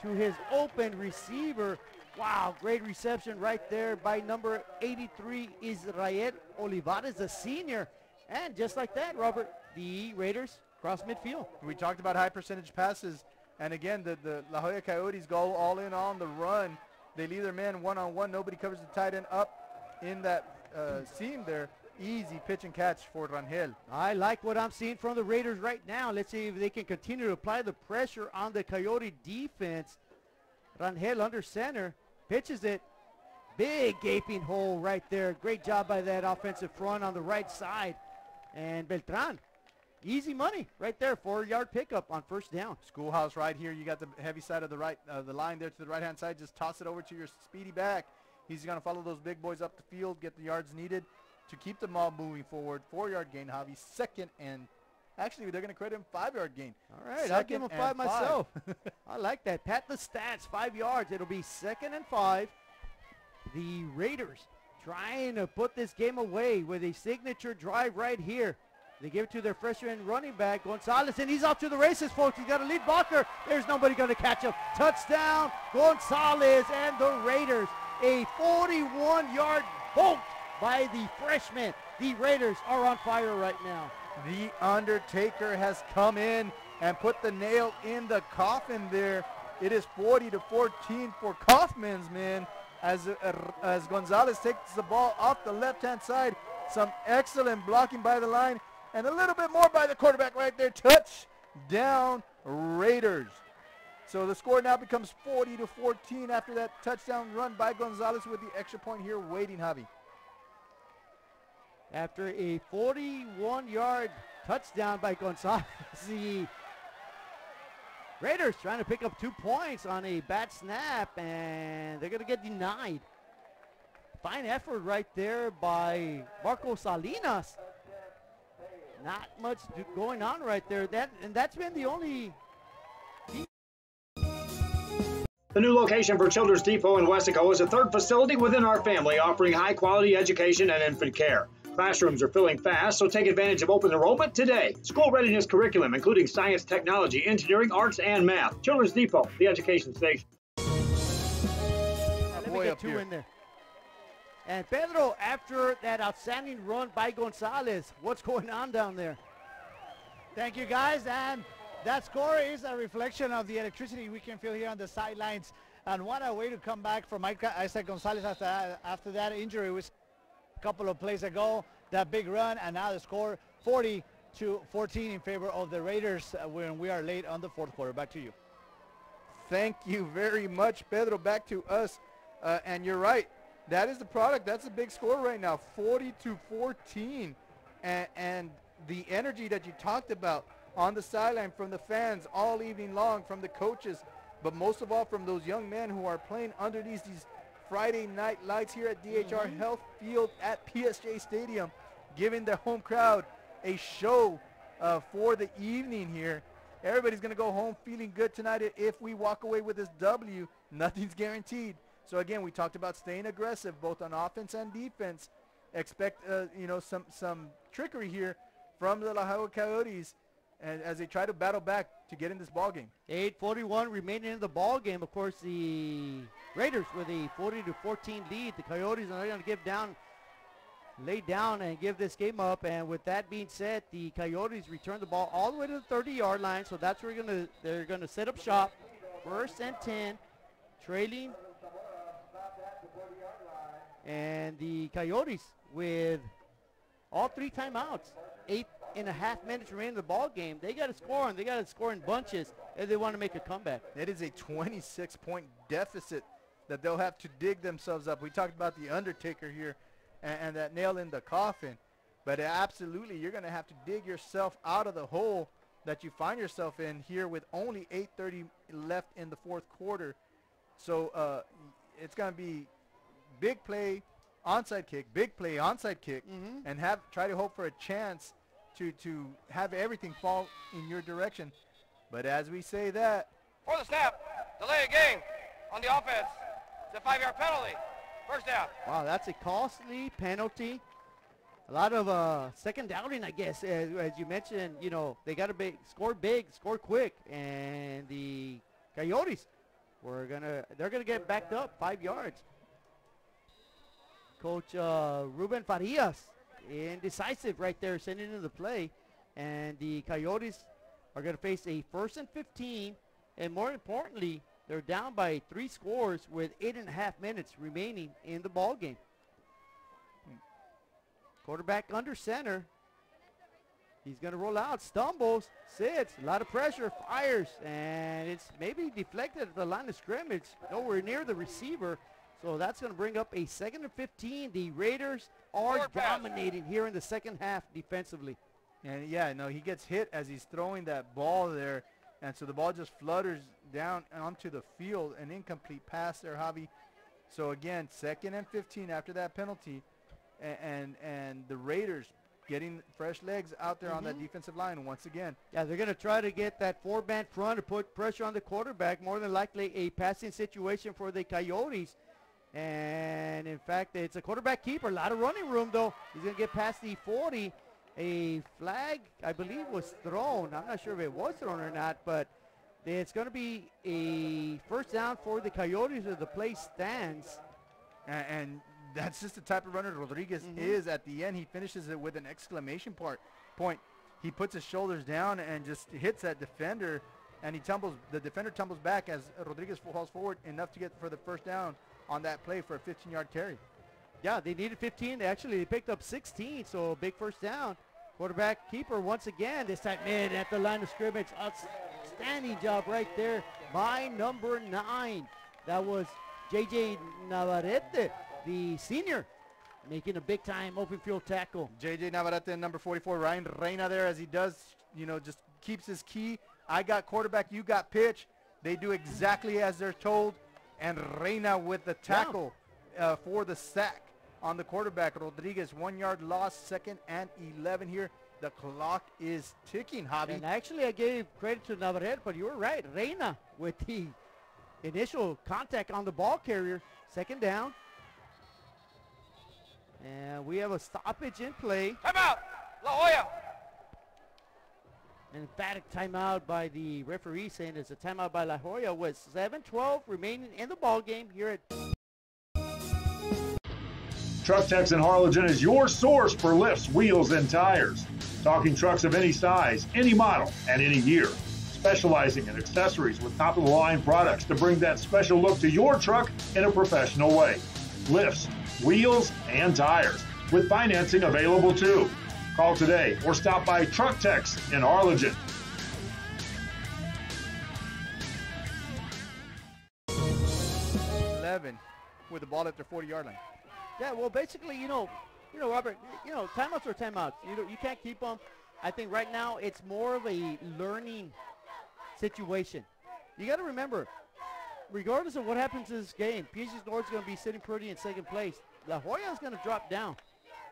to his open receiver. Wow, great reception right there by number 83, Israel Olivares, the senior. And just like that, Robert, the Raiders cross midfield. We talked about high percentage passes. And again, the La Joya Coyotes go all in on the run. They leave their man one-on-one. Nobody covers the tight end up in that seam there. Easy pitch and catch for Rangel. I like what I'm seeing from the Raiders right now. Let's see if they can continue to apply the pressure on the Coyote defense. Rangel under center, pitches it. Big gaping hole right there. Great job by that offensive front on the right side. And Beltran, easy money right there. 4-yard pickup on first down. Schoolhouse right here. You got the heavy side of the right, the line there to the right-hand side. Just toss it over to your speedy back. He's going to follow those big boys up the field, get the yards needed. to keep the ball moving forward. 4-yard gain, Javi. Second and actually, they're going to credit him 5-yard gain. All right, I'll give him 5 myself. I like that. Pat the stats, 5 yards. It'll be 2nd and 5. The Raiders trying to put this game away with a signature drive right here. They give it to their freshman running back, Gonzalez, and he's off to the races, folks. He's got a lead blocker. There's nobody going to catch him. Touchdown, Gonzalez and the Raiders. A 41-yard bolt by the freshman. The Raiders are on fire right now. The Undertaker has come in and put the nail in the coffin there. It is 40-14 for Kaufman's men as Gonzalez takes the ball off the left-hand side. Some excellent blocking by the line and a little bit more by the quarterback right there. Touchdown Raiders. So the score now becomes 40-14 after that touchdown run by Gonzalez with the extra point here waiting, Javi. After a 41-yard touchdown by Gonzalez, the Raiders trying to pick up 2 points on a bad snap, and they're going to get denied. Fine effort right there by Marco Salinas. Not much going on right there. That's been the only... The new location for Children's Depot in Wesco is a third facility within our family offering high-quality education and infant care. Classrooms are filling fast, so take advantage of open enrollment today. School readiness curriculum, including science, technology, engineering, arts, and math. Children's Depot, the education station. Let me get 2 in there. And Pedro, after that outstanding run by Gonzalez, what's going on down there? Thank you, guys. And that score is a reflection of the electricity we can feel here on the sidelines. And what a way to come back from Isaac Gonzalez after that injury. It was a couple of plays ago, that big run, and now the score 40-14 in favor of the Raiders when we are late on the fourth quarter. Back to you. Thank you very much, Pedro. Back to us. And you're right. That is the product. That's a big score right now, 40-14. And the energy that you talked about on the sideline from the fans all evening long, from the coaches, but most of all from those young men who are playing under these Friday night lights here at DHR Health Field at PSJA Stadium, giving the home crowd a show for the evening here. Everybody's going to go home feeling good tonight. If we walk away with this W, nothing's guaranteed. So again, we talked about staying aggressive both on offense and defense. Expect some trickery here from the La Jolla Coyotes and as they try to battle back to get in this ball game. 8:41 remaining in the ball game. Of course, the Raiders with a 40-14 lead. The Coyotes are going to lay down and give this game up. And with that being said, the Coyotes return the ball all the way to the 30-yard line. So that's where they're going to set up shop. 1st and 10, trailing. And the Coyotes with all 3 timeouts. 8.5 minutes remaining in the ball game. They got to score, and they got to score in bunches if they want to make a comeback. It is a 26-point deficit that they'll have to dig themselves up. We talked about the Undertaker here and that nail in the coffin. But absolutely, you're going to have to dig yourself out of the hole that you find yourself in here with only 8:30 left in the fourth quarter. So it's going to be big play, onside kick, big play, onside kick, and try to hope for a chance to have everything fall in your direction. But as we say that, for the snap, delay a game on the offense. It's a 5-yard penalty. 1st down. Wow, that's a costly penalty. A lot of second downing, I guess, as you mentioned. You know, they got to score big, score quick, and the Coyotes they're gonna get backed up 5 yards. Coach Ruben Farias, indecisive right there, sending into the play. And the Coyotes are going to face a 1st and 15. And more importantly, they're down by 3 scores with 8.5 minutes remaining in the ball game. Quarterback under center. He's going to roll out, stumbles, sits, a lot of pressure, fires, and it's maybe deflected at the line of scrimmage, nowhere near the receiver. So that's going to bring up a 2nd and 15. The Raiders are dominating here in the second half defensively. And yeah, no, he gets hit as he's throwing that ball there. And so the ball just flutters down onto the field. An incomplete pass there, Javi. So again, 2nd and 15 after that penalty. And the Raiders getting fresh legs out there on that defensive line once again. Yeah, they're going to try to get that four-man front to put pressure on the quarterback, more than likely a passing situation for the Coyotes. And, in fact, it's a quarterback keeper. A lot of running room, though. He's going to get past the 40. A flag, I believe, was thrown. I'm not sure if it was thrown or not, but it's going to be a first down for the Coyotes as the play stands. And that's just the type of runner Rodriguez is. At the end, he finishes it with an exclamation point. He puts his shoulders down and just hits that defender, and he tumbles. The defender tumbles back as Rodriguez falls forward enough to get for the first down on that play for a 15-yard carry. Yeah, they needed 15. They picked up 16, so big first down. Quarterback keeper once again, this time mid at the line of scrimmage. Outstanding job right there by number 9. That was J.J. Navarrete, the senior, making a big-time open field tackle. J.J. Navarrete and number 44, Ryan Reina there, as he does, just keeps his key. I got quarterback, you got pitch. They do exactly as they're told. And Reina with the tackle for the sack on the quarterback. Rodriguez, 1-yard loss, 2nd and 11 here. The clock is ticking, Javi. And actually, I gave credit to Navarrete, but you were right. Reina with the initial contact on the ball carrier. 2nd down. And we have a stoppage in play. Timeout, La Joya. An emphatic timeout by the referee, saying it's a timeout by La Joya with 7:12 remaining in the ball game here at Truck Techs in Harlingen is your source for lifts, wheels, and tires. Talking trucks of any size, any model, and any year. Specializing in accessories with top-of-the-line products to bring that special look to your truck in a professional way. Lifts, wheels, and tires, with financing available too. Call today or stop by Truck Techs in Harlingen. With the ball at their 40-yard line. Yeah, well, basically, Robert, timeouts are timeouts. You can't keep them. I think right now it's more of a learning situation. You got to remember, regardless of what happens in this game, PSG North's going to be sitting pretty in 2nd place. La Joya is going to drop down.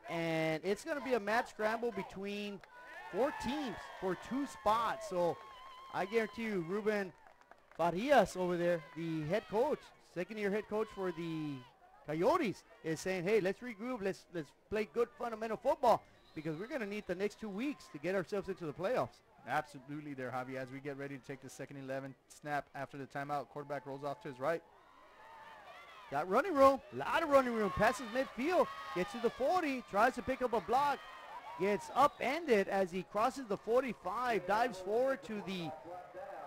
And it's going to be a mad scramble between 4 teams for 2 spots. So I guarantee you, Ruben Farias over there, the head coach, 2nd-year head coach for the Coyotes, is saying, hey, let's regroup. Let's play good fundamental football, because we're going to need the next 2 weeks to get ourselves into the playoffs. Absolutely there, Javi. As we get ready to take the 2nd 11 snap after the timeout, quarterback rolls off to his right. Got running room, a lot of running room, passes midfield, gets to the 40, tries to pick up a block, gets upended as he crosses the 45, dives forward to the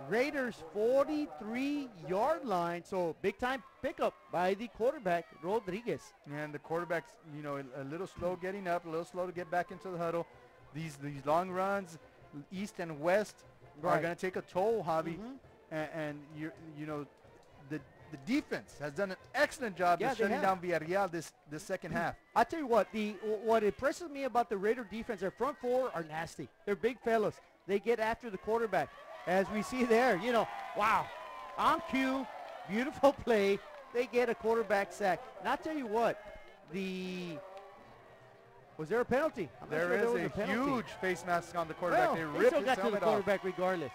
Raiders' 43-yard line. So big-time pickup by the quarterback, Rodriguez. And the quarterback's, a little slow getting up, a little slow to get back into the huddle. These long runs, east and west, are going to take a toll, Javi. And the defense has done an excellent job of shutting down Villarreal this second half. I tell you what impresses me about the Raider defense, their front 4 are nasty. They're big fellas. They get after the quarterback. As we see there, wow, on cue, beautiful play. They get a quarterback sack. And I'll tell you what, was there a penalty? There is a huge face mask on the quarterback. Well, they still got to the quarterback regardless.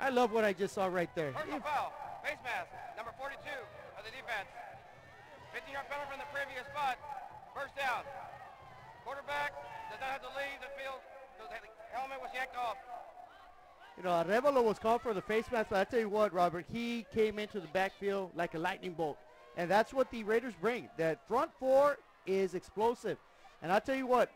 I love what I just saw right there. Personal foul, face mask, number 42 of the defense. 15-yard penalty from the previous spot. First down. Quarterback does not have to leave the field because the helmet was yanked off. Arevalo was called for the face mask, but I tell you what, Robert, he came into the backfield like a lightning bolt. And that's what the Raiders bring. That front 4 is explosive. And I'll tell you what,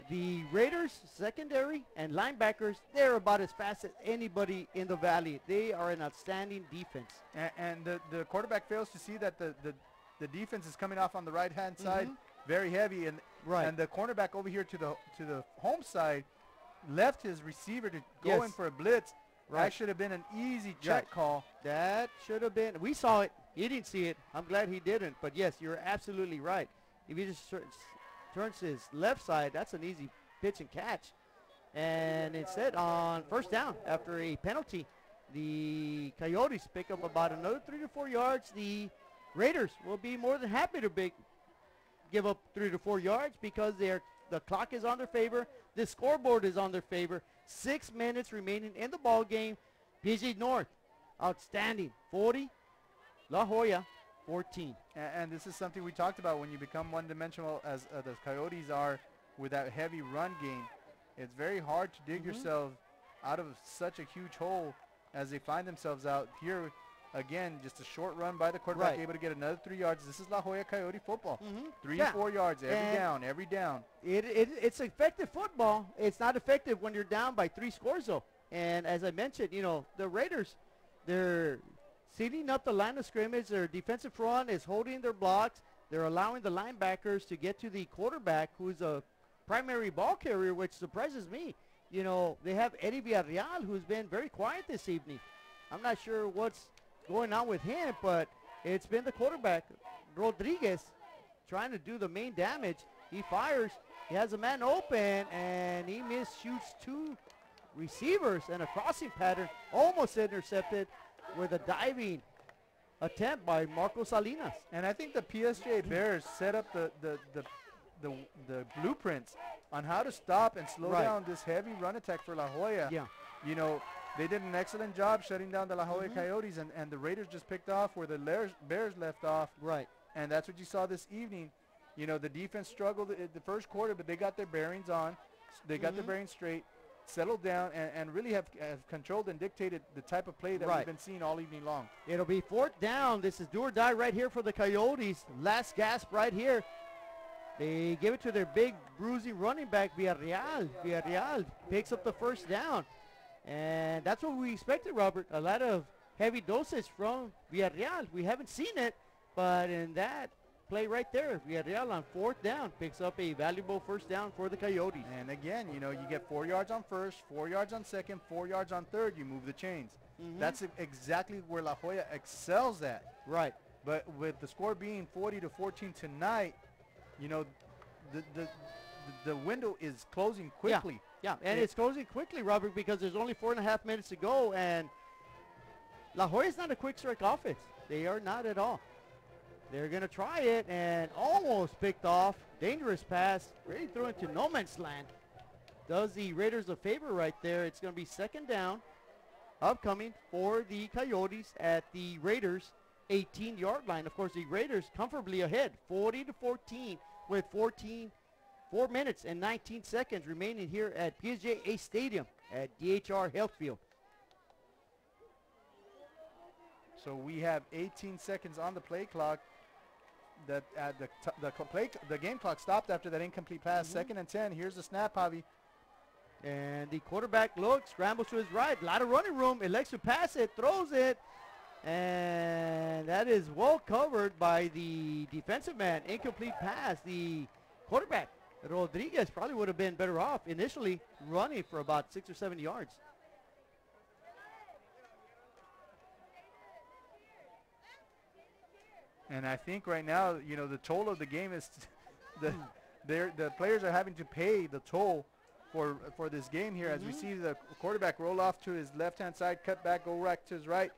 the Raiders secondary and linebackers, they're about as fast as anybody in the Valley. They are an outstanding defense. And the quarterback fails to see that the defense is coming off on the right-hand side, very heavy. And the cornerback over here to the home side left his receiver to go in for a blitz. That should have been an easy check call. That should have been. We saw it. He didn't see it. I'm glad he didn't. But, yes, you're absolutely right. If he just turns his left side, that's an easy pitch and catch. And instead, on first down, after a penalty, the Coyotes pick up about another 3 to 4 yards. The Raiders will be more than happy to give up 3 to 4 yards because the clock is on their favor. The scoreboard is on their favor. 6 minutes remaining in the ball game. PSJA North, outstanding. 40, La Joya 14. And this is something we talked about when you become one-dimensional as the Coyotes are with that heavy run game. It's very hard to dig yourself out of such a huge hole as they find themselves out here. Again, just a short run by the quarterback, able to get another 3 yards. This is La Joya Coyote football. 3 to 4 yards every down. It's effective football. It's not effective when you're down by 3 scores, though. And as I mentioned, you know, the Raiders, they're sealing up the line of scrimmage. Their defensive front is holding their blocks. They're allowing the linebackers to get to the quarterback, who's a primary ball carrier, which surprises me. You know, they have Eddie Villarreal, who's been very quiet this evening. I'm not sure what's going on with him, but it's been the quarterback, Rodriguez, trying to do the main damage. He fires. He has a man open, and he shoots 2 receivers and a crossing pattern, almost intercepted with a diving attempt by Marco Salinas. And I think the PSJA Bears set up the blueprints on how to stop and slow down this heavy run attack for La Joya. Yeah. You know, they did an excellent job shutting down the La Joya Coyotes, and the Raiders just picked off where the Bears left off. Right. And that's what you saw this evening. You know, the defense struggled in the first quarter, but they got their bearings on. They got their bearings straight, settled down, and really have controlled and dictated the type of play that we've been seeing all evening long. It'll be 4th down. This is do or die right here for the Coyotes. Last gasp right here. They give it to their big, bruising running back, Villarreal. Villarreal picks up the 1st down. And that's what we expected, Robert. A lot of heavy dosage from Villarreal. We haven't seen it, but in that play right there, Villarreal on 4th down picks up a valuable 1st down for the Coyotes. And again, you know, you get 4 yards on 1st, 4 yards on 2nd, 4 yards on 3rd, you move the chains. That's exactly where La Joya excels at. Right. But with the score being 40-14 tonight, you know, the window is closing quickly. Yeah, and it's closing quickly, Robert, because there's only 4.5 minutes to go, and La Joya's not a quick strike offense. They are not at all. They're going to try it, and almost picked off. Dangerous pass, really threw into no man's land. Does the Raiders a favor right there. It's going to be 2nd down, upcoming for the Coyotes at the Raiders' 18-yard line. Of course, the Raiders comfortably ahead, 40-14, with 4 minutes and 19 seconds remaining here at PSJA Stadium at DHR Health Field. So we have 18 seconds on the play clock. The game clock stopped after that incomplete pass. 2nd and 10. Here's the snap, Javi. And the quarterback looks, scrambles to his right. A lot of running room. Elects to pass it, throws it. And that is well covered by the defensive man. Incomplete pass. The quarterback, Rodriguez, probably would have been better off initially running for about 6 or 7 yards. And I think right now, you know, the toll of the game is the players are having to pay the toll for this game here as we see the quarterback roll off to his left-hand side, cut back, go right to his right.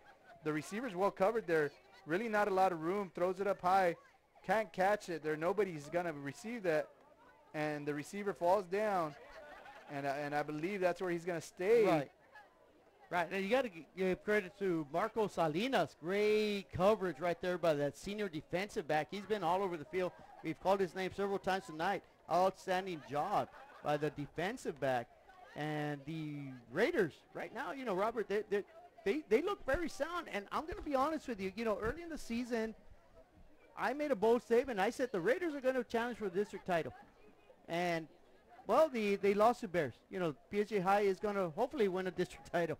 The receiver's well covered there. Really not a lot of room. Throws it up high. Can't catch it. Nobody's going to receive that. And the receiver falls down. And I believe that's where he's going to stay. Right. Right. Now you got to give credit to Marco Salinas. Great coverage right there by that senior defensive back. He's been all over the field. We've called his name several times tonight. Outstanding job by the defensive back. And the Raiders right now, you know, Robert, they look very sound. And I'm going to be honest with you. You know, early in the season, I made a bold statement. I said the Raiders are going to challenge for the district title. And, well, they lost to Bears. You know, PSJA High is going to hopefully win a district title.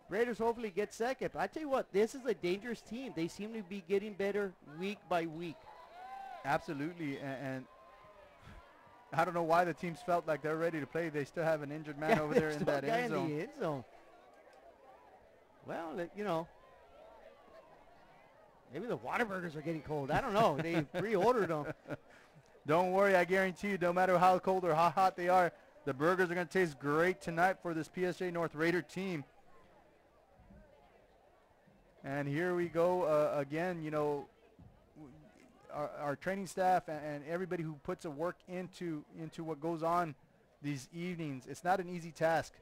Raiders hopefully get second. But I tell you what, this is a dangerous team. They seem to be getting better week by week. Absolutely. And I don't know why the teams felt like they're ready to play. They still have an injured man over there in that end zone. In the end zone. Well, you know, maybe the Whataburgers are getting cold. I don't know. They pre-ordered them. Don't worry. I guarantee you, no matter how cold or how hot they are, the burgers are going to taste great tonight for this PSJA North Raider team. And here we go again. You know, our training staff and everybody who puts a work into what goes on these evenings. It's not an easy task.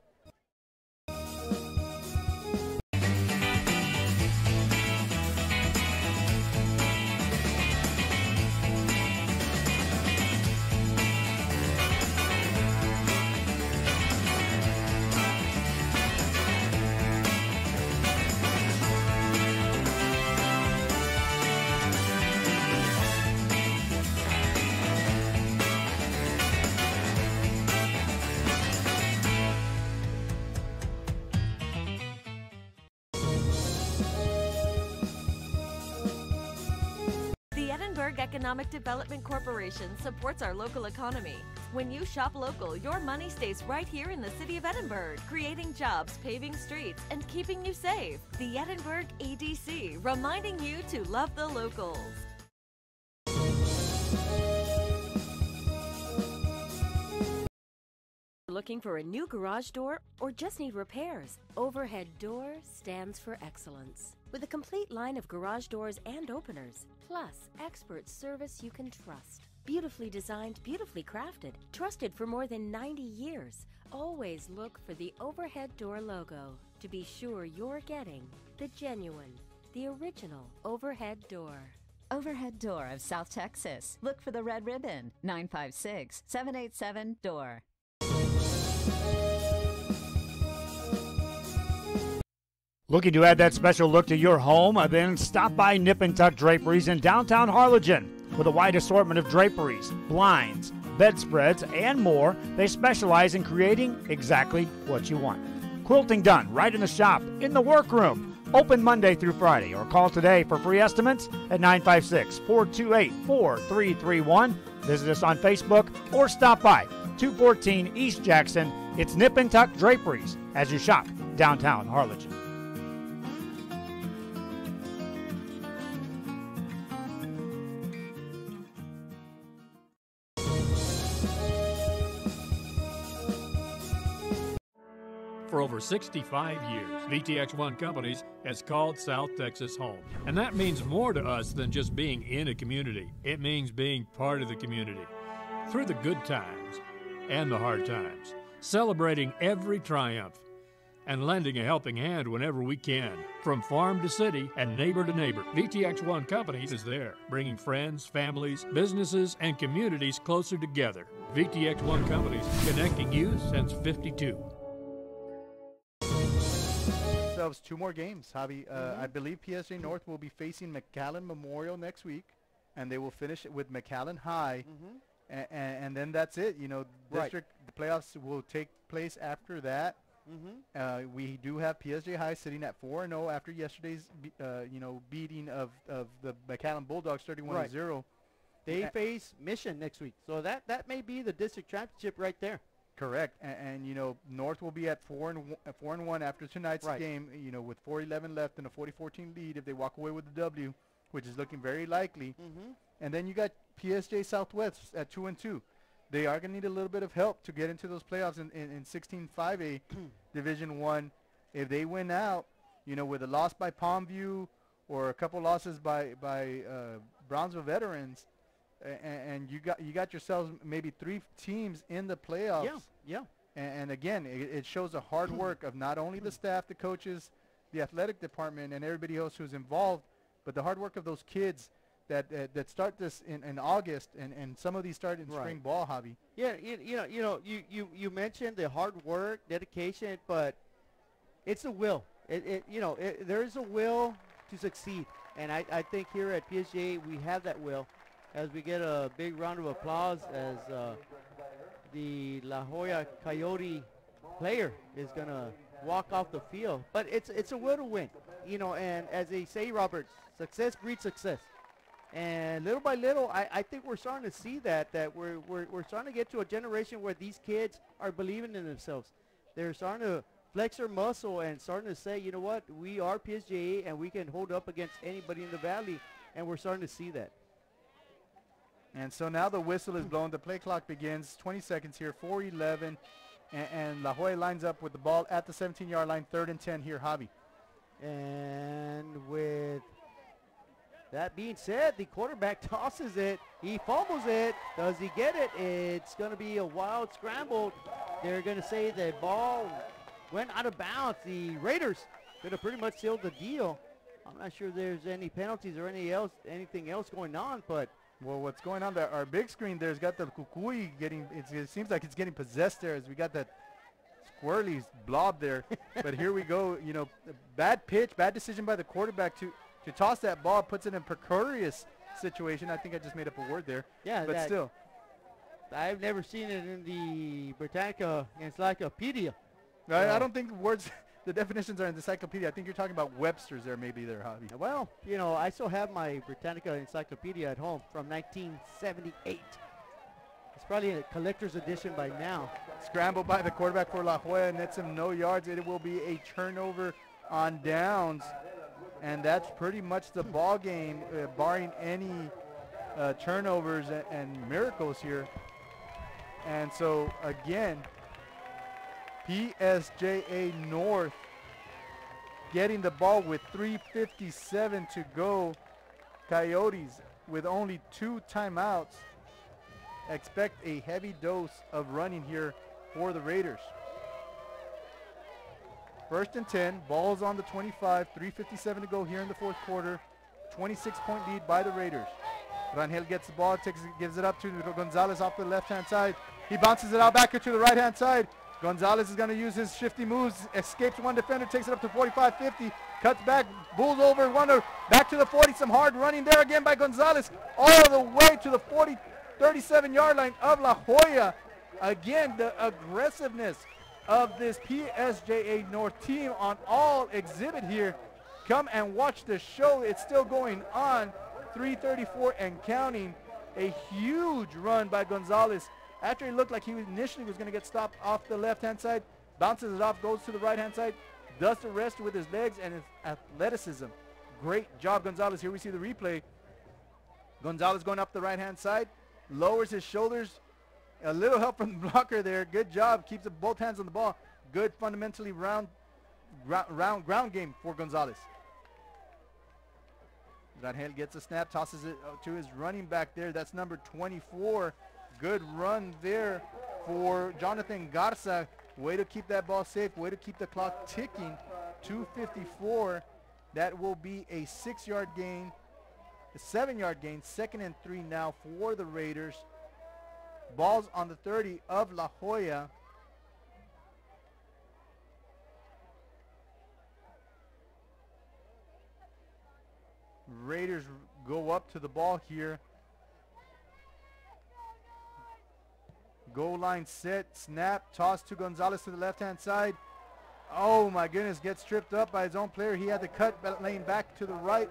Economic Development Corporation supports our local economy. When you shop local, your money stays right here in the city of Edinburgh, creating jobs, paving streets, and keeping you safe. The Edinburgh EDC, reminding you to love the locals. Looking for a new garage door or just need repairs? Overhead Door stands for excellence. With a complete line of garage doors and openers, plus expert service you can trust. Beautifully designed, beautifully crafted, trusted for more than 90 years. Always look for the Overhead Door logo to be sure you're getting the genuine, the original Overhead Door. Overhead Door of South Texas. Look for the red ribbon, 956-787-DOOR. Looking to add that special look to your home? Then stop by Nip and Tuck Draperies in downtown Harlingen. With a wide assortment of draperies, blinds, bedspreads, and more, they specialize in creating exactly what you want. Quilting done right in the shop, in the workroom. Open Monday through Friday, or call today for free estimates at 956-428-4331. Visit us on Facebook or stop by 214 East Jackson. It's Nip and Tuck Draperies as you shop downtown Harlingen. For over 65 years, VTX1 Companies has called South Texas home. And that means more to us than just being in a community. It means being part of the community. Through the good times and the hard times, celebrating every triumph and lending a helping hand whenever we can. From farm to city and neighbor to neighbor, VTX1 Companies is there, bringing friends, families, businesses, and communities closer together. VTX1 Companies, connecting you since '52. Two more games, Javi. I believe PSJ North will be facing McAllen Memorial next week, and they will finish it with McAllen High, and then that's it. You know, district the playoffs will take place after that. We do have PSJ High sitting at 4-0 after yesterday's beating of the McAllen Bulldogs 31-0. They face Mission next week, so that may be the district championship right there. Correct, and you know, North will be at 4-1 after tonight's game. You know, with 4:11 left and a 40-14 lead, if they walk away with the W, which is looking very likely. And then you got PSJ Southwest at 2-2. They are going to need a little bit of help to get into those playoffs in 16-5A Division I. If they win out, you know, with a loss by Palmview or a couple losses by Brownsville Veterans. And you got yourselves maybe 3 teams in the playoffs. Yeah. And again, it shows the hard work of not only the staff, the coaches, the athletic department, and everybody else who's involved, but the hard work of those kids that start this in August, and some of these start in spring ball, Javi. Yeah, you mentioned the hard work, dedication, but it's a will. There is a will to succeed, and I think here at PSJA we have that will. As we get a big round of applause as the La Jolla Coyote player is going to walk off the field. But it's a will to win, you know, and as they say, Robert, success breeds success. And little by little, I think we're starting to see that we're starting to get to a generation where these kids are believing in themselves. They're starting to flex their muscle and starting to say, you know what, we are PSJA and we can hold up against anybody in the valley, and we're starting to see that. And so now the whistle is blown. The play clock begins. 20 seconds here, 4:11. And La Jolla lines up with the ball at the 17-yard line, 3rd and 10 here, Javi. And with That being said, the quarterback tosses it. He fumbles it. Does he get it? It's going to be a wild scramble. They're going to say the ball went out of bounds. The Raiders could have pretty much sealed the deal. I'm not sure there's any penalties or anything else going on, but well, what's going on there? Our big screen there's got the Kukui getting. It seems like it's getting possessed there as we got that squirrely blob there. But here we go. You know, bad pitch, bad decision by the quarterback to toss that ball, puts it in a precarious situation. I think I just made up a word there. Yeah, but still, I've never seen it in the Britannica Encyclopedia. I don't think words. The definitions are in the encyclopedia. I think you're talking about Webster's there, maybe there, Javi. Well, you know, I still have my Britannica Encyclopedia at home from 1978. It's probably a collector's edition by now. Scramble by the quarterback for La Joya, nets him no yards. It will be a turnover on downs, and that's pretty much the ball game, barring any turnovers and miracles here. And so, again, PSJA North getting the ball with 3:57 to go. Coyotes with only 2 timeouts expect a heavy dose of running here for the Raiders. 1st and 10, ball's on the 25, 3:57 to go here in the 4th quarter. 26-point lead by the Raiders. Rangel gets the ball, gives it up to Gonzalez off the left-hand side. He bounces it out back to the right-hand side. Gonzalez is going to use his shifty moves, escapes one defender, takes it up to 45-50, cuts back, bulls over, back to the 40, some hard running there again by Gonzalez, all the way to the 37-yard line of La Joya. Again, the aggressiveness of this PSJA North team on all exhibit here. Come and watch the show. It's still going on. 3:34 and counting. A huge run by Gonzalez. After he looked like he initially was going to get stopped off the left-hand side, bounces it off, goes to the right-hand side, does the rest with his legs and his athleticism. Great job, Gonzalez. Here we see the replay. Gonzalez going up the right-hand side, lowers his shoulders. A little help from the blocker there. Good job. Keeps both hands on the ball. Good fundamentally ground game for Gonzalez. Rangel gets a snap, tosses it to his running back there. That's number 24. Good run there for Jonathan Garza. Way to keep that ball safe. Way to keep the clock ticking. 2:54. That will be a 6-yard gain. A 7-yard gain. 2nd and 3 now for the Raiders. Ball's on the 30 of La Joya. Raiders go up to the ball here. Goal line set, snap, toss to Gonzalez to the left-hand side. Oh my goodness, gets tripped up by his own player. He had the cut lane back to the right.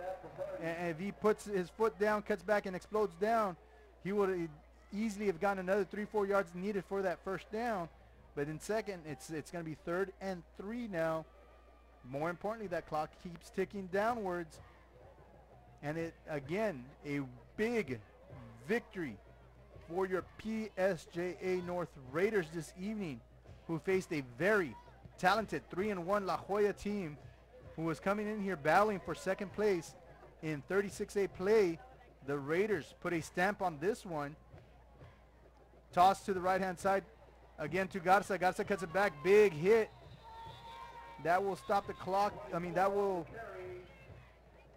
And if he puts his foot down, cuts back and explodes down, he would easily have gotten another 3-4 yards needed for that first down. But in second, it's going to be 3rd and 3 now. More importantly, that clock keeps ticking downwards. And it, again, a big victory for your PSJA North Raiders this evening, who faced a very talented 3-1 La Joya team who was coming in here battling for 2nd place in 36A play. The Raiders put a stamp on this one. Toss to the right-hand side again to Garza. Garza cuts it back. Big hit. That will stop the clock.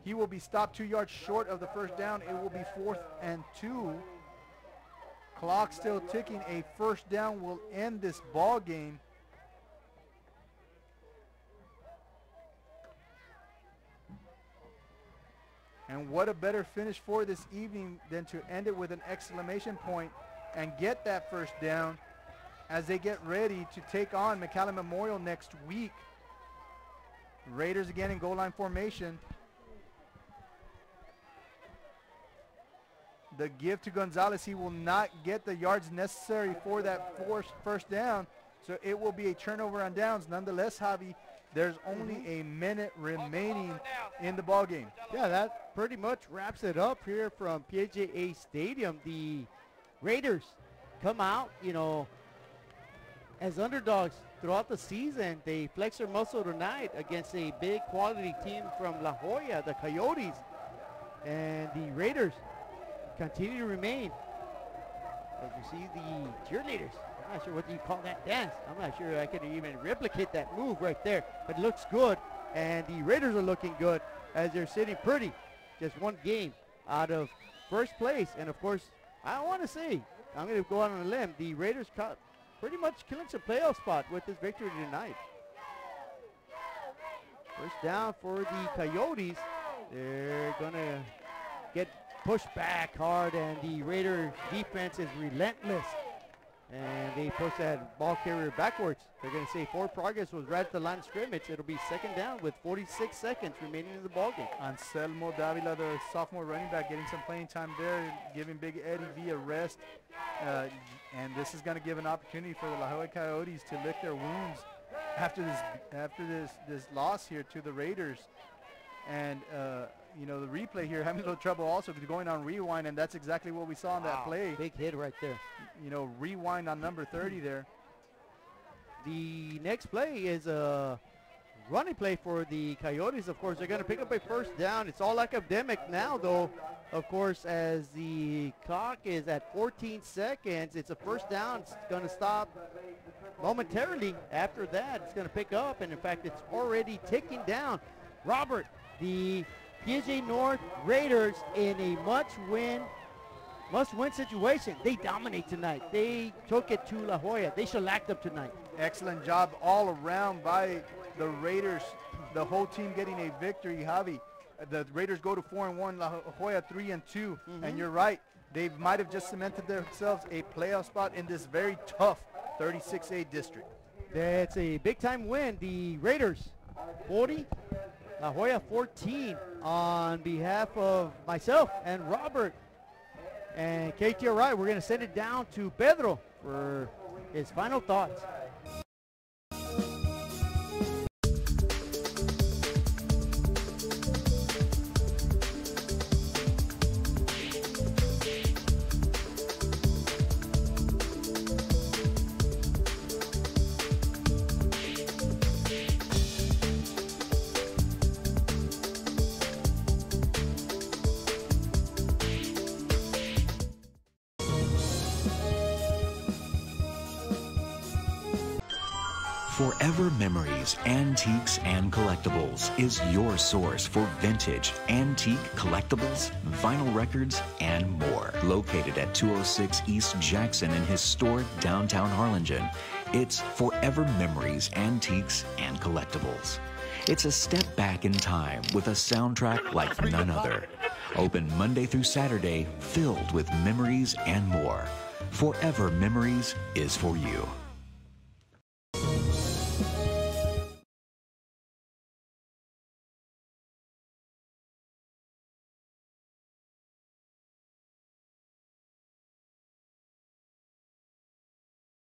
He will be stopped 2 yards short of the first down. It will be 4th and 2. Clock still ticking. A first down will end this ball game. And what a better finish for this evening than to end it with an exclamation point and get that first down as they get ready to take on McAllen Memorial next week. Raiders again in goal line formation. The give to Gonzalez, he will not get the yards necessary for that first down, so it will be a turnover on downs. Nonetheless, Javi, there's only a minute remaining in the ball game. Yeah, that pretty much wraps it up here from PSJA Stadium. The Raiders come out, you know, as underdogs throughout the season. They flex their muscle tonight against a big quality team from La Joya, the Coyotes. And the Raiders continue to remain. As you see the cheerleaders, I'm not sure what you call that dance. I'm not sure I could even replicate that move right there, but it looks good. And the Raiders are looking good as they're sitting pretty. Just one game out of first place. And of course, I want to say, I'm going to go out on a limb, the Raiders caught pretty much killing some playoff spot with this victory tonight. First down for the Coyotes. They're going to get pushed back hard, and the Raider defense is relentless. And they push that ball carrier backwards. They're going to say forward progress was right at the line of scrimmage. It'll be second down with 46 seconds remaining in the ballgame. Anselmo Davila, the sophomore running back, getting some playing time there, giving Big Eddie V a rest. And this is going to give an opportunity for the La Jolla Coyotes to lick their wounds after this loss here to the Raiders. And you know, the replay here having a little trouble also going on rewind, and that's exactly what we saw on that play. Big hit right there. You know, rewind on number 30 there. The next play is a running play for the Coyotes. Of course, they're going to pick up a first down. It's all academic now, though. Of course, as the clock is at 14 seconds, it's a first down. It's going to stop momentarily. After that, it's going to pick up, and in fact, it's already ticking down. Robert, the PSJA North Raiders in a must-win situation. They dominate tonight. They took it to La Jolla. They shellacked them tonight. Excellent job all around by the Raiders. The whole team getting a victory, Javi. The Raiders go to 4-1, La Jolla 3-2. And you're right, they might have just cemented themselves a playoff spot in this very tough 36A district. That's a big-time win. The Raiders 40, La Jolla 14. On behalf of myself and Robert and KTRI, we're going to send it down to Pedro for his final thoughts. Forever Memories, Antiques and Collectibles is your source for vintage, antique collectibles, vinyl records, and more. Located at 206 East Jackson in historic downtown Harlingen, it's Forever Memories, Antiques and Collectibles. It's a step back in time with a soundtrack like none other. Open Monday through Saturday, filled with memories and more. Forever Memories is for you.